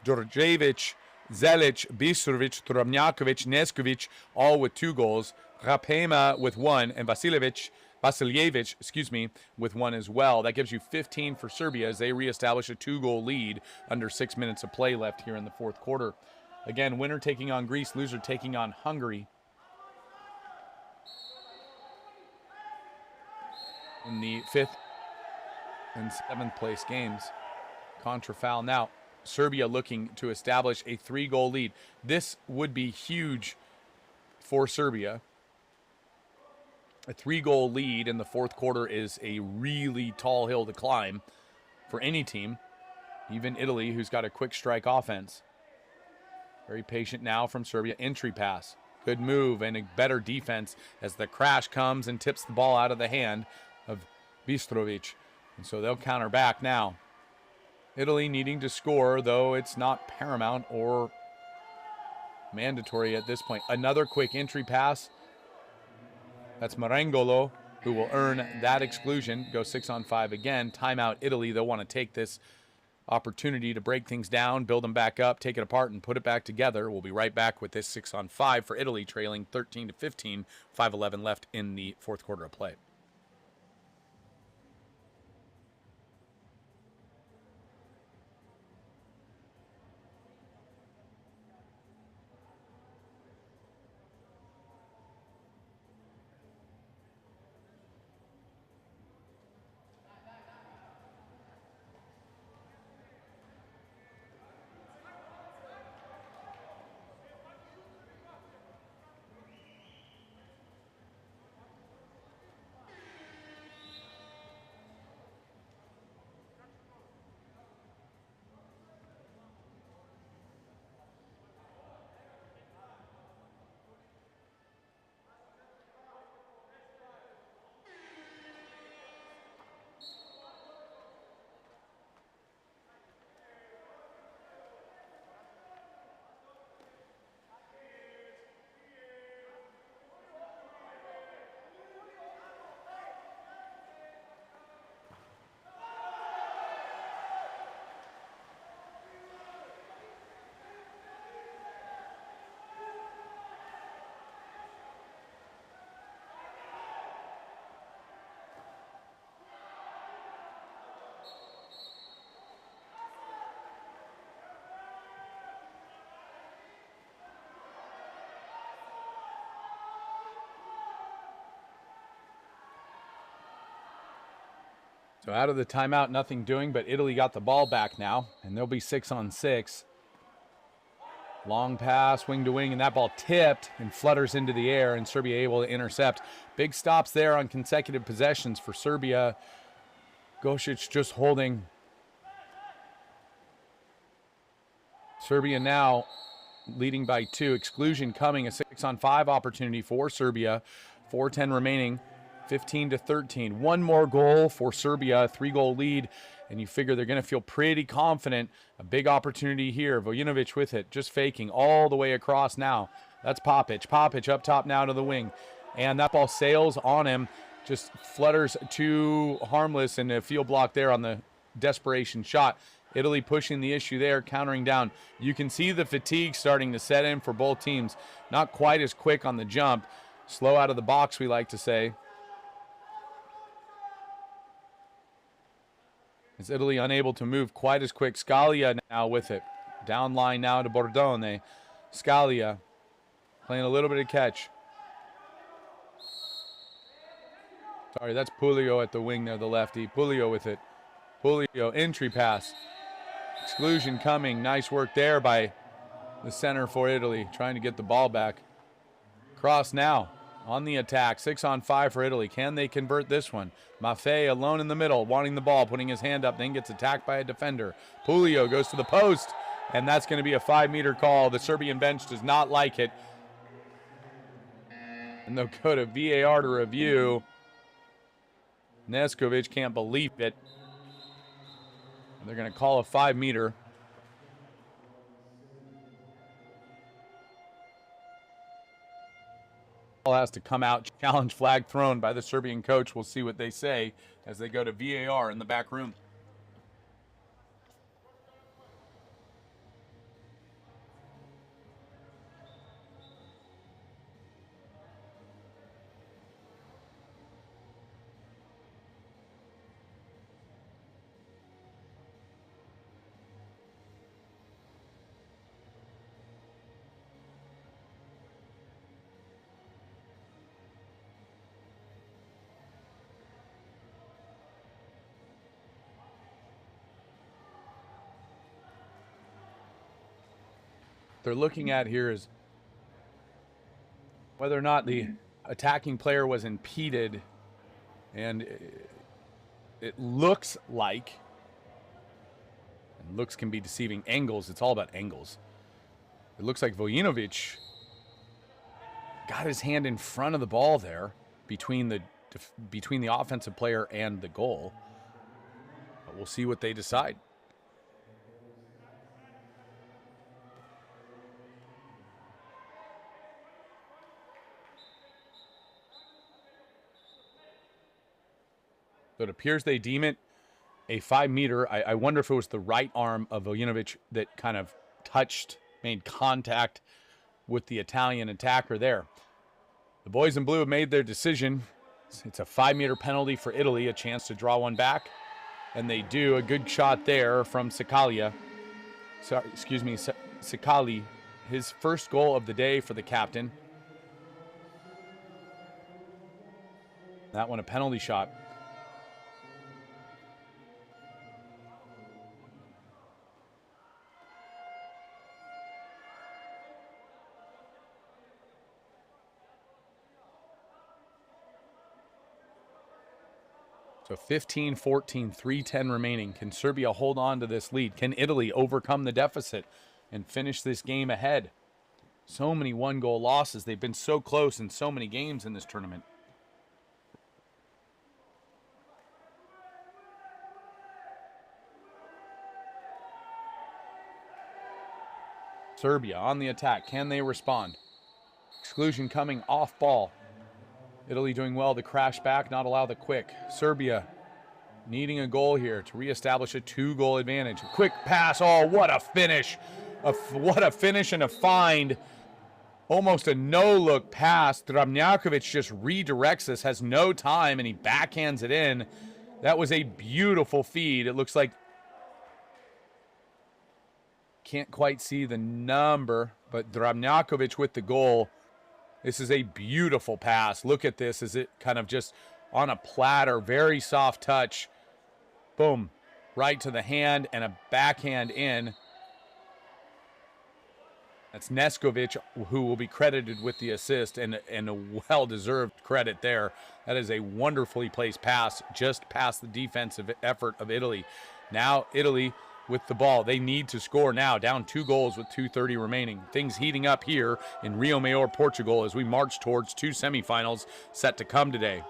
Đorđević, Zelic, Bistrovic, Travnjakovic, Neskovic, all with 2 goals. Rapema with 1, and Vasiljevic, with 1 as well. That gives you 15 for Serbia as they reestablish a 2-goal lead under 6 minutes of play left here in the fourth quarter. Again, winner taking on Greece, loser taking on Hungary. In the 5th and 7th place games. Contra foul now. Serbia looking to establish a 3-goal lead. This would be huge for Serbia. A 3-goal lead in the fourth quarter is a really tall hill to climb for any team, even Italy, who's got a quick strike offense. Very patient now from Serbia. Entry pass. Good move and a better defense as the crash comes and tips the ball out of the hand of Bistrovic. And so they'll counter back now. Italy needing to score, though it's not paramount or mandatory at this point. Another quick entry pass. That's Marangolo, who will earn that exclusion. Go 6-on-5 again. Timeout Italy. They'll want to take this opportunity to break things down, build them back up, take it apart, and put it back together. We'll be right back with this 6-on-5 for Italy, trailing 13-15, 5:11 left in the fourth quarter of play. So out of the timeout, nothing doing, but Italy got the ball back now, and they'll be 6-on-6. Long pass, wing to wing, and that ball tipped and flutters into the air, and Serbia able to intercept. Big stops there on consecutive possessions for Serbia. Gosic just holding. Serbia now leading by 2. Exclusion coming, a 6-on-5 opportunity for Serbia. 4:10 remaining, 15-13. One more goal for Serbia, a 3-goal lead, and you figure they're going to feel pretty confident. A big opportunity here. Vojinovic with it, just faking all the way across now. That's Popic. Popic up top now to the wing, and that ball sails on him, just flutters too harmless, and a field block there on the desperation shot. Italy pushing the issue there, countering down. You can see the fatigue starting to set in for both teams. Not quite as quick on the jump. Slow out of the box, we like to say. Is Italy unable to move quite as quick? Scalia now with it. Down line now to Bordone. Scalia playing a little bit of catch. Sorry, that's Pulio at the wing there, the lefty. Pulio with it. Pulio, entry pass. Exclusion coming. Nice work there by the center for Italy, trying to get the ball back. Cross now on the attack. 6-on-5 for Italy. Can they convert this one? Maffei alone in the middle, wanting the ball, putting his hand up, then gets attacked by a defender. Pulio goes to the post, and that's going to be a 5-meter call. The Serbian bench does not like it. And they'll go to VAR to review. Neskovic can't believe it. They're going to call a 5-meter. Ball has to come out. Challenge flag thrown by the Serbian coach. We'll see what they say as they go to VAR in the back room. They're looking at here is whether or not the attacking player was impeded, and it looks like, and looks can be deceiving, angles, it's all about angles. It looks like Vojinovic got his hand in front of the ball there between the offensive player and the goal. But we'll see what they decide. So it appears they deem it a 5-meter. I wonder if it was the right arm of Vojinovic that kind of made contact with the Italian attacker there. The boys in blue have made their decision. It's a 5-meter penalty for Italy, a chance to draw one back. And they do. A good shot there from Sicali. His first goal of the day for the captain. That one a penalty shot. So 15-14, 3:10 remaining. Can Serbia hold on to this lead? Can Italy overcome the deficit and finish this game ahead? So many one-goal losses. They've been so close in so many games in this tournament. Serbia on the attack. Can they respond? Exclusion coming off ball. Italy doing well to crash back, not allow the quick. Serbia needing a goal here to reestablish a 2-goal advantage. Quick pass. Oh, what a finish. What a finish and a find. Almost a no-look pass. Drabnjakovic just redirects this, has no time, and he backhands it in. That was a beautiful feed. It looks like, can't quite see the number, but Drabnjakovic with the goal. This is a beautiful pass. Look at this. Is it kind of just on a platter, very soft touch. Boom. Right to the hand and a backhand in. That's Neskovic, who will be credited with the assist, and a well-deserved credit there. That is a wonderfully placed pass just past the defensive effort of Italy. Now Italy with the ball. They need to score now, down 2 goals with 2:30 remaining. Things heating up here in Rio Maior, Portugal, as we march towards 2 semifinals set to come today.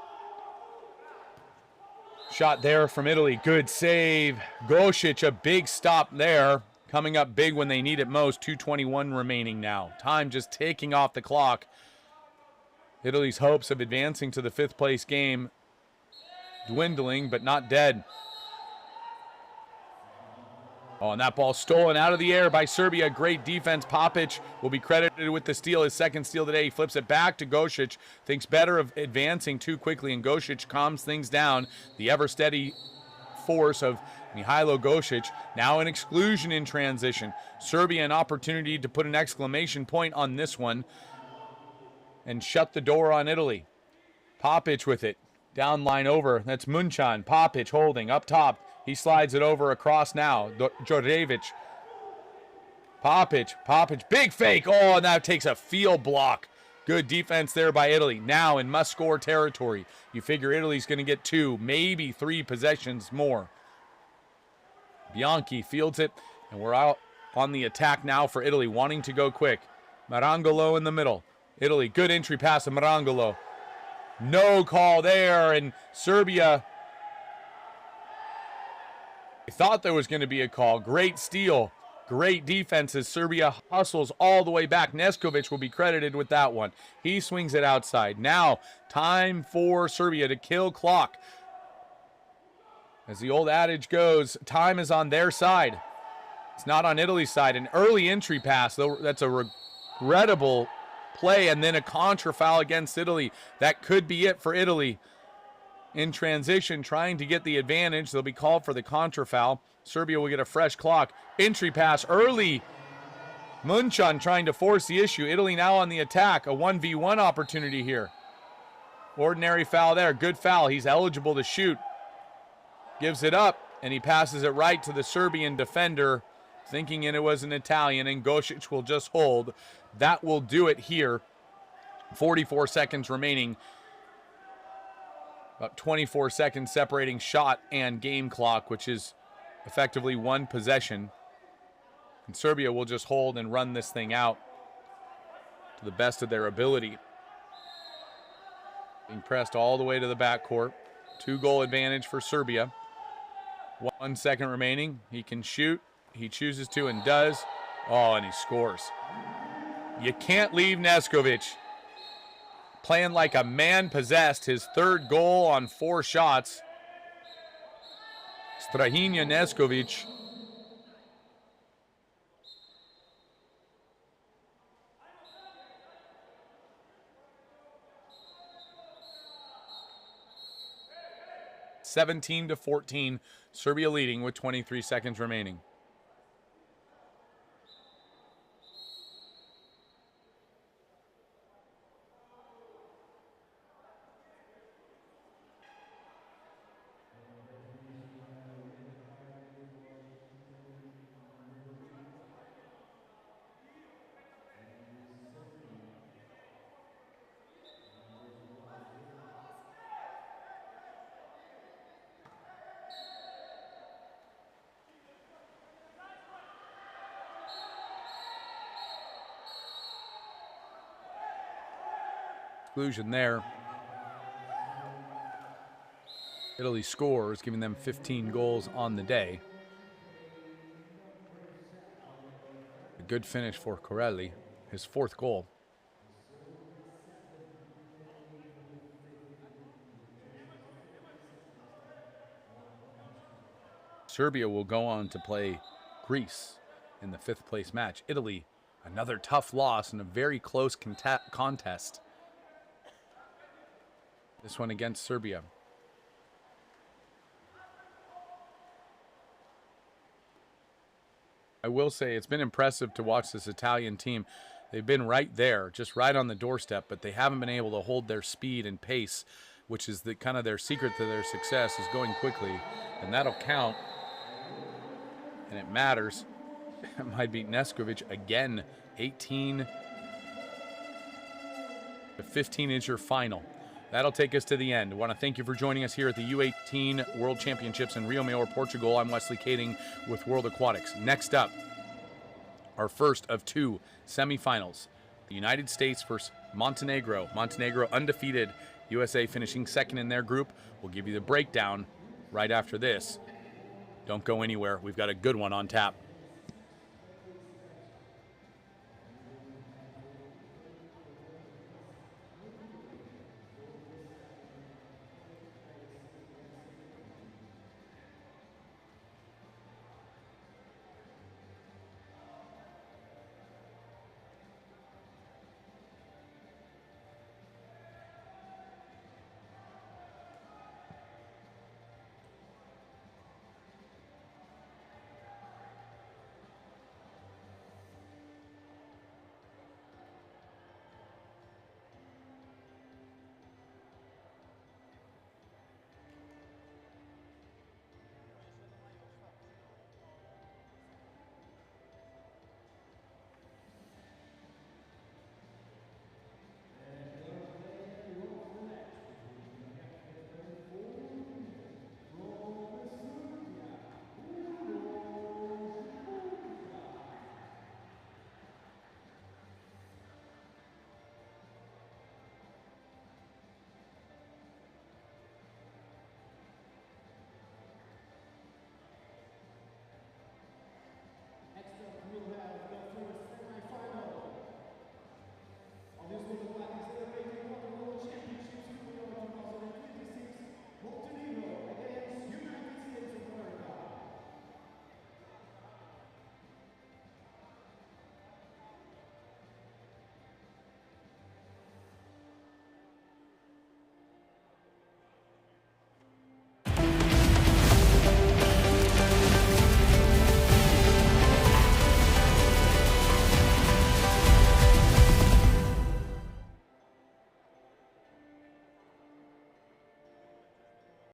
Shot there from Italy. Good save. Gosic, a big stop there. Coming up big when they need it most. 2:21 remaining now. Time just ticking off the clock. Italy's hopes of advancing to the 5th place game dwindling, but not dead. Oh, and that ball stolen out of the air by Serbia. Great defense. Papic will be credited with the steal, his 2nd steal today. He flips it back to Gosic. Thinks better of advancing too quickly, and Gosic calms things down. The ever-steady force of Mihailo Gosic. Now an exclusion in transition. Serbia an opportunity to put an exclamation point on this one and shut the door on Italy. Papic with it. Down line over. That's Munchan. Papic holding up top. He slides it over across now. Djordjevic. Papic. Big fake. Oh, and that takes a field block. Good defense there by Italy. Now in must-score territory. You figure Italy's going to get 2, maybe 3 possessions more. Bianchi fields it, and we're out on the attack now for Italy, wanting to go quick. Marangolo in the middle. Italy, good entry pass to Marangolo. No call there, and Serbia, I thought there was going to be a call. Great steal. Great defense as Serbia hustles all the way back. Neskovic will be credited with that one. He swings it outside. Now, time for Serbia to kill clock. As the old adage goes, time is on their side. It's not on Italy's side. An early entry pass, though, that's a regrettable play, and then a contra foul against Italy. That could be it for Italy. In transition, trying to get the advantage. They'll be called for the contra foul. Serbia will get a fresh clock. Entry pass early. Munchan trying to force the issue. Italy now on the attack. A 1v1 opportunity here. Ordinary foul there. Good foul. He's eligible to shoot. Gives it up, and he passes it right to the Serbian defender, thinking it was an Italian, and Gosic will just hold. That will do it here. 44 seconds remaining. About 24 seconds separating shot and game clock, which is effectively 1 possession. And Serbia will just hold and run this thing out to the best of their ability. Being pressed all the way to the backcourt. 2-goal advantage for Serbia. 1 second remaining. He can shoot. He chooses to and does. Oh, and he scores. You can't leave Neskovic playing like a man possessed. His 3rd goal on 4 shots. Strahinja Neskovic. (17-14), Serbia leading with 23 seconds remaining. Exclusion there. Italy scores, giving them 15 goals on the day. A good finish for Corelli, his 4th goal. Serbia will go on to play Greece in the 5th place match. Italy, another tough loss in a very close contest. This one against Serbia. I will say it's been impressive to watch this Italian team. They've been right there, just right on the doorstep, but they haven't been able to hold their speed and pace which is the kind of their secret to their success, is going quickly, and that'll count, and it matters. Might beat Neskovic again. 18 to 15 is your final. That'll take us to the end. I want to thank you for joining us here at the U18 World Championships in Rio Maior, Portugal. I'm Wesley Kading with World Aquatics. Next up, our first of two semifinals. The United States versus Montenegro. Montenegro undefeated. USA finishing second in their group. We'll give you the breakdown right after this. Don't go anywhere. We've got a good one on tap.